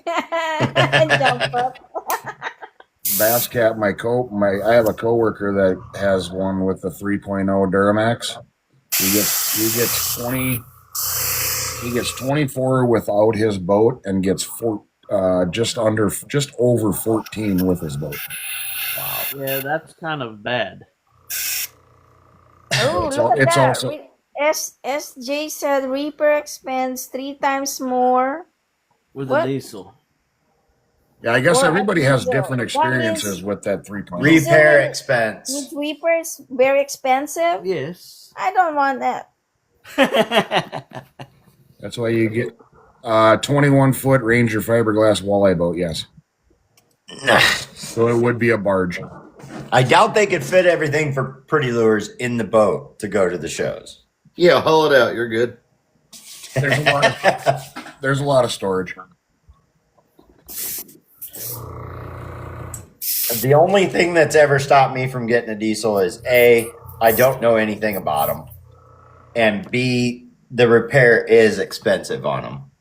Jump up. Bass Cat, I have a coworker that has one with the 3.0 Duramax. He gets 24 without his boat and gets just over 14 with his boat. Wow. Yeah, that's kind of bad. Oh, look at that. SJ said Reaper expense 3 times more. With a diesel. Yeah, I guess everybody has different experiences with that 3.0. Repair expense. Is Reapers very expensive? Yes. I don't want that. That's why you get 21-foot Ranger fiberglass walleye boat, yes. So it would be a barge. I doubt they could fit everything for Pretty Lures in the boat to go to the shows. Yeah, haul it out. You're good. There's a lot of storage. The only thing that's ever stopped me from getting a diesel is A, I don't know anything about them, and B, the repair is expensive on them.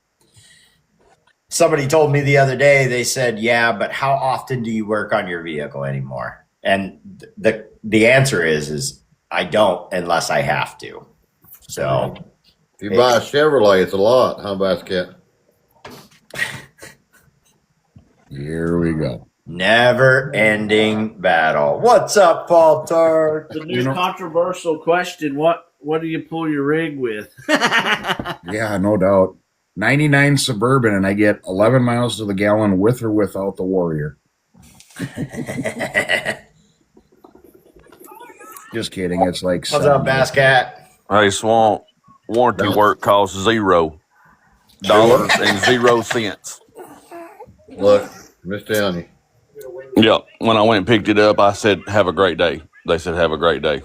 Somebody told me the other day, they said, yeah, but how often do you work on your vehicle anymore? And the answer is I don't unless I have to. So if you buy a Chevrolet, it's a lot, huh, Basket? Here we go. Never ending battle. What's up, Paul Tart? The new controversial question: What do you pull your rig with? Yeah, no doubt. 99 Suburban, and I get 11 miles to the gallon with or without the Warrior. Just kidding. It's like what's up, Basket? Hey, Swamp. Warranty work costs $0 and 0 cents. Look, I'm just telling you. Yep. When I went and picked it up, I said, "Have a great day." They said, "Have a great day."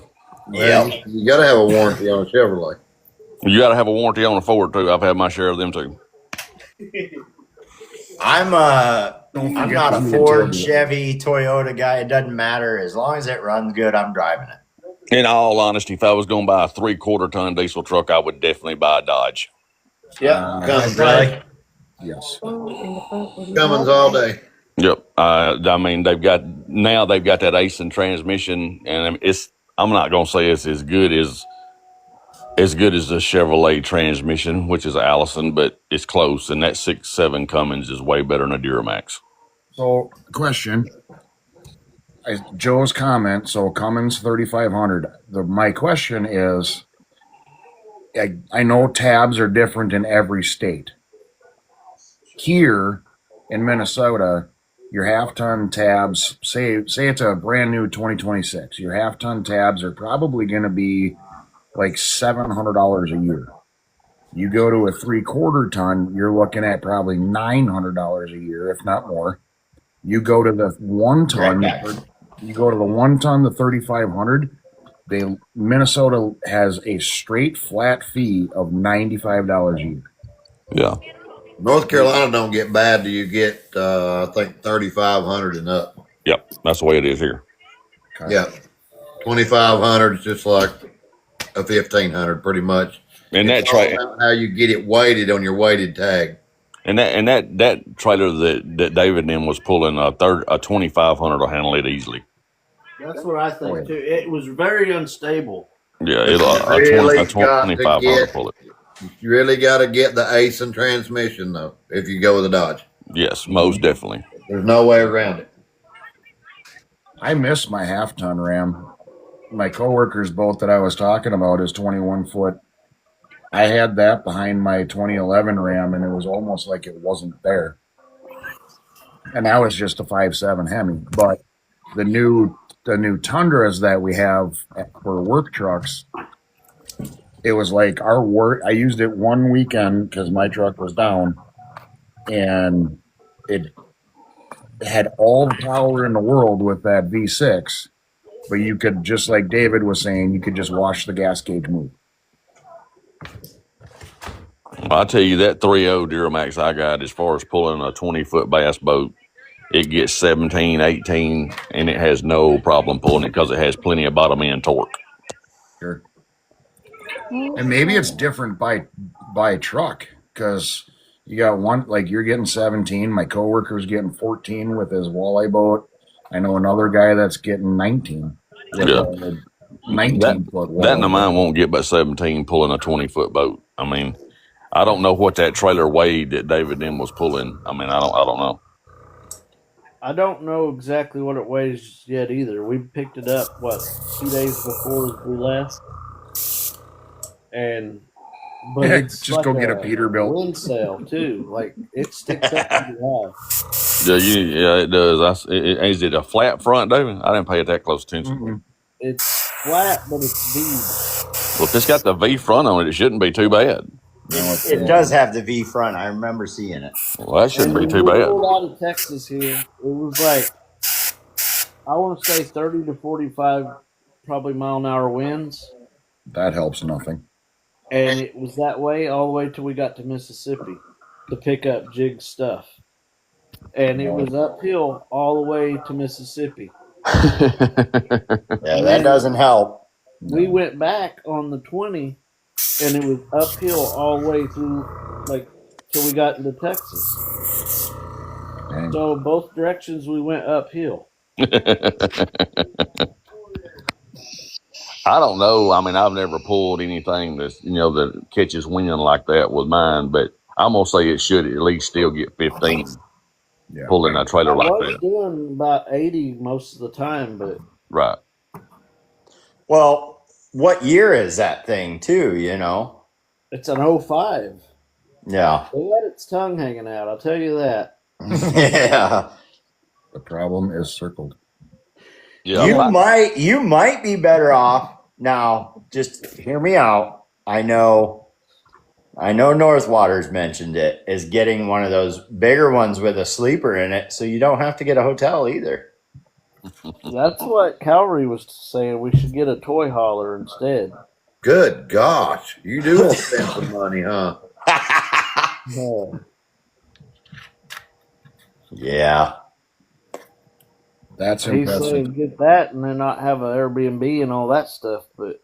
Well, you got to have a warranty on a Chevrolet. You got to have a warranty on a Ford too. I've had my share of them too. I'm not a Ford, Chevy, Toyota guy. It doesn't matter. As long as it runs good, I'm driving it. In all honesty, if I was going to buy a 3/4 ton diesel truck, I would definitely buy a Dodge. Cummins, really? Yes. Cummins all day. Yep. I mean, they've got that Aisin transmission, and I'm not going to say it's as good as the Chevrolet transmission, which is Allison, but it's close. And that 6.7 Cummins is way better than a Duramax. So, question. Joe's comment, so Cummins 3,500. My question is, I know tabs are different in every state. Here in Minnesota, your half-ton tabs, say it's a brand new 2026, your half-ton tabs are probably going to be like $700 a year. You go to a 3/4 ton, you're looking at probably $900 a year, if not more. You go to the 1 ton, the 3,500. Minnesota has a straight flat fee of $95 a year. Yeah. North Carolina don't get bad till you get, I think, 3,500 and up. Yep. That's the way it is here. Okay. Yeah. 2,500 is just like a 1,500 pretty much. And it's all about how you get it weighted on your weighted tag. And that trailer that David and them was pulling a 2,500 will handle it easily. That's what I think too. It was very unstable. Yeah, a 2,500 pull it. You really got to get the Aisin transmission though, if you go with a Dodge. Yes, most definitely. There's no way around it. I miss my half-ton Ram. My coworker's boat that I was talking about is 21 foot. I had that behind my 2011 Ram, and it was almost like it wasn't there. And that was just a 5.7 Hemi. But the new Tundras that we have for work trucks, it was like our work. I used it one weekend because my truck was down, and it had all the power in the world with that V6. But you could, just like David was saying, you could just watch the gas gauge move. I'll tell you that 3.0 Duramax I got, as far as pulling a 20-foot bass boat, it gets 17, 18, and it has no problem pulling it because it has plenty of bottom end torque. Sure. And maybe it's different by truck, because you got one, like you're getting 17. My coworker's getting 14 with his walleye boat. I know another guy that's getting 19. Yeah. 19 foot walleye. That and mine won't get but 17 pulling a 20-foot boat. I mean, I don't know what that trailer weighed that David M was pulling. I mean, I don't know. I don't know exactly what it weighs yet either. We picked it up 2 days before we left, but it's just like go get a Peterbilt wind sail too. Like it sticks up pretty high. Yeah, it does. Is it a flat front, David? I didn't pay it that close attention. Mm-hmm. It's flat, but it's V. Well, if it's got the V front on it, it shouldn't be too bad. It does have the V front. I remember seeing it. Well, that shouldn't be too bad. We pulled out of Texas here. It was like, I want to say 30 to 45, probably mile-an-hour winds. That helps nothing. and it was that way all the way till we got to Mississippi to pick up Jig's stuff, and it was uphill all the way to Mississippi. Yeah, And that then doesn't help. we went back on the 20, and it was uphill all the way through, like, till we got into Texas. Dang. So both directions we went uphill. I don't know. I mean, I've never pulled anything that's, that catches wind like that with mine, but I'm going to say it should at least still get 15 Yeah. pulling a I trailer like was that. doing about 80 most of the time, but Right. Well, what year is that thing, too, it's an 05. Yeah. They let its tongue hanging out, I'll tell you that. Yeah. The problem is circled. Yeah. You might be better off. Now, just hear me out. I know Northwater's mentioned it, is getting one of those bigger ones with a sleeper in it, so you don't have to get a hotel either. That's what Calvary was saying. We should get a toy hauler instead. Good gosh, you do want to spend some money, huh? Yeah. That's He's impressive. saying get that and then not have an Airbnb and all that stuff. But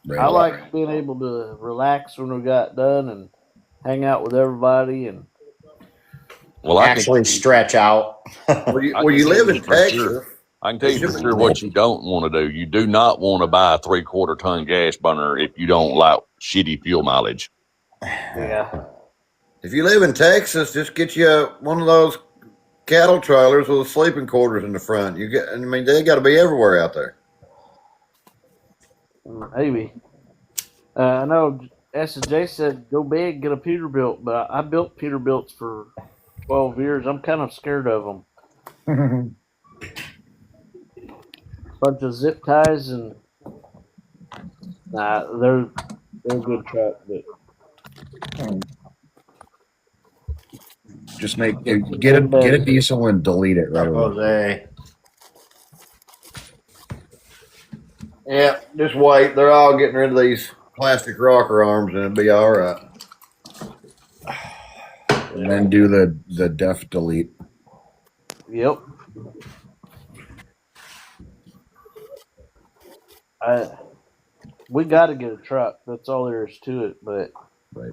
Right. I like being able to relax when we got done and hang out with everybody. And Well, actually stretch out. Well, you live in Texas. Sure. I can tell you for sure what you don't want to do. You do not want to buy a 3/4 ton gas burner if you don't like shitty fuel mileage. yeah, If you live in Texas, just get you one of those cattle trailers with sleeping quarters in the front. They got to be everywhere out there. maybe. I know S&J said go big, get a Peterbilt, but I built Peterbilts for 12 years. I'm kind of scared of them. Bunch of zip ties and they're a good truck, but Just get a diesel and delete it right away. Jose. Yeah, just wait. They're all getting rid of these plastic rocker arms, and it'll be all right. And then do the def delete. Yep. We got to get a truck. That's all there is to it. But right.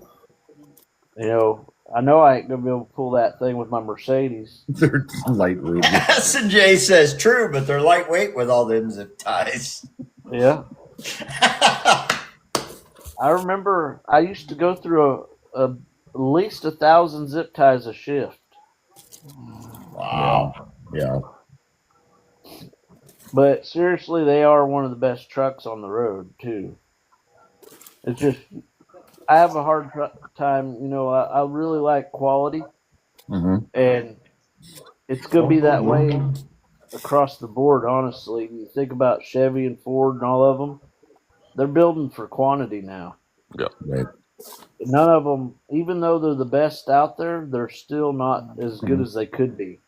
I know I ain't gonna be able to pull that thing with my Mercedes. They're lightweight. S&J says true, but they're lightweight with all them zip ties. Yeah. I remember I used to go through at least 1,000 zip ties a shift. Wow. Yeah. But seriously, they are one of the best trucks on the road too. It's just I have a hard time. I really like quality, and it's gonna be that way across the board. Honestly, you think about Chevy and Ford and all of them; they're building for quantity now. Yeah. Right. None of them, even though they're the best out there, they're still not as good as they could be.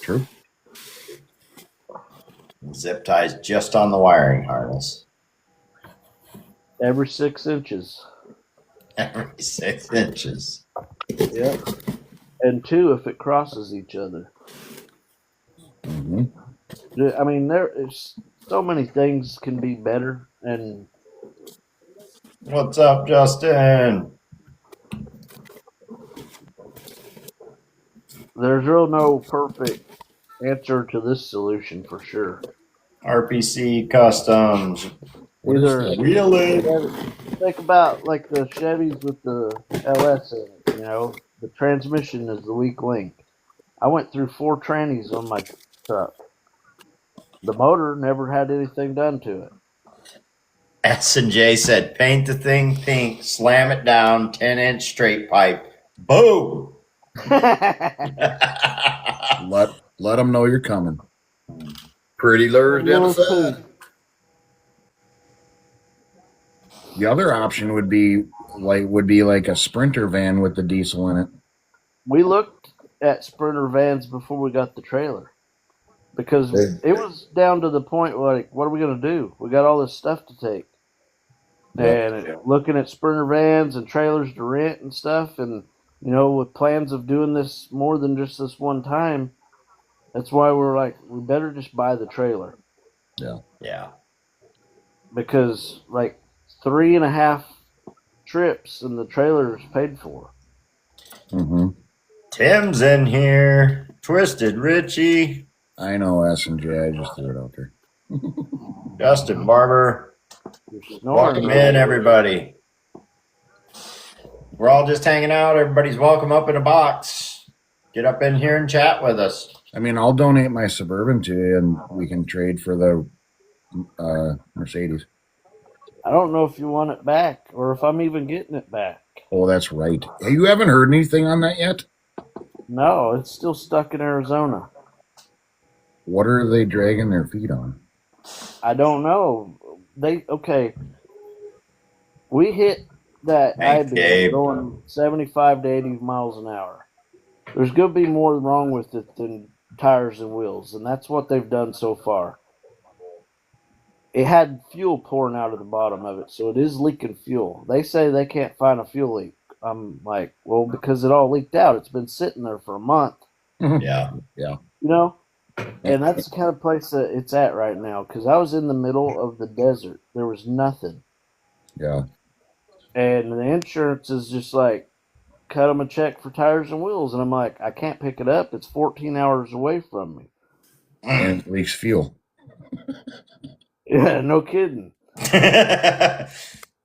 True. Zip ties just on the wiring harness. Every 6 inches. Every 6 inches. Yep. And 2 if it crosses each other. I mean, there's so many things can be better. And what's up, Justin? There's really no perfect answer to this solution for sure. RPC Customs. Either really think about like the Chevys with the LS in it. The transmission is the weak link. I went through 4 trannies on my truck. The motor never had anything done to it. S&J said, paint the thing pink, slam it down, 10-inch straight pipe. Boom! Let them know you're coming. Pretty lures down the side. The other option would be like a Sprinter van with the diesel in it. We looked at Sprinter vans before we got the trailer because it was down to the point where, like, what are we going to do? We got all this stuff to take. and looking at sprinter vans and trailers to rent and stuff, and with plans of doing this more than just this one time. That's why we're like, we better just buy the trailer. Yeah. Because like 3.5 trips and the trailer is paid for. Mm-hmm. Tim's in here. Twisted Richie. I know S&J. I just threw it out there. Justin Barber. You're snoring. Welcome in, everybody. We're all just hanging out. Everybody's welcome up in a box. Get up in here and chat with us. I mean, I'll donate my Suburban to you, and we can trade for the Mercedes. I don't know if you want it back or if I'm even getting it back. Oh, that's right. Hey, you haven't heard anything on that yet? No, it's still stuck in Arizona. What are they dragging their feet on? I don't know. We hit that I-beam going 75 to 80 miles an hour. There's going to be more wrong with it than tires and wheels, and that's what they've done so far. It had fuel pouring out of the bottom of it, so it is leaking fuel. They say they can't find a fuel leak. I'm like, well, because it all leaked out. It's been sitting there for a month. Yeah. And that's the kind of place that it's at right now, because I was in the middle of the desert. There was nothing. Yeah. And the insurance is just like, cut them a check for tires and wheels. And I'm like, I can't pick it up. It's 14 hours away from me. And it leaks fuel. Yeah, no kidding.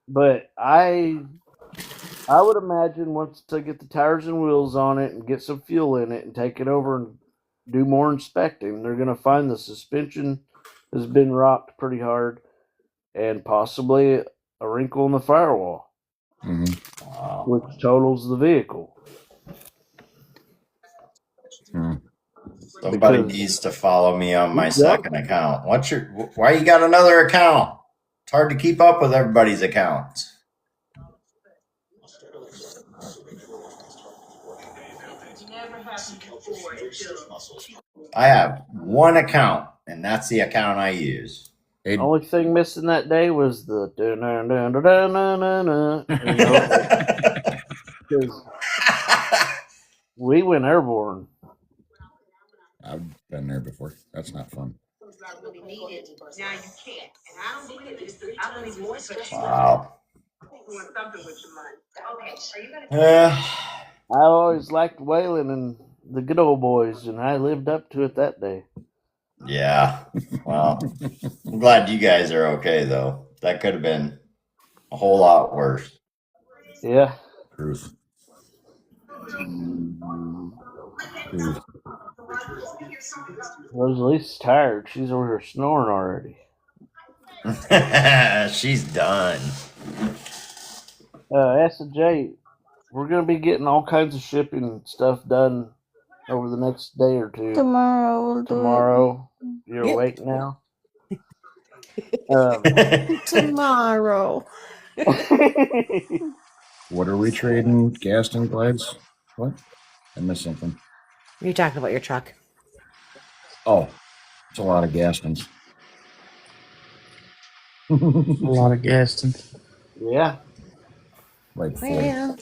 But I would imagine once I get the tires and wheels on it and get some fuel in it and take it over and do more inspecting, they're going to find the suspension has been rocked pretty hard and possibly a wrinkle in the firewall, which totals the vehicle. Somebody needs to follow me on my second account. Why you got another account? It's hard to keep up with everybody's accounts. I have one account, and that's the account I use. The only thing missing that day was the because we went airborne. I've been there before. That's not fun. Wow. I always liked Waylon and the good old boys, and I lived up to it that day. Yeah. Well, I'm glad you guys are okay, though. That could have been a whole lot worse. Yeah. Truth. Rosalie's at least tired. She's over here snoring already. She's done. S&J, we're going to be getting all kinds of shipping stuff done over the next day or two. Tomorrow we'll do it. You're awake now? Tomorrow. What are we trading? Gaston glides? What? I missed something. You're talking about your truck. Oh, it's a lot of Gastons. A lot of Gastons. Yeah. Like 4. Well.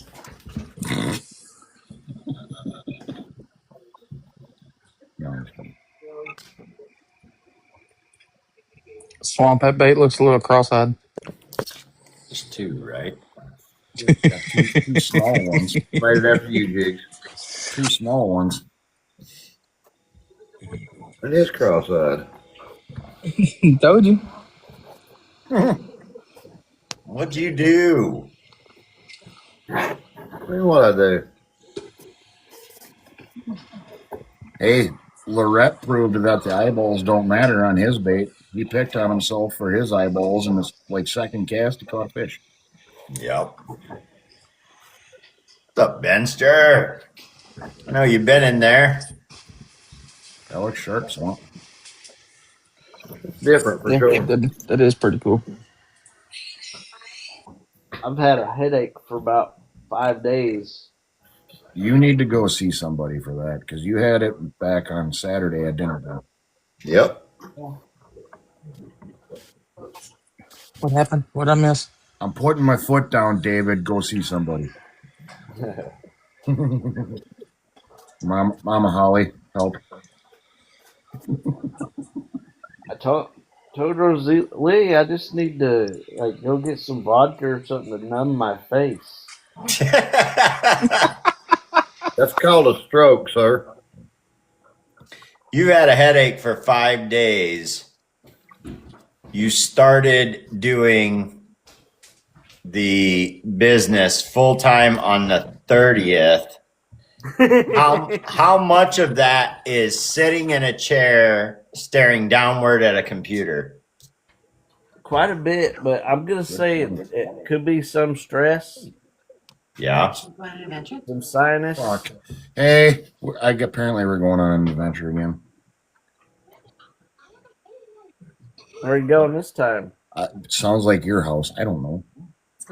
No, I'm just kidding. Swamp, that bait looks a little cross-eyed. Just 2, right? Yeah, two small ones. Right after you, Jigs. 2 small ones. It is cross-eyed. Told you. What'd you do? What I do? Hey, Lorette proved that the eyeballs don't matter on his bait. He picked on himself for his eyeballs, and it's like second cast, he caught a fish. Yep. What's up, Benster? I know you've been in there. That looks sharp, Swamp. Different for sure. That is pretty cool. I've had a headache for about 5 days. You need to go see somebody for that, because you had it back on Saturday at dinner time. Yep. What happened? What'd I miss? I'm putting my foot down, David. Go see somebody. Mama Holly, help. I told Rosalie I just need to like go get some vodka or something to numb my face. That's called a stroke, sir. You had a headache for 5 days. You started doing the business full time on the 30th. How much of that is sitting in a chair staring downward at a computer? Quite a bit, but I'm gonna say it could be some stress, Yeah. some sinus. Fuck. Hey, apparently we're going on an adventure again. Where are you going this time? It sounds like your house. I don't know.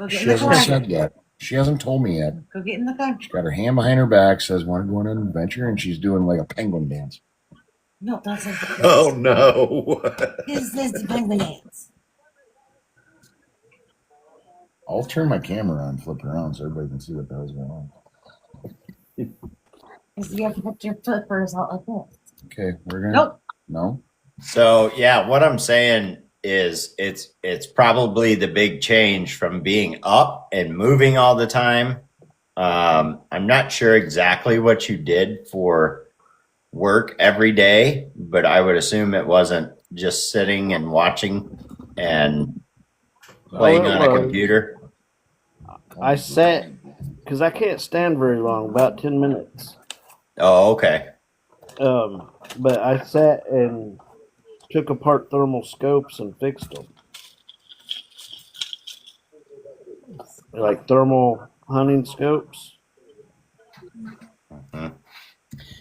She hasn't said yet. She hasn't told me yet. Go get in the car. She's got her hand behind her back, says, want to go on an adventure, and she's doing like a penguin dance. No, that's a Oh no. This is the penguin dance. I'll turn my camera on, flip around so everybody can see what the hell's going on. Because you have to put your flippers out like this. Okay, we're gonna. Nope. No. So yeah, what I'm saying is it's probably the big change from being up and moving all the time. I'm not sure exactly what you did for work every day, but I would assume it wasn't just sitting and watching and playing on a computer. I sat because I can't stand very long, about 10 minutes. Oh, okay. But I sat and took apart thermal scopes and fixed them, like thermal hunting scopes. Mm-hmm. That's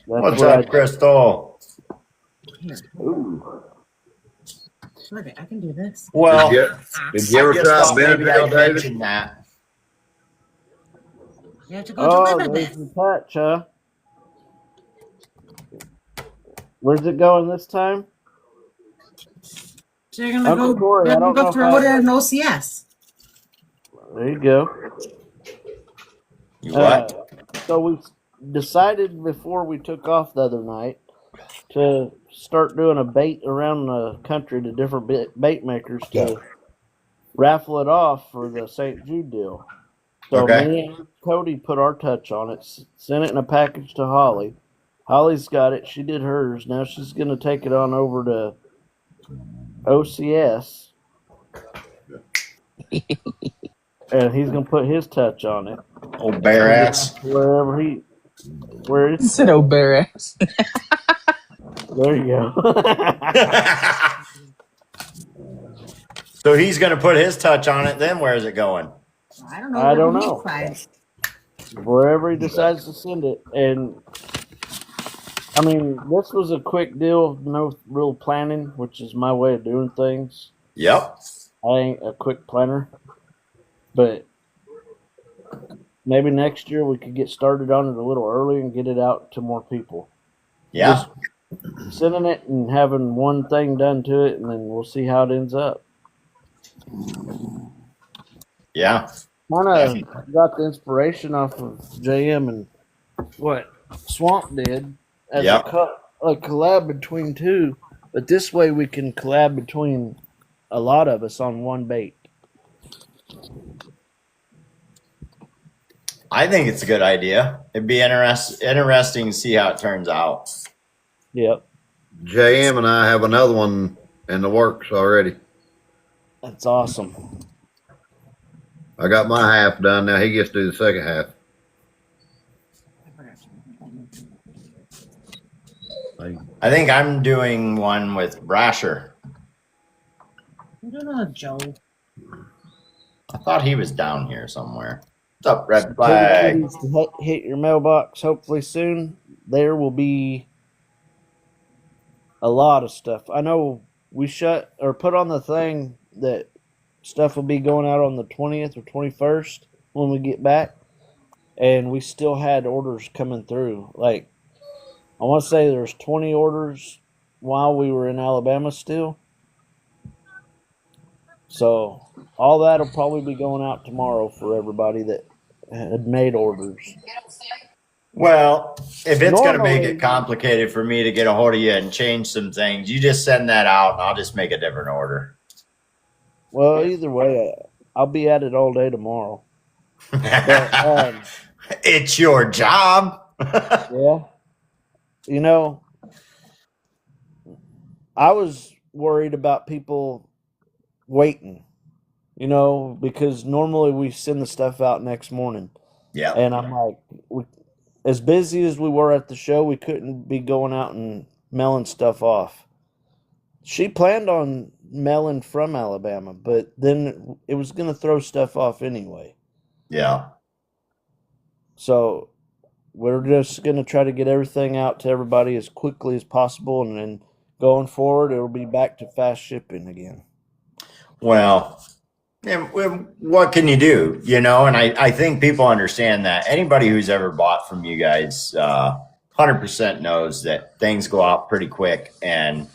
What's up, Crystal? Here. Ooh. Look, I can do this. Well, did you ever try Benadryl, David? That. You have to go to limit there's this. the touch, huh? Where's it going this time? So you're gonna Uncle go. Corey, I You're don't gonna know go throw if it in an OCS. There you go. You what? So we decided before we took off the other night to start doing a bait around the country to different bait makers to raffle it off for the St. Jude deal. So me and Cody put our touch on it, sent it in a package to Holly. Holly's got it. She did hers. Now she's going to take it on over to OCS. And he's going to put his touch on it. Old bare ass. Where it's said old bare ass. There you go. So he's going to put his touch on it. Then where's it going? I don't know. I don't know. Wherever he decides to send it. And I mean, this was a quick deal, no real planning, which is my way of doing things. Yep. I ain't a quick planner. But maybe next year we could get started on it a little early and get it out to more people. Yeah. Just sending it and having one thing done to it, and then we'll see how it ends up. Yeah. Kind of got the inspiration off of JM and what Swamp did as a collab between two. But this way we can collab between a lot of us on one bait. I think it's a good idea. It'd be interesting to see how it turns out. Yep. JM and I have another one in the works already. That's awesome. I got my half done. Now he gets to do the second half. I think I'm doing one with Brasher. I'm doing a Joe. I thought he was down here somewhere. What's up, Red Flag? To hit your mailbox hopefully soon. There will be a lot of stuff. I know we shut or put on the thing that stuff will be going out on the 20th or 21st when we get back. And we still had orders coming through. Like, I want to say there's 20 orders while we were in Alabama still. So all that'll probably be going out tomorrow for everybody that had made orders. Well, if it's going to make it Normally, complicated for me to get a hold of you and change some things, you just send that out and I'll just make a different order. well, either way, I'll be at it all day tomorrow. But It's your job. yeah, you know, I was worried about people waiting, because normally we send the stuff out next morning. Yeah. And I'm like, as busy as we were at the show, we couldn't be going out and mailing stuff off. She planned on mailing from Alabama, but then it was going to throw stuff off anyway. Yeah. So we're just going to try to get everything out to everybody as quickly as possible. And then going forward, it'll be back to fast shipping again. Well, what can you do? And I think people understand that. Anybody who's ever bought from you guys 100% knows that things go out pretty quick and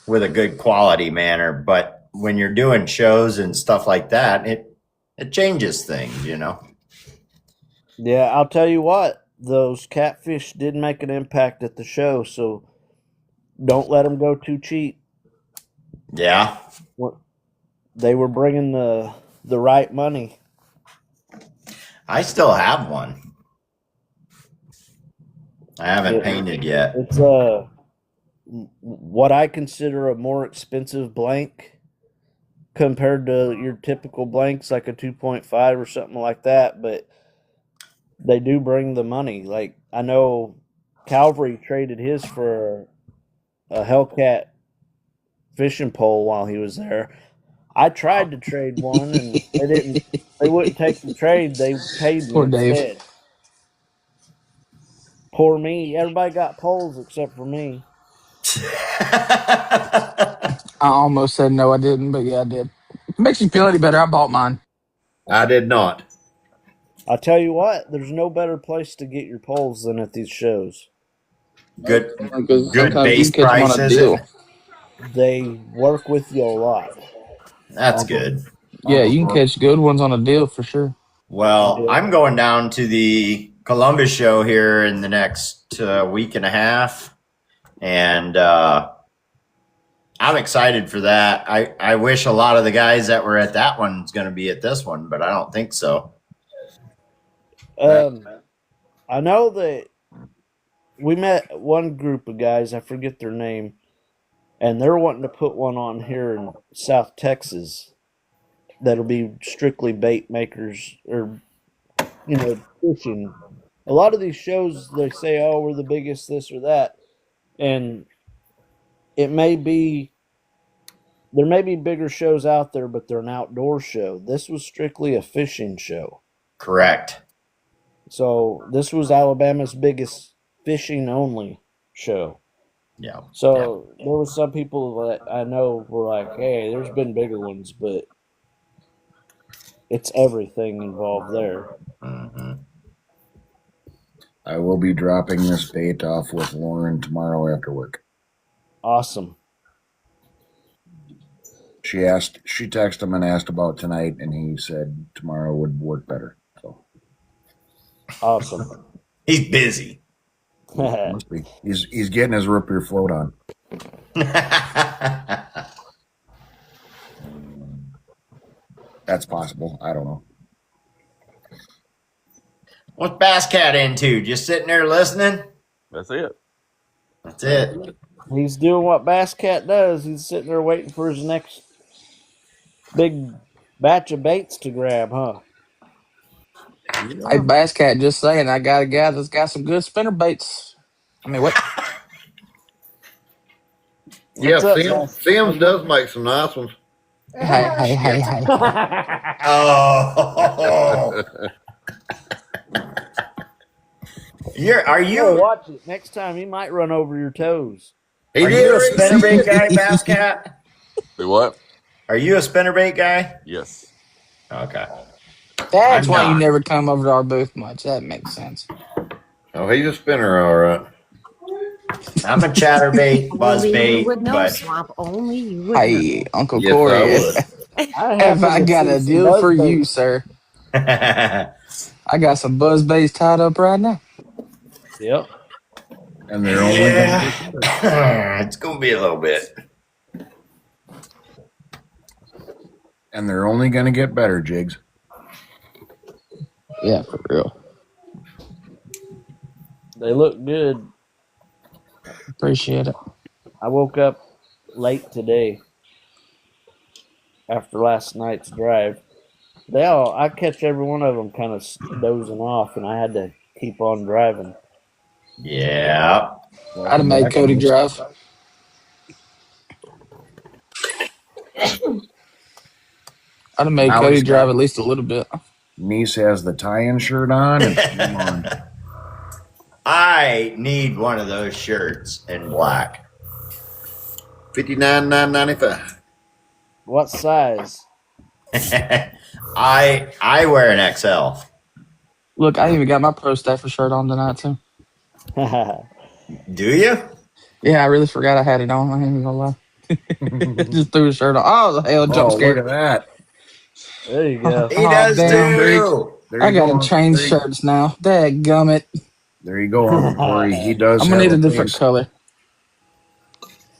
with a good quality manner. But when you're doing shows and stuff like that, it changes things, Yeah, I'll tell you what, those catfish did make an impact at the show, so don't let them go too cheap. Yeah. They were bringing the right money. I still have one. I haven't painted yet. It's what I consider a more expensive blank compared to your typical blanks, like a 2.5 or something like that, but they do bring the money. Like, I know Calvary traded his for a Hellcat fishing pole while he was there. I tried to trade one and they wouldn't take the trade. They paid me Poor Dave. instead. Poor me. Everybody got poles except for me. I almost said no, I didn't, but yeah, I did. If it makes you feel any better, I bought mine. I did not. I tell you what, there's no better place to get your poles than at these shows. Good Sometimes base you can catch them price, on a is deal. it? They work with you a lot. That's good. Yeah, you can catch good ones on a deal for sure. Well, I'm going down to the Columbus show here in the next week and a half, and I'm excited for that. I wish a lot of the guys that were at that one's going to be at this one, but I don't think so. I know that we met one group of guys, I forget their name, and they're wanting to put one on here in South Texas that'll be strictly bait makers or, fishing. A lot of these shows, they say, oh, we're the biggest this or that. And there may be bigger shows out there, but they're an outdoor show. This was strictly a fishing show. Correct. So this was Alabama's biggest fishing only show. Yeah. So there was some people that I know were like, hey, there's been bigger ones, but it's everything involved there. Mm-hmm. I will be dropping this bait off with Lauren tomorrow after work. Awesome. She texted him and asked about tonight, and he said tomorrow would work better. So awesome. He's busy. Must be. He's getting his root beer float on. That's possible. I don't know. What's Bass Cat into? Just sitting there listening? That's it. That's it. He's doing what Bass Cat does. He's sitting there waiting for his next big batch of baits to grab, huh? Hey, Bass Cat, just saying, I got a guy that's got some good spinner baits. I mean, what? Yeah, Sims does make some nice ones. Hey. Oh. Are you watch it next time? He might run over your toes. Are you a spinnerbait guy, Bass Cat? Do what? Are you a spinnerbait guy? Yes. Okay. That's why you never come over to our booth much. That makes sense. Oh, he's a spinner, all right. I'm a chatterbait, buzzbait, you would know, but Swamp. Only you would Hey, know. Uncle Yes, Corey. I would. I Have happen I to got see a some deal buzz for bait. you, sir? I got some buzz baits tied up right now. Yep. And they're only going to get better. Yeah. It's going to be a little bit. And they're only going to get better, Jigs. Yeah, for real. They look good. Appreciate it. I woke up late today after last night's drive. I catch every one of them kind of dozing off, and I had to keep on driving. Yeah. I'd have Welcome made back, Cody Niece. drive. I'd have made Now Cody he's drive got at least a little bit. Niece has the tie-in shirt on and come on. I need one of those shirts in black. $59,995. What size? I wear an XL. Look, I even got my Pro Staffer shirt on tonight too. Do you? Yeah, I really forgot I had it on. I ain't even gonna lie. Just threw the shirt on. Oh, the hell, jump Oh, scare. look at that. There you go. He Oh, does damn. too. There I you gotta go. change There you, shirts now. Dadgummit. there you go, Uncle Corey. He does I'm gonna have need a a different face. color.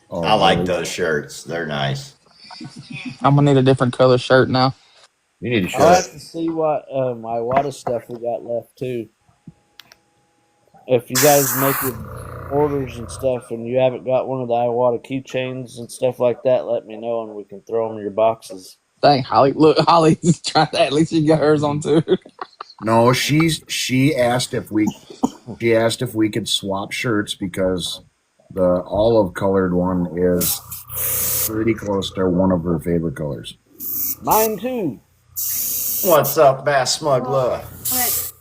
Oh, I like really? those shirts. They're nice. I'm gonna need a different color shirt now. You need to I'll shut have to see what Iwata stuff we got left too. If you guys make your orders and stuff, and you haven't got one of the Iwata keychains and stuff like that, let me know and we can throw them in your boxes. Dang, Holly. Look, Holly's trying that. At least she got hers on too. No, she asked if we could swap shirts because the olive colored one is pretty close to one of her favorite colors. Mine too. What's up, Bass Smuggler? But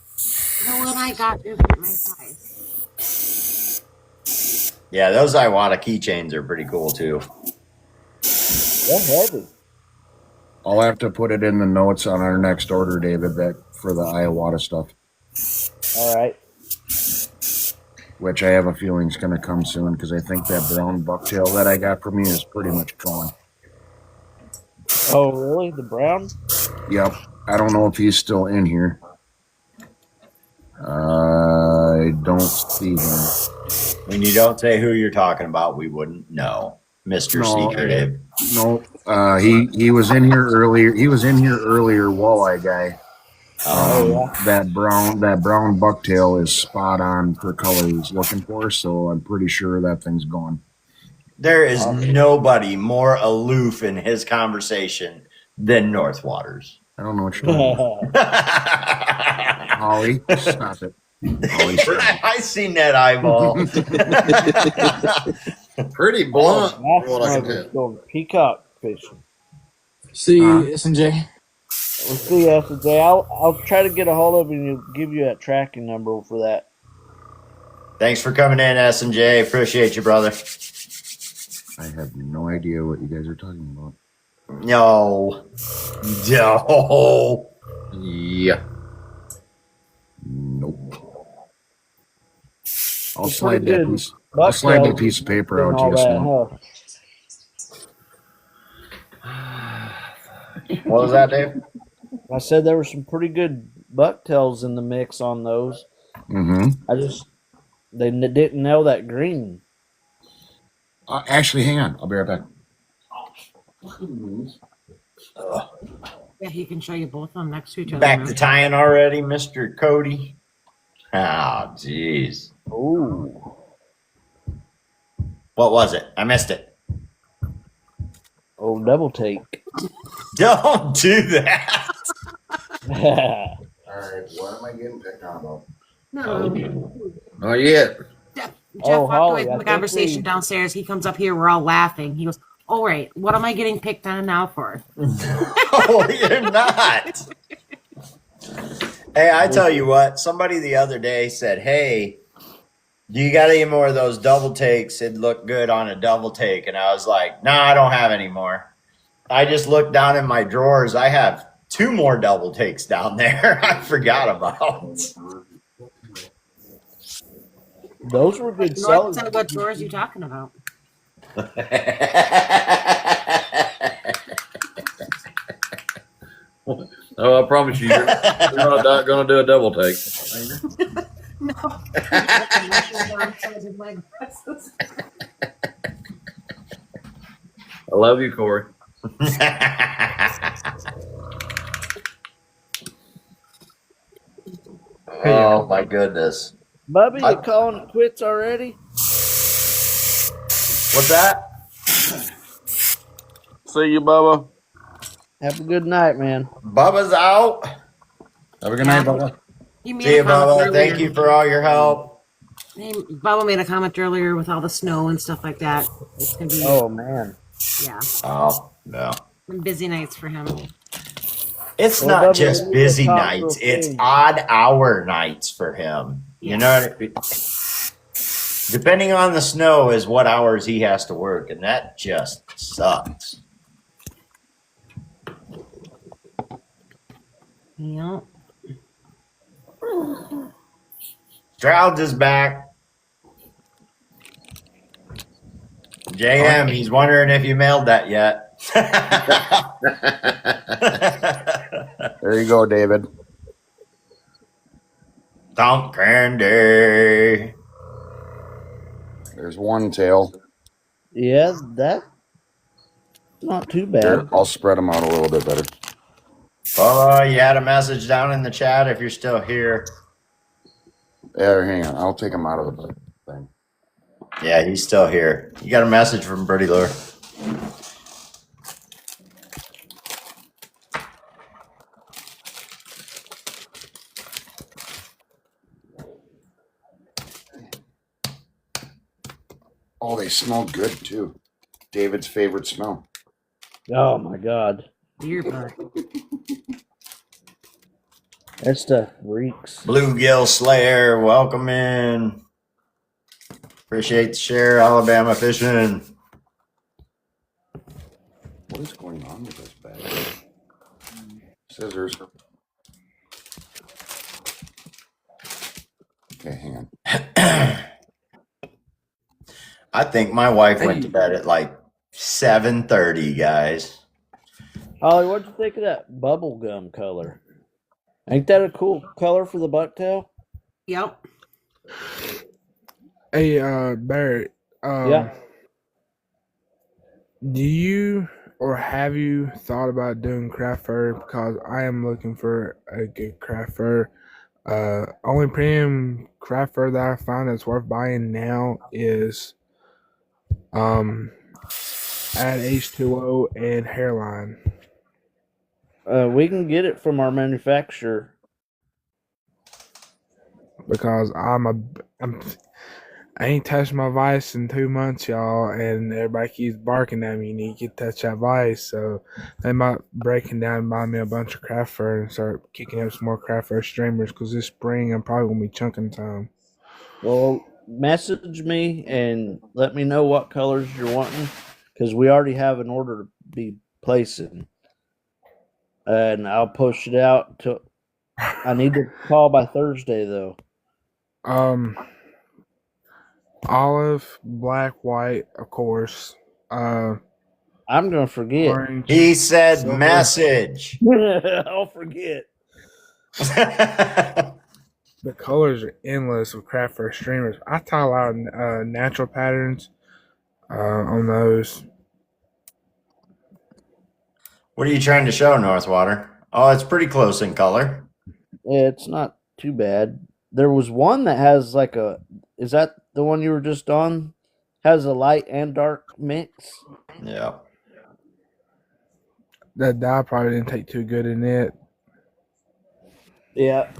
the one I got isn't my size. Yeah, those Iwata keychains are pretty cool too. They're heavy. I'll have to put it in the notes on our next order, David, that for the Iwata stuff, All right. which I have a feeling is going to come soon because I think that brown bucktail that I got from you is pretty much gone. Oh, really? The brown? Yep. I don't know if he's still in here. I don't see him. When you don't say who you're talking about, we wouldn't know, Mr. No. Secretive. No, he was in here earlier. He was in here earlier, walleye guy. That brown bucktail is spot on for color he's looking for, so I'm pretty sure that thing's gone. There is nobody more aloof in his conversation than North Waters. I don't know what you're talking about. Holly, stop it. Holly, stop it. I seen that eyeball. Pretty blunt, from what I can tell. Going peacock fishing. See you, SJ. We'll see you after day. I'll try to get a hold of you and give you that tracking number for that. Thanks for coming in, S&J. Appreciate you, brother. I have no idea what you guys are talking about. No. Yeah. Nope. I'll It's slide pretty that good. piece of paper out And to all you that, soon. What was that, Dave? I said there were some pretty good bucktails in the mix on those. Mm-hmm. They didn't nail that green. Actually, hang on. I'll be right back. Yeah, he can show you both of them next to each other. Back to tying already, Mr. Cody? Oh, jeez. Ooh. What was it? I missed it. Oh, double take. Don't do that. All right, what am I getting picked on about? No. Not yet. Jeff Oh, walked Holly, away I from the think conversation we- downstairs. He comes up here. We're all laughing. He goes, "All right, what am I getting picked on now for?" Oh, you're not. Hey, I tell you what. Somebody the other day said, "Hey, do you got any more of those double takes? It'd look good on a double take." And I was like, "No, I don't have any more." I just looked down in my drawers. I have 2 more double takes down there. I forgot about. Those were good sellers. What drawers are you talking about? Oh, I promise you, you're not going to do a double take. No. I love you, Corey. Oh my goodness. Bubby, you calling it quits already? What's that? See you, Bubba. Have a good night, man. Bubba's out. Have a good night, Bubba. He made See a you, comment Bubba. earlier. Thank you for all your help. Bubba made a comment earlier with all the snow and stuff like that. It's gonna be Oh man. yeah. Oh, no. Some busy nights for him. It's Well, not Bubba, just we need to busy talk nights, real it's soon. odd hour nights for him. You know what I mean? Depending on the snow is what hours he has to work, and that just sucks. Yeah. Strouds is back. JM, he's wondering if you mailed that yet. There you go, David. Donk candy. There's one tail. Yeah, that's not too bad. Here, I'll spread them out a little bit better. Oh, you had a message down in the chat if you're still here. Yeah, hang on. I'll take them out of the thing. Yeah, he's still here. You got a message from Birdie Lure. Oh, they smell good too. David's favorite smell. Oh my god. Dear bud. That stuff reeks. Bluegill Slayer, welcome in. Appreciate the share, Alabama fishing. What is going on with this bag? Scissors. Okay, hang on. I think my wife went to bed at like 7:30, guys. Holly, what'd you think of that bubble gum color? Ain't that a cool color for the bucktail? Yep. Hey, Barrett. Yeah. Do you or have you thought about doing craft fur? Because I am looking for a good craft fur. Only premium craft fur that I find that's worth buying now is add H2O and hairline. We can get it from our manufacturer. Because I ain't touched my vice in 2 months, y'all, and everybody keeps barking at me. You need to get touch that vice, so they might breaking down and buy me a bunch of craft fur and start kicking up some more craft fur streamers. Because this spring I'm probably gonna be chunking time. Well, message me and let me know what colors you're wanting, because we already have an order to be placing, and I'll push it out to. I need to call by Thursday though. Olive, black, white, of course. I'm gonna forget. Orange. He said silver. message. I'll forget. The colors are endless with craft fur streamers. I tie a lot of natural patterns on those. What are you trying to show, Northwater? Oh, it's pretty close in color. Yeah, it's not too bad. There was one that has like a. Is that the one you were just on? Has a light and dark mix. Yeah. That dye probably didn't take too good in it. Yeah.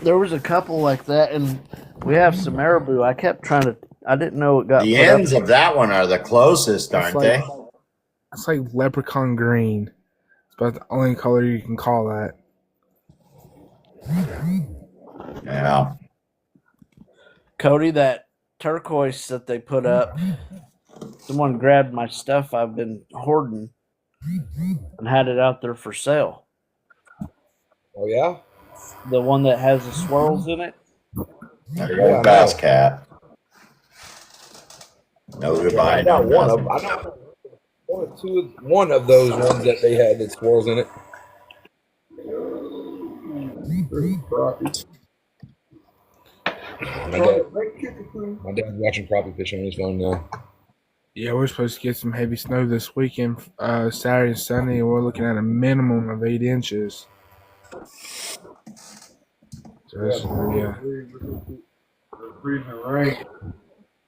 There was a couple like that, and we have some marabou. I kept trying to. I didn't know it got. The put ends up. of that one are the closest, aren't they? It's like leprechaun green. It's about the only color you can call that. Yeah. Cody, that turquoise that they put up. Someone grabbed my stuff I've been hoarding and had it out there for sale. Oh yeah. The one that has the swirls in it. There you go, Bass Cat. No goodbye, no one of nothing. them. One of those ones that they had that swirls in it. Crappie. My dad's watching crappie fishing on his phone now. Yeah, we're supposed to get some heavy snow this weekend, Saturday and Sunday, and we're looking at a minimum of 8 inches. So this is gonna be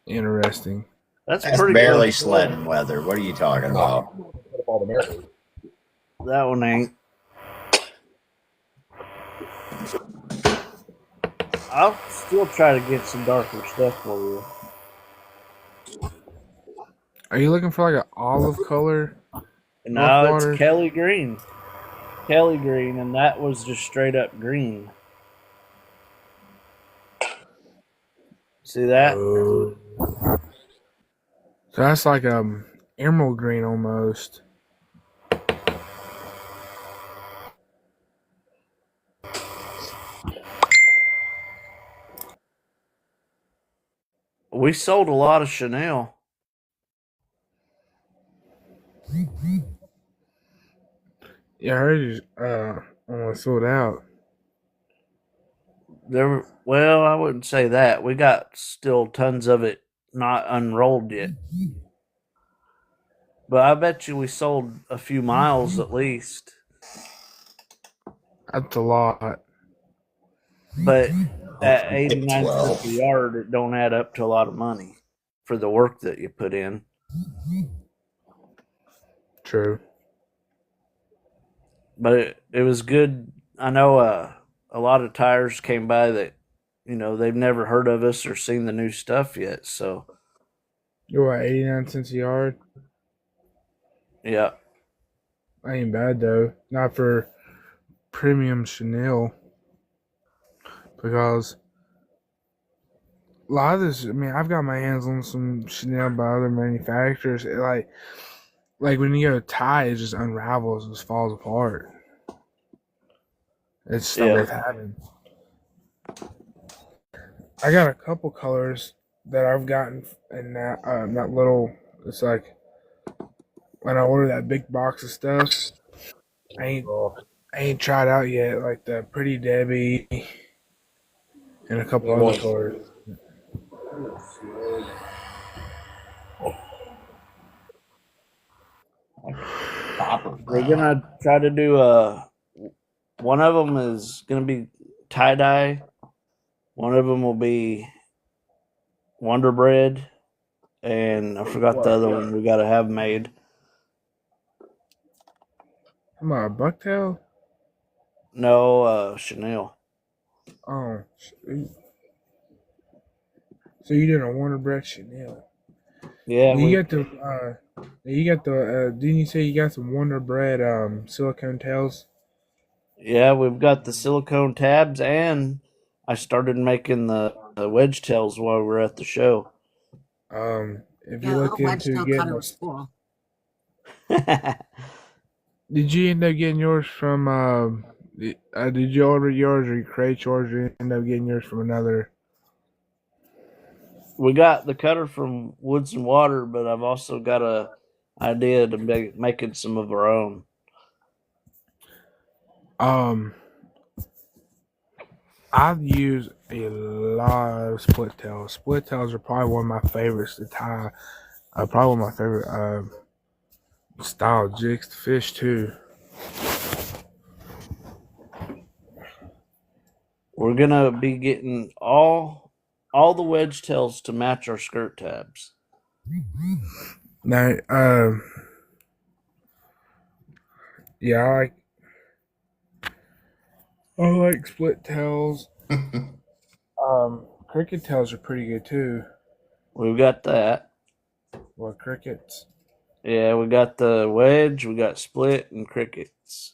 interesting. That's That's pretty barely close. sledding weather. What are you talking about? That one ain't. I'll still try to get some darker stuff for you. Are you looking for like an olive color? No, it's Northwater? Kelly green. Kelly green, and that was just straight up green. See that? So that's like emerald green almost. We sold a lot of Chanel. Yeah, I heard you almost sold out. Well, I wouldn't say that. We got still tons of it not unrolled yet. But I bet you we sold a few miles at least. That's a lot. But at Hopefully get 89 cents 12. a yard, it don't add up to a lot of money for the work that you put in. True. But it was good. I know a lot of tires came by that, they've never heard of us or seen the new stuff yet. So, You're at 89 cents a yard? yeah. That ain't bad though. Not for premium Chanel. Because a lot of this, I mean, I've got my hands on some Chanel by other manufacturers. Like when you go to tie, it just unravels and just falls apart. It's not worth having. I got a couple colors that I've gotten in that little. It's like when I order that big box of stuff, I ain't tried out yet. Like the Pretty Debbie and a couple other colors. We're gonna try to do one of them is gonna be tie dye. One of them will be Wonder Bread, and I forgot the other one we gotta have made. Am I a bucktail? No, Chanel. Oh, so you did a Warner Bread Chanel? Yeah, you got the. Didn't you say you got some Wonder Bread silicone tails? Yeah, we've got the silicone tabs, and I started making the wedge tails while we were at the show. If you looked into getting, did you end up getting yours from? Did you order yours or you create yours, or you end up getting yours from another? We got the cutter from Woods and Water, but I've also got a idea to making some of our own. I've used a lot of split tails. Split tails are probably one of my favorites to tie. Probably one of my favorite style jigs to fish too. We're gonna be getting all the wedge tails to match our skirt tabs. Now, yeah, I like split tails. Cricket tails are pretty good too. We've got that. Well, crickets. Yeah, we got the wedge, we got split, and crickets.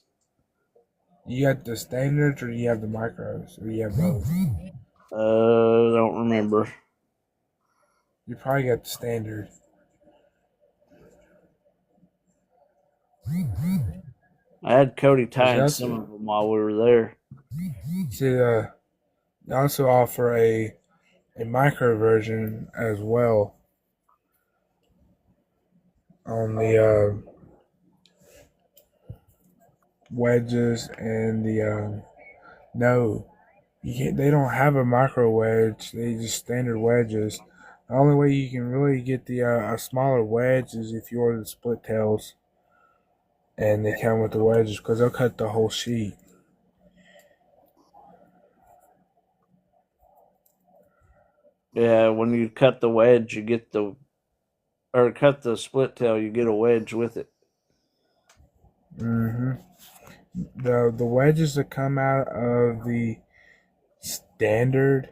You got the standards, or you have the micros, or you have both? Don't remember. You probably got the standard. I had Cody tying some of them while we were there. See, they also offer a micro version as well. on the wedges and the no, you can't, they don't have a micro wedge. They just standard wedges. The only way you can really get the a smaller wedge is if you order the split tails, and they come with the wedges because they'll cut the whole sheet. Yeah, when you cut the wedge, you get or cut the split tail, you get a wedge with it. Mm-hmm. The wedges that come out of the standard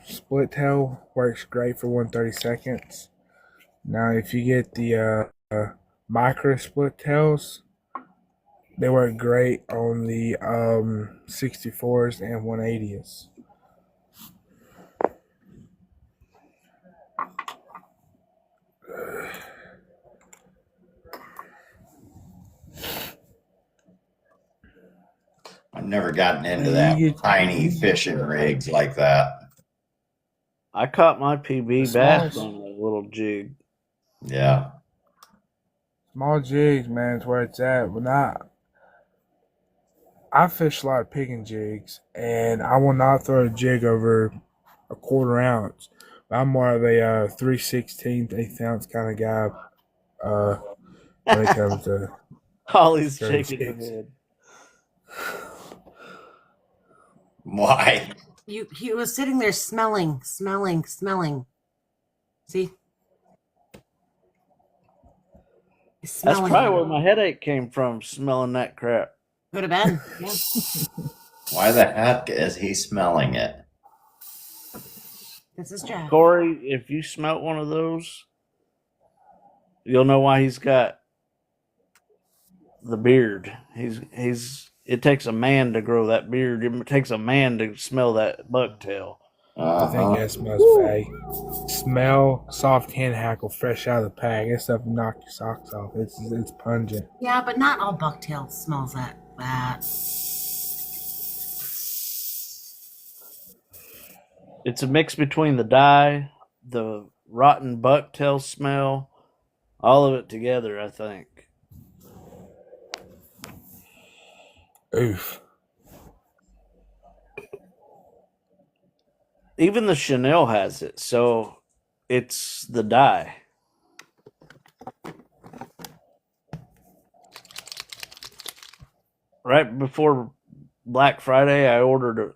split tail works great for 1/32. Now, if you get the micro split tails, they work great on the 64s and 180s. I've never gotten into You that get tiny fishing rigs like that. I caught my the PB bass on a little jig. Yeah. small jigs, man, is where it's at. But I fish a lot of picking jigs, and I will not throw a jig over a 1/4 ounce. I'm more of a 3/16, 1/8 ounce kind of guy when it comes to Holly's throwing shaking her jigs. head. Why? He was sitting there smelling. See? He's That's smelling. probably where my headache came from, smelling that crap. Could have been. Yeah. Why the heck is he smelling it? This is Jack. Corey, if you smelt one of those, you'll know why he's got the beard. It takes a man to grow that beard. It takes a man to smell that bucktail. I think that smells fake. Smell soft hen hackle fresh out of the pack. That stuff will knock your socks off. It's pungent. Yeah, but not all bucktail smells that bad. It's a mix between the dye, the rotten bucktail smell, all of it together, I think. Oof. Even the Chanel has it, so it's the dye. Right before Black Friday, I ordered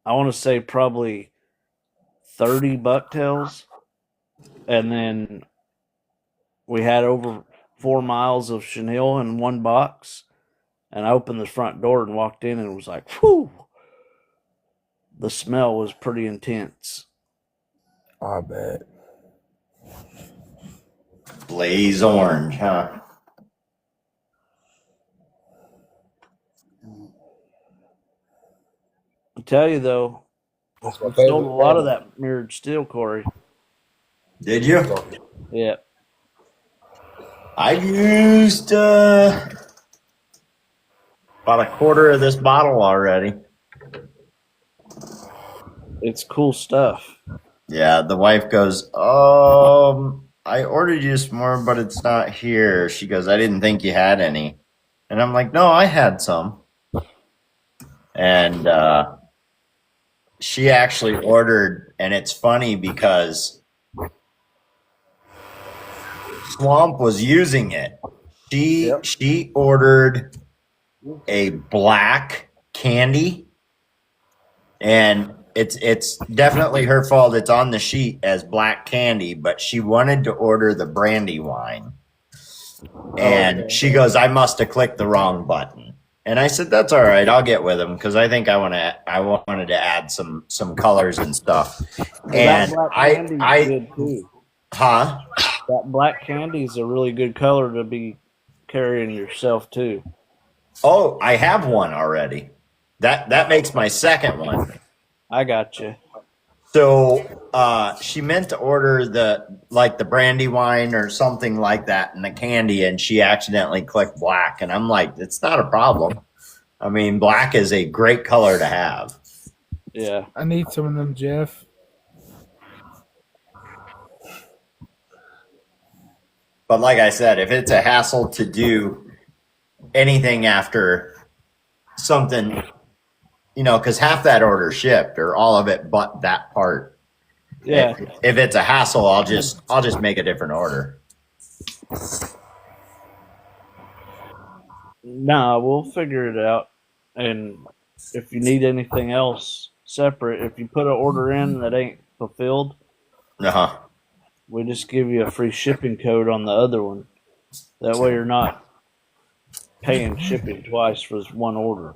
I want to say probably 30 bucktails, and then we had over 4 miles of chenille in one box, and I opened the front door and walked in and was like, whew, the smell was pretty intense. I bet. Blaze orange, huh? I tell you though, I That's my sold a favorite lot of color. that mirrored steel, Corey. Did you? Yeah. I used about a 1/4 of this bottle already. It's cool stuff. Yeah, the wife goes, I ordered you some more, but it's not here. She goes, I didn't think you had any. And I'm like, no, I had some. And she actually ordered, and it's funny because Swamp was using it. She ordered a black candy, and it's definitely her fault. It's on the sheet as black candy, but she wanted to order the brandy wine. And she goes, I must have clicked the wrong button. And I said, that's all right. I'll get with them because I think I wanted to add some colors and stuff. And that black candy's good too. Huh? That black candy is a really good color to be carrying yourself too. Oh, I have one already. That makes my second one. I got you. So she meant to order the brandy wine or something like that and the candy, and she accidentally clicked black. And I'm like, it's not a problem. I mean, black is a great color to have. Yeah. I need some of them, Jeff. But like I said, if it's a hassle to do anything after something, because half that order shipped or all of it, but that part. Yeah. If it's a hassle, I'll just make a different order. Nah, we'll figure it out. And if you need anything else separate, if you put an order in that ain't fulfilled, we just give you a free shipping code on the other one. That way you're not paying shipping twice for this one order.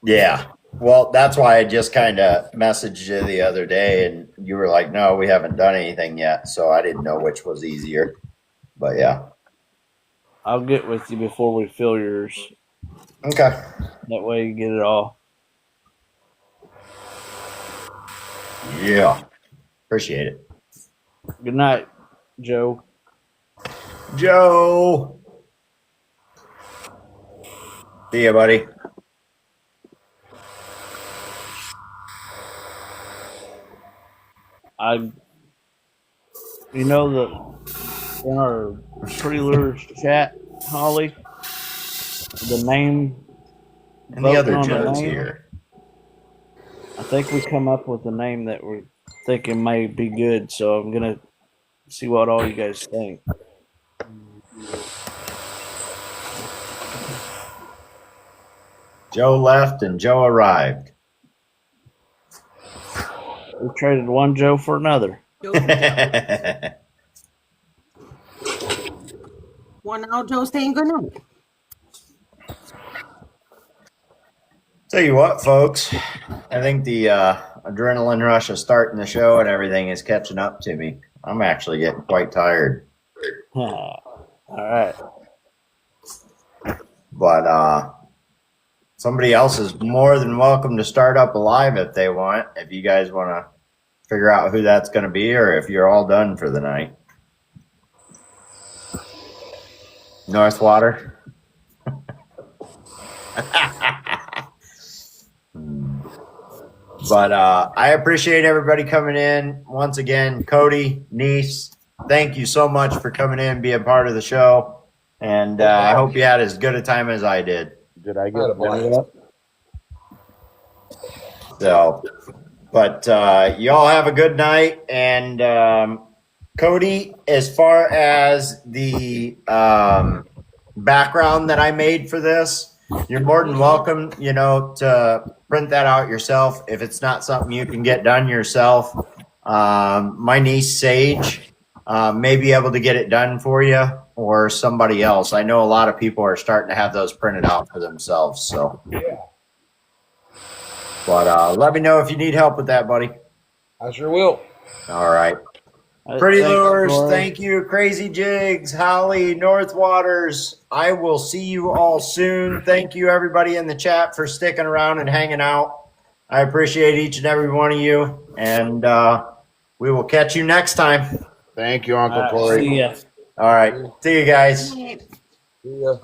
Yeah. Well, that's why I just kind of messaged you the other day, and you were like, no, we haven't done anything yet. So I didn't know which was easier. But yeah. I'll get with you before we fill yours. Okay. That way you get it all. Yeah. Appreciate it. Good night, Joe. Joe. See ya, buddy. You know that in our pre-lures chat, Holly, the name and the other on Joe's the name, here. I think we come up with a name that we're thinking may be good. So I'm gonna see what all you guys think. Joe left and Joe arrived. We traded one Joe for another. Well, now Joe's saying good night. Tell you what, folks, I think the adrenaline rush of starting the show and everything is catching up to me. I'm actually getting quite tired. All right. But somebody else is more than welcome to start up a live if they want, if you guys want to figure out who that's going to be or if you're all done for the night. Northwater. But I appreciate everybody coming in. Once again, Cody, Neace, thank you so much for coming in, being part of the show. And I hope you had as good a time as I did. Did I get one up? So, but you all have a good night. And Cody, as far as the background that I made for this, you're more than welcome, to print that out yourself. If it's not something you can get done yourself, my niece Sage may be able to get it done for you or somebody else. I know a lot of people are starting to have those printed out for themselves. So, Yeah. But let me know if you need help with that, buddy. I sure will. All right. Pretty Lures, thank you. Crazy Jigs, Holly, Northwaters. I will see you all soon. Thank you, everybody in the chat, for sticking around and hanging out. I appreciate each and every one of you. And we will catch you next time. Thank you, Uncle Corey. See ya. All right. See you guys. See ya.